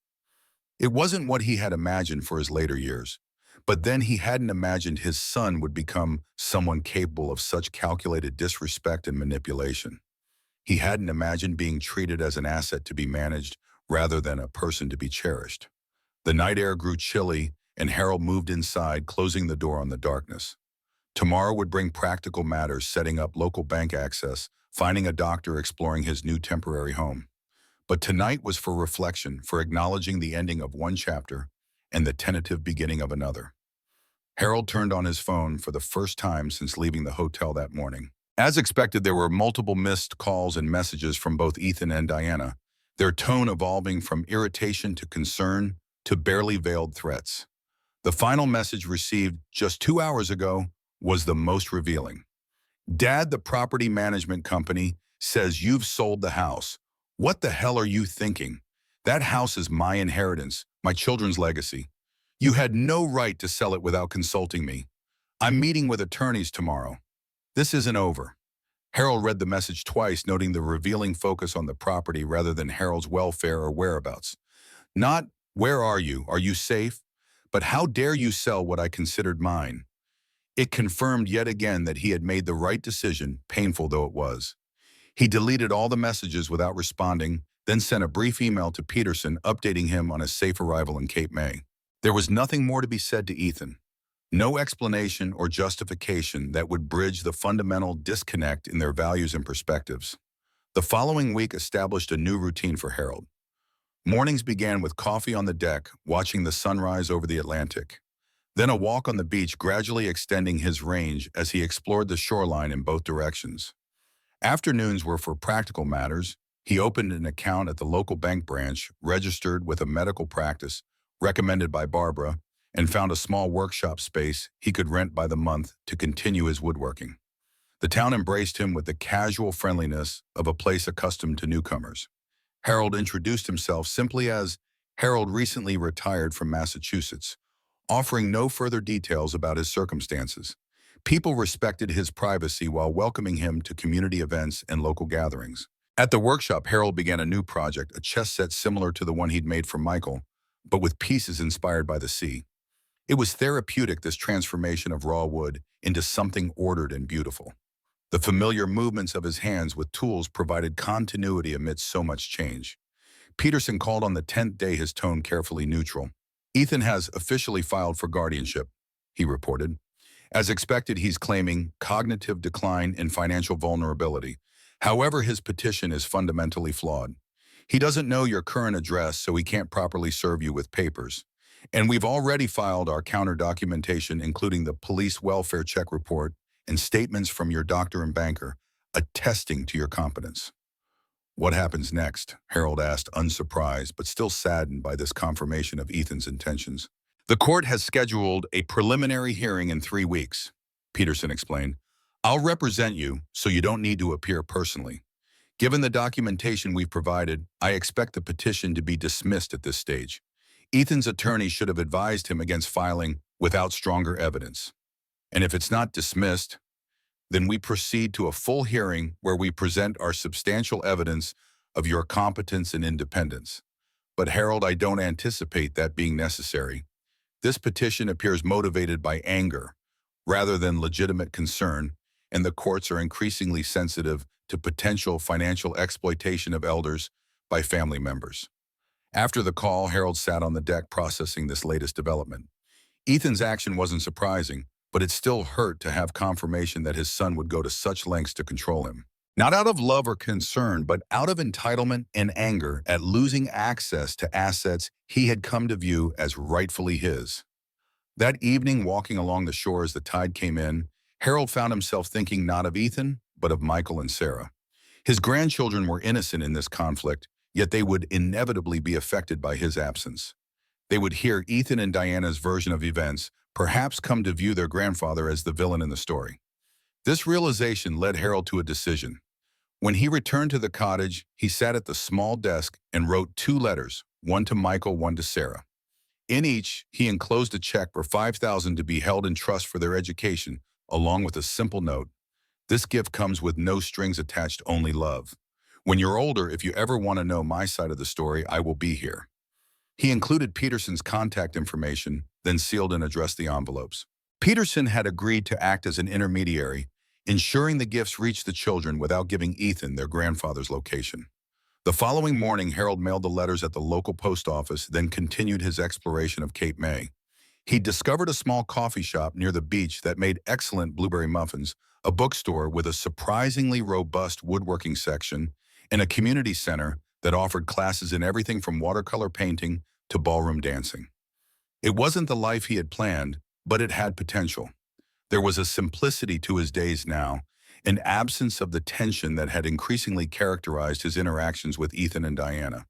It wasn't what he had imagined for his later years, but then he hadn't imagined his son would become someone capable of such calculated disrespect and manipulation. He hadn't imagined being treated as an asset to be managed rather than a person to be cherished. The night air grew chilly, and Harold moved inside, closing the door on the darkness. Tomorrow would bring practical matters, setting up local bank access, finding a doctor, exploring his new temporary home. But tonight was for reflection, for acknowledging the ending of one chapter and the tentative beginning of another. Harold turned on his phone for the first time since leaving the hotel that morning. As expected, there were multiple missed calls and messages from both Ethan and Diana, their tone evolving from irritation to concern to barely veiled threats. The final message, received just 2 hours ago, was the most revealing. "Dad, the property management company says you've sold the house. What the hell are you thinking? That house is my inheritance, my children's legacy. You had no right to sell it without consulting me. I'm meeting with attorneys tomorrow. This isn't over." Harold read the message twice, noting the revealing focus on the property rather than Harold's welfare or whereabouts. Not, where are you? Are you safe? But how dare you sell what I considered mine? It confirmed yet again that he had made the right decision, painful though it was. He deleted all the messages without responding, then sent a brief email to Peterson updating him on his safe arrival in Cape May. There was nothing more to be said to Ethan. No explanation or justification that would bridge the fundamental disconnect in their values and perspectives. The following week established a new routine for Harold. Mornings began with coffee on the deck, watching the sunrise over the Atlantic. Then a walk on the beach, gradually extending his range as he explored the shoreline in both directions. Afternoons were for practical matters. He opened an account at the local bank branch, registered with a medical practice recommended by Barbara, and found a small workshop space he could rent by the month to continue his woodworking. The town embraced him with the casual friendliness of a place accustomed to newcomers. Harold introduced himself simply as Harold, recently retired from Massachusetts, offering no further details about his circumstances. People respected his privacy while welcoming him to community events and local gatherings. At the workshop, Harold began a new project, a chess set similar to the one he'd made for Michael, but with pieces inspired by the sea. It was therapeutic, this transformation of raw wood into something ordered and beautiful. The familiar movements of his hands with tools provided continuity amidst so much change. Peterson called on the 10th day, his tone carefully neutral. Ethan has officially filed for guardianship, he reported. As expected, he's claiming cognitive decline and financial vulnerability. However, his petition is fundamentally flawed. He doesn't know your current address, so he can't properly serve you with papers. And we've already filed our counter documentation, including the police welfare check report and statements from your doctor and banker, attesting to your competence. What happens next? Harold asked, unsurprised, but still saddened by this confirmation of Ethan's intentions. The court has scheduled a preliminary hearing in 3 weeks, Peterson explained. I'll represent you, so you don't need to appear personally. Given the documentation we've provided, I expect the petition to be dismissed at this stage. Ethan's attorney should have advised him against filing without stronger evidence. And if it's not dismissed, then we proceed to a full hearing where we present our substantial evidence of your competence and independence. But Harold, I don't anticipate that being necessary. This petition appears motivated by anger rather than legitimate concern, and the courts are increasingly sensitive to potential financial exploitation of elders by family members. After the call, Harold sat on the deck processing this latest development. Ethan's action wasn't surprising, but it still hurt to have confirmation that his son would go to such lengths to control him. Not out of love or concern, but out of entitlement and anger at losing access to assets he had come to view as rightfully his. That evening, walking along the shore as the tide came in, Harold found himself thinking not of Ethan, but of Michael and Sarah. His grandchildren were innocent in this conflict, yet they would inevitably be affected by his absence. They would hear Ethan and Diana's version of events, perhaps come to view their grandfather as the villain in the story. This realization led Harold to a decision. When he returned to the cottage, he sat at the small desk and wrote 2 letters, one to Michael, one to Sarah. In each, he enclosed a check for $5,000 to be held in trust for their education, along with a simple note. This gift comes with no strings attached, only love. When you're older, if you ever want to know my side of the story, I will be here. He included Peterson's contact information, then sealed and addressed the envelopes. Peterson had agreed to act as an intermediary, ensuring the gifts reached the children without giving Ethan their grandfather's location. The following morning, Harold mailed the letters at the local post office, then continued his exploration of Cape May. He discovered a small coffee shop near the beach that made excellent blueberry muffins, a bookstore with a surprisingly robust woodworking section, and a community center that offered classes in everything from watercolor painting to ballroom dancing. It wasn't the life he had planned, but it had potential. There was a simplicity to his days now, an absence of the tension that had increasingly characterized his interactions with Ethan and Diana.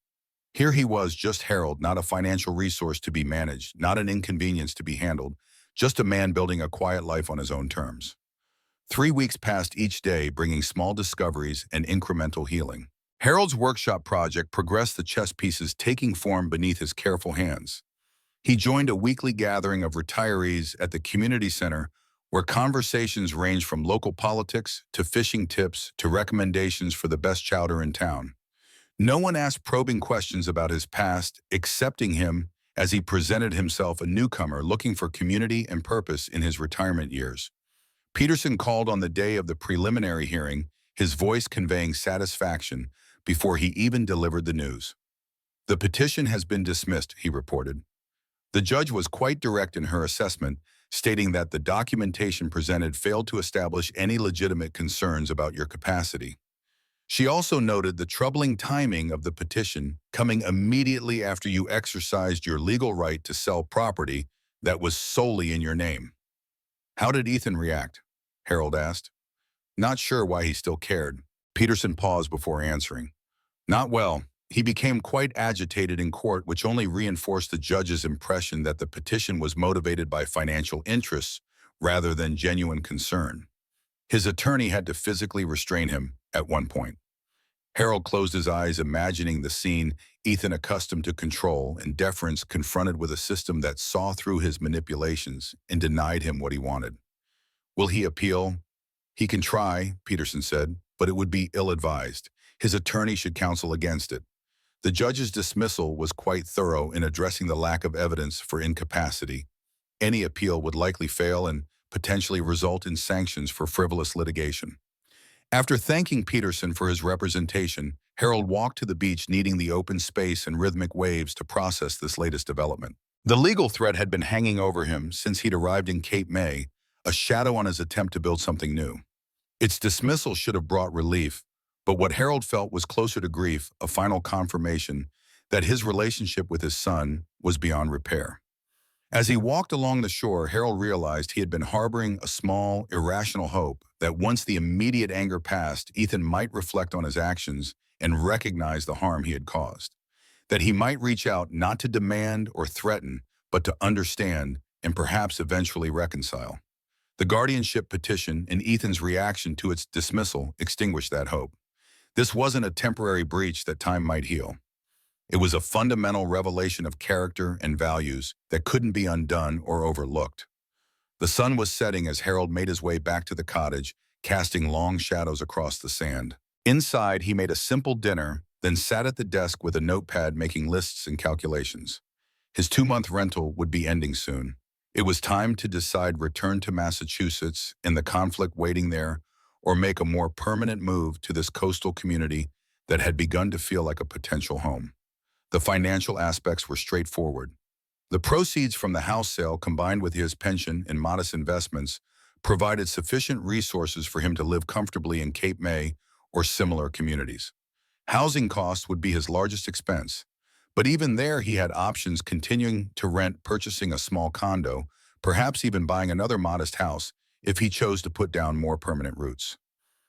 Here he was, just Harold, not a financial resource to be managed, not an inconvenience to be handled, just a man building a quiet life on his own terms. 3 weeks passed each day, bringing small discoveries and incremental healing. Harold's workshop project progressed, the chess pieces taking form beneath his careful hands. He joined a weekly gathering of retirees at the community center where conversations ranged from local politics to fishing tips to recommendations for the best chowder in town. No one asked probing questions about his past, accepting him as he presented himself a newcomer looking for community and purpose in his retirement years. Peterson called on the day of the preliminary hearing, his voice conveying satisfaction before he even delivered the news. "The petition has been dismissed," he reported. The judge was quite direct in her assessment, stating that the documentation presented failed to establish any legitimate concerns about your capacity. She also noted the troubling timing of the petition coming immediately after you exercised your legal right to sell property that was solely in your name. "How did Ethan react?" Harold asked. Not sure why he still cared. Peterson paused before answering. "Not well. He became quite agitated in court, which only reinforced the judge's impression that the petition was motivated by financial interests rather than genuine concern. His attorney had to physically restrain him at one point." Harold closed his eyes, imagining the scene, Ethan accustomed to control and deference confronted with a system that saw through his manipulations and denied him what he wanted. "Will he appeal?" "He can try," Peterson said, "but it would be ill-advised. His attorney should counsel against it." The judge's dismissal was quite thorough in addressing the lack of evidence for incapacity. Any appeal would likely fail and potentially result in sanctions for frivolous litigation. After thanking Peterson for his representation, Harold walked to the beach, needing the open space and rhythmic waves to process this latest development. The legal threat had been hanging over him since he'd arrived in Cape May, a shadow on his attempt to build something new. Its dismissal should have brought relief, but what Harold felt was closer to grief, a final confirmation that his relationship with his son was beyond repair. As he walked along the shore, Harold realized he had been harboring a small, irrational hope that once the immediate anger passed, Ethan might reflect on his actions and recognize the harm he had caused. That he might reach out not to demand or threaten, but to understand and perhaps eventually reconcile. The guardianship petition and Ethan's reaction to its dismissal extinguished that hope. This wasn't a temporary breach that time might heal. It was a fundamental revelation of character and values that couldn't be undone or overlooked. The sun was setting as Harold made his way back to the cottage, casting long shadows across the sand. Inside, he made a simple dinner, then sat at the desk with a notepad making lists and calculations. His 2-month rental would be ending soon. It was time to decide return to Massachusetts and the conflict waiting there, or make a more permanent move to this coastal community that had begun to feel like a potential home. The financial aspects were straightforward. The proceeds from the house sale, combined with his pension and modest investments, provided sufficient resources for him to live comfortably in Cape May or similar communities. Housing costs would be his largest expense, but even there he had options: continuing to rent, purchasing a small condo, perhaps even buying another modest house if he chose to put down more permanent roots.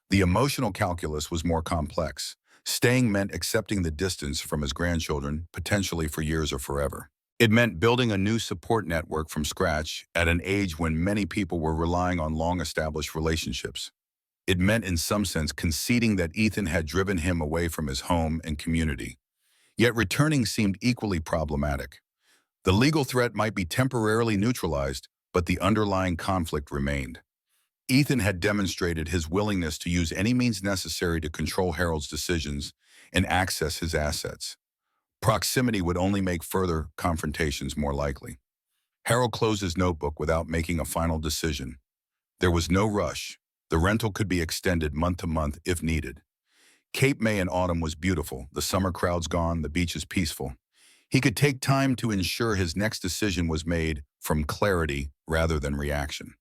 The emotional calculus was more complex. Staying meant accepting the distance from his grandchildren, potentially for years or forever. It meant building a new support network from scratch at an age when many people were relying on long-established relationships. It meant, in some sense, conceding that Ethan had driven him away from his home and community. Yet returning seemed equally problematic. The legal threat might be temporarily neutralized, but the underlying conflict remained. Ethan had demonstrated his willingness to use any means necessary to control Harold's decisions and access his assets. Proximity would only make further confrontations more likely. Harold closed his notebook without making a final decision. There was no rush. The rental could be extended month to month if needed. Cape May in autumn was beautiful, the summer crowds gone, the beaches peaceful. He could take time to ensure his next decision was made from clarity rather than reaction.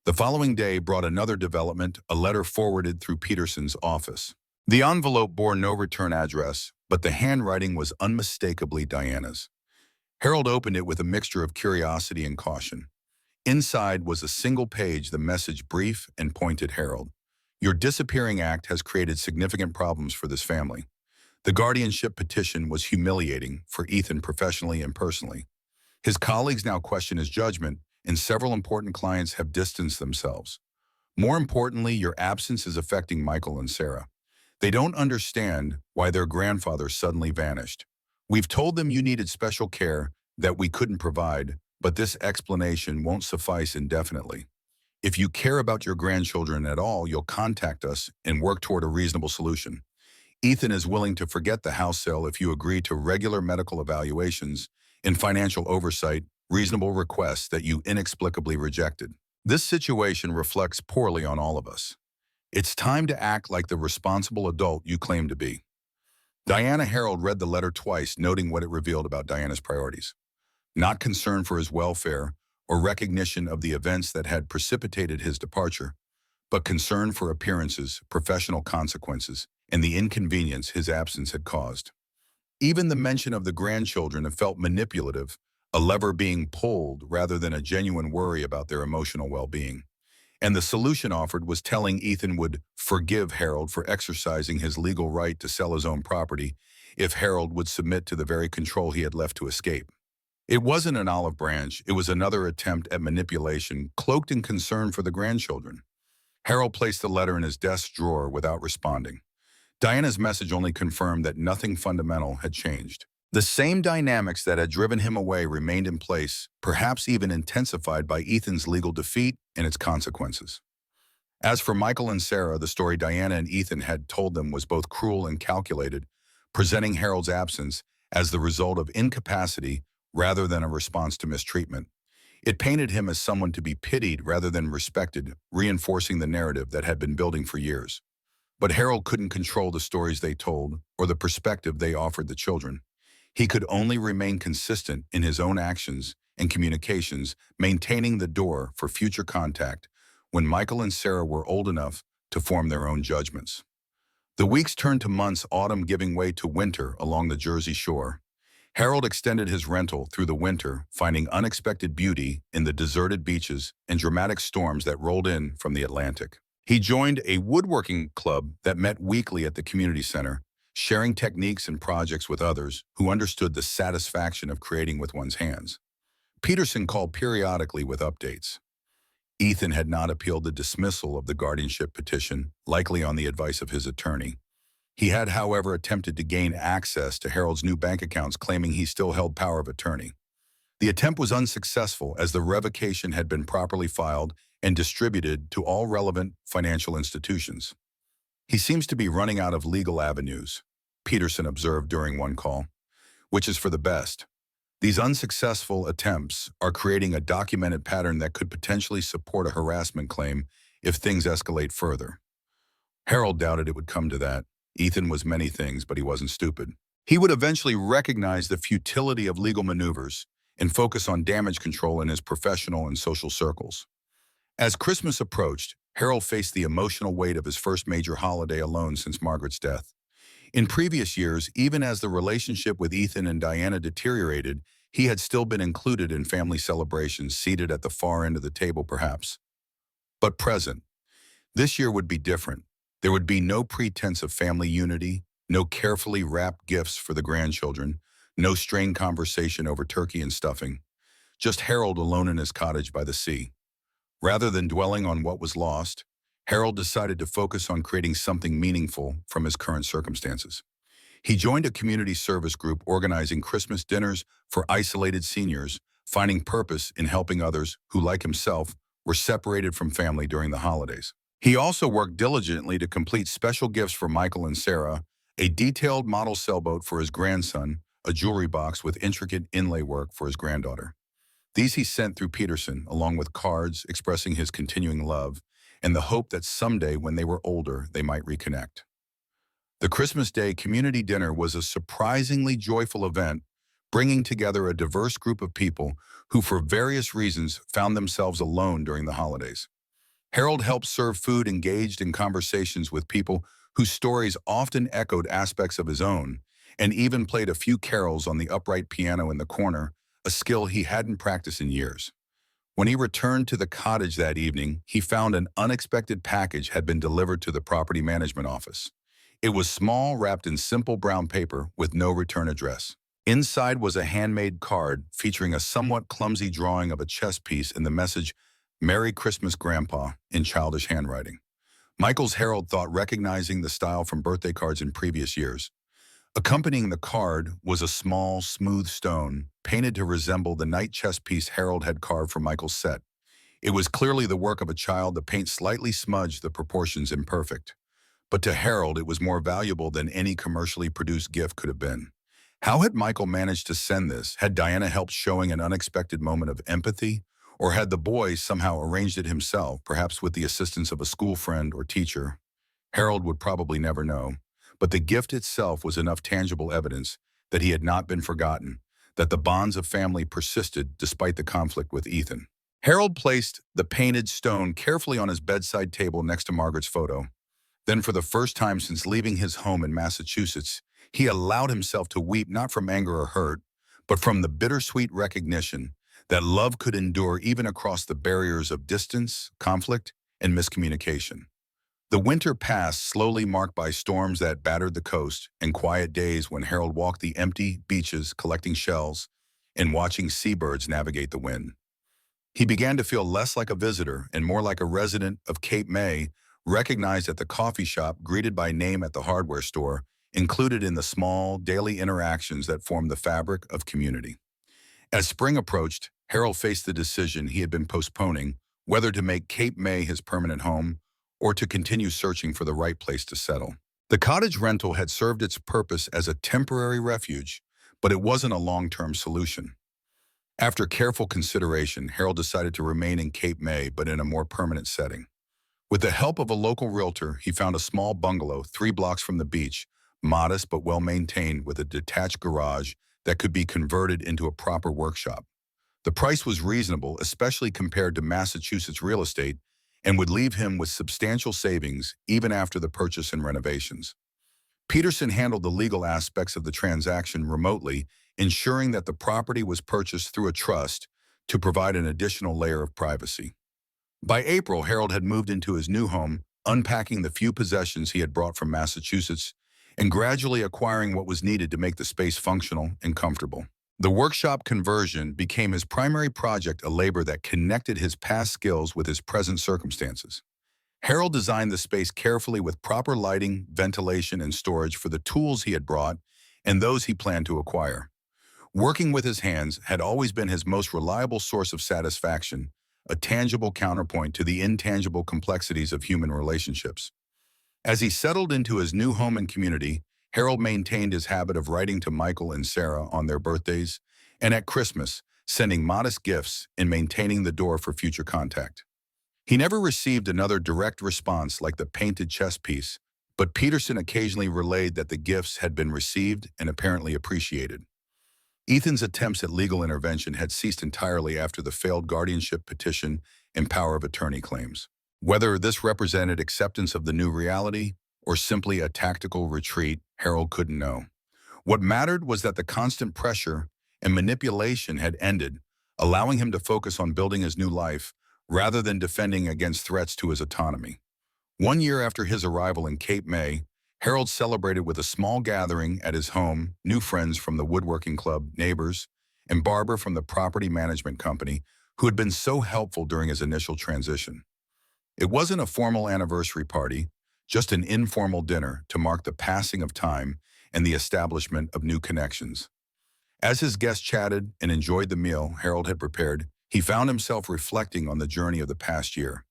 The following day brought another development, a letter forwarded through Peterson's office. The envelope bore no return address, but the handwriting was unmistakably Diana's. Harold opened it with a mixture of curiosity and caution. Inside was a single page, the message brief and pointed: Harold, your disappearing act has created significant problems for this family. The guardianship petition was humiliating for Ethan professionally and personally. His colleagues now question his judgment, and several important clients have distanced themselves. More importantly, your absence is affecting Michael and Sarah. They don't understand why their grandfather suddenly vanished. We've told them you needed special care that we couldn't provide, but this explanation won't suffice indefinitely. If you care about your grandchildren at all, you'll contact us and work toward a reasonable solution. Ethan is willing to forget the house sale if you agree to regular medical evaluations and financial oversight, reasonable requests that you inexplicably rejected. This situation reflects poorly on all of us. It's time to act like the responsible adult you claim to be. Diana Harold read the letter twice, noting what it revealed about Diana's priorities. Not concern for his welfare or recognition of the events that had precipitated his departure, but concern for appearances, professional consequences, and the inconvenience his absence had caused. Even the mention of the grandchildren felt manipulative, a lever being pulled rather than a genuine worry about their emotional well-being. And the solution offered was telling Ethan would forgive Harold for exercising his legal right to sell his own property if Harold would submit to the very control he had left to escape. It wasn't an olive branch, it was another attempt at manipulation cloaked in concern for the grandchildren. Harold placed the letter in his desk drawer without responding. Diana's message only confirmed that nothing fundamental had changed. The same dynamics that had driven him away remained in place, perhaps even intensified by Ethan's legal defeat and its consequences. As for Michael and Sarah, the story Diana and Ethan had told them was both cruel and calculated, presenting Harold's absence as the result of incapacity rather than a response to mistreatment. It painted him as someone to be pitied rather than respected, reinforcing the narrative that had been building for years. But Harold couldn't control the stories they told or the perspective they offered the children. He could only remain consistent in his own actions and communications, maintaining the door for future contact when Michael and Sarah were old enough to form their own judgments. The weeks turned to months, autumn giving way to winter along the Jersey shore. Harold extended his rental through the winter, finding unexpected beauty in the deserted beaches and dramatic storms that rolled in from the Atlantic. He joined a woodworking club that met weekly at the community center, sharing techniques and projects with others who understood the satisfaction of creating with one's hands. Peterson called periodically with updates. Ethan had not appealed the dismissal of the guardianship petition, likely on the advice of his attorney. He had, however, attempted to gain access to Harold's new bank accounts, claiming he still held power of attorney. The attempt was unsuccessful as the revocation had been properly filed and distributed to all relevant financial institutions. "He seems to be running out of legal avenues," Peterson observed during one call, "which is for the best. These unsuccessful attempts are creating a documented pattern that could potentially support a harassment claim if things escalate further." Harold doubted it would come to that. Ethan was many things, but he wasn't stupid. He would eventually recognize the futility of legal maneuvers and focus on damage control in his professional and social circles. As Christmas approached, Harold faced the emotional weight of his first major holiday alone since Margaret's death. In previous years, even as the relationship with Ethan and Diana deteriorated, he had still been included in family celebrations, seated at the far end of the table perhaps. But present, this year would be different. There would be no pretense of family unity, no carefully wrapped gifts for the grandchildren, no strained conversation over turkey and stuffing. Just Harold alone in his cottage by the sea. Rather than dwelling on what was lost, Harold decided to focus on creating something meaningful from his current circumstances. He joined a community service group organizing Christmas dinners for isolated seniors, finding purpose in helping others who, like himself, were separated from family during the holidays. He also worked diligently to complete special gifts for Michael and Sarah, a detailed model sailboat for his grandson, a jewelry box with intricate inlay work for his granddaughter. These he sent through Peterson, along with cards expressing his continuing love and the hope that someday, when they were older, they might reconnect. The Christmas Day community dinner was a surprisingly joyful event, bringing together a diverse group of people who, for various reasons, found themselves alone during the holidays. Harold helped serve food, engaged in conversations with people whose stories often echoed aspects of his own, and even played a few carols on the upright piano in the corner, a skill he hadn't practiced in years. When he returned to the cottage that evening, he found an unexpected package had been delivered to the property management office. It was small, wrapped in simple brown paper with no return address. Inside was a handmade card featuring a somewhat clumsy drawing of a chess piece and the message, "Merry Christmas, Grandpa," in childish handwriting. Michael's Harold thought, recognizing the style from birthday cards in previous years. Accompanying the card was a small, smooth stone, painted to resemble the knight chess piece Harold had carved for Michael's set. It was clearly the work of a child, the paint slightly smudged, the proportions imperfect. But to Harold, it was more valuable than any commercially produced gift could have been. How had Michael managed to send this? Had Diana helped showing an unexpected moment of empathy? Or had the boy somehow arranged it himself, perhaps with the assistance of a school friend or teacher? Harold would probably never know. But the gift itself was enough tangible evidence that he had not been forgotten, that the bonds of family persisted despite the conflict with Ethan. Harold placed the painted stone carefully on his bedside table next to Margaret's photo. Then, for the first time since leaving his home in Massachusetts, he allowed himself to weep not from anger or hurt, but from the bittersweet recognition that love could endure even across the barriers of distance, conflict, and miscommunication. The winter passed, slowly marked by storms that battered the coast and quiet days when Harold walked the empty beaches collecting shells and watching seabirds navigate the wind. He began to feel less like a visitor and more like a resident of Cape May, recognized at the coffee shop, greeted by name at the hardware store, included in the small, daily interactions that formed the fabric of community. As spring approached, Harold faced the decision he had been postponing, whether to make Cape May his permanent home or to continue searching for the right place to settle. The cottage rental had served its purpose as a temporary refuge, but it wasn't a long-term solution. After careful consideration, Harold decided to remain in Cape May, but in a more permanent setting. With the help of a local realtor, he found a small bungalow 3 blocks from the beach, modest but well-maintained, with a detached garage that could be converted into a proper workshop. The price was reasonable, especially compared to Massachusetts real estate, and would leave him with substantial savings even after the purchase and renovations. Peterson handled the legal aspects of the transaction remotely, ensuring that the property was purchased through a trust to provide an additional layer of privacy. By April, Harold had moved into his new home, unpacking the few possessions he had brought from Massachusetts and gradually acquiring what was needed to make the space functional and comfortable. The workshop conversion became his primary project, a labor that connected his past skills with his present circumstances. Harold designed the space carefully with proper lighting, ventilation, and storage for the tools he had brought and those he planned to acquire. Working with his hands had always been his most reliable source of satisfaction, a tangible counterpoint to the intangible complexities of human relationships. As he settled into his new home and community, Harold maintained his habit of writing to Michael and Sarah on their birthdays and at Christmas, sending modest gifts and maintaining the door for future contact. He never received another direct response like the painted chess piece, but Peterson occasionally relayed that the gifts had been received and apparently appreciated. Ethan's attempts at legal intervention had ceased entirely after the failed guardianship petition and power of attorney claims. Whether this represented acceptance of the new reality or simply a tactical retreat, Harold couldn't know. What mattered was that the constant pressure and manipulation had ended, allowing him to focus on building his new life rather than defending against threats to his autonomy. 1 year after his arrival in Cape May, Harold celebrated with a small gathering at his home, new friends from the woodworking club, neighbors, and Barbara from the property management company who had been so helpful during his initial transition. It wasn't a formal anniversary party, just an informal dinner to mark the passing of time and the establishment of new connections. As his guests chatted and enjoyed the meal Harold had prepared, he found himself reflecting on the journey of the past year.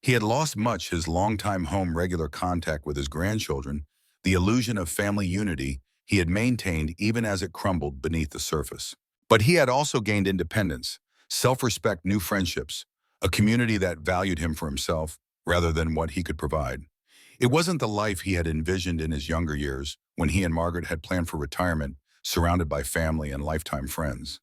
He had lost much: his longtime home, regular contact with his grandchildren, the illusion of family unity he had maintained even as it crumbled beneath the surface. But he had also gained independence, self-respect, new friendships, a community that valued him for himself rather than what he could provide. It wasn't the life he had envisioned in his younger years, when he and Margaret had planned for retirement, surrounded by family and lifetime friends.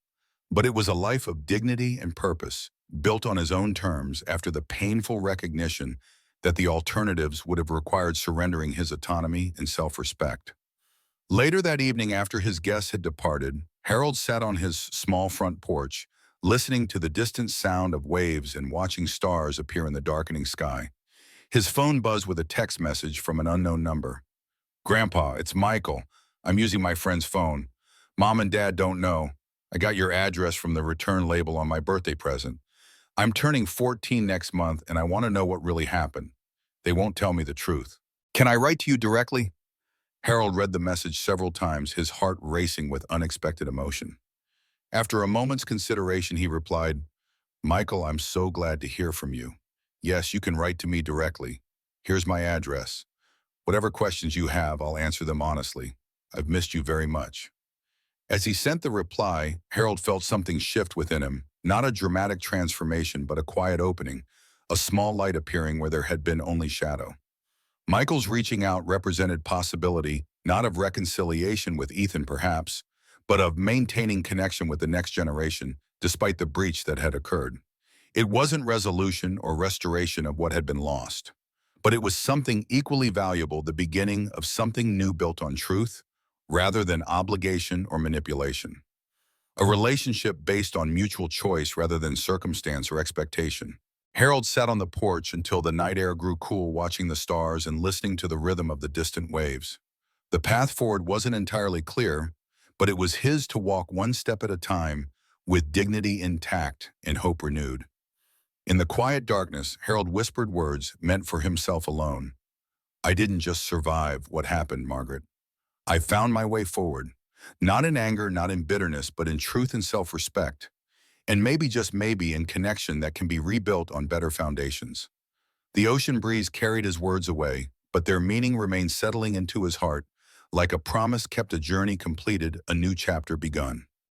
But it was a life of dignity and purpose, built on his own terms after the painful recognition that the alternatives would have required surrendering his autonomy and self-respect. Later that evening, after his guests had departed, Harold sat on his small front porch, listening to the distant sound of waves and watching stars appear in the darkening sky. His phone buzzed with a text message from an unknown number. "Grandpa, it's Michael. I'm using my friend's phone. Mom and Dad don't know. I got your address from the return label on my birthday present. I'm turning 14 next month and I want to know what really happened. They won't tell me the truth. Can I write to you directly?" Harold read the message several times, his heart racing with unexpected emotion. After a moment's consideration, he replied, "Michael, I'm so glad to hear from you. Yes, you can write to me directly. Here's my address. Whatever questions you have, I'll answer them honestly. I've missed you very much." As he sent the reply, Harold felt something shift within him, not a dramatic transformation, but a quiet opening, a small light appearing where there had been only shadow. Michael's reaching out represented possibility, not of reconciliation with Ethan perhaps, but of maintaining connection with the next generation, despite the breach that had occurred. It wasn't resolution or restoration of what had been lost, but it was something equally valuable, the beginning of something new built on truth, rather than obligation or manipulation. A relationship based on mutual choice rather than circumstance or expectation. Harold sat on the porch until the night air grew cool, watching the stars and listening to the rhythm of the distant waves. The path forward wasn't entirely clear, but it was his to walk one step at a time, with dignity intact and hope renewed. In the quiet darkness, Harold whispered words meant for himself alone. "I didn't just survive what happened, Margaret. I found my way forward. Not in anger, not in bitterness, but in truth and self-respect. And maybe, just maybe, in connection that can be rebuilt on better foundations." The ocean breeze carried his words away, but their meaning remained settling into his heart, like a promise kept, a journey completed, a new chapter begun.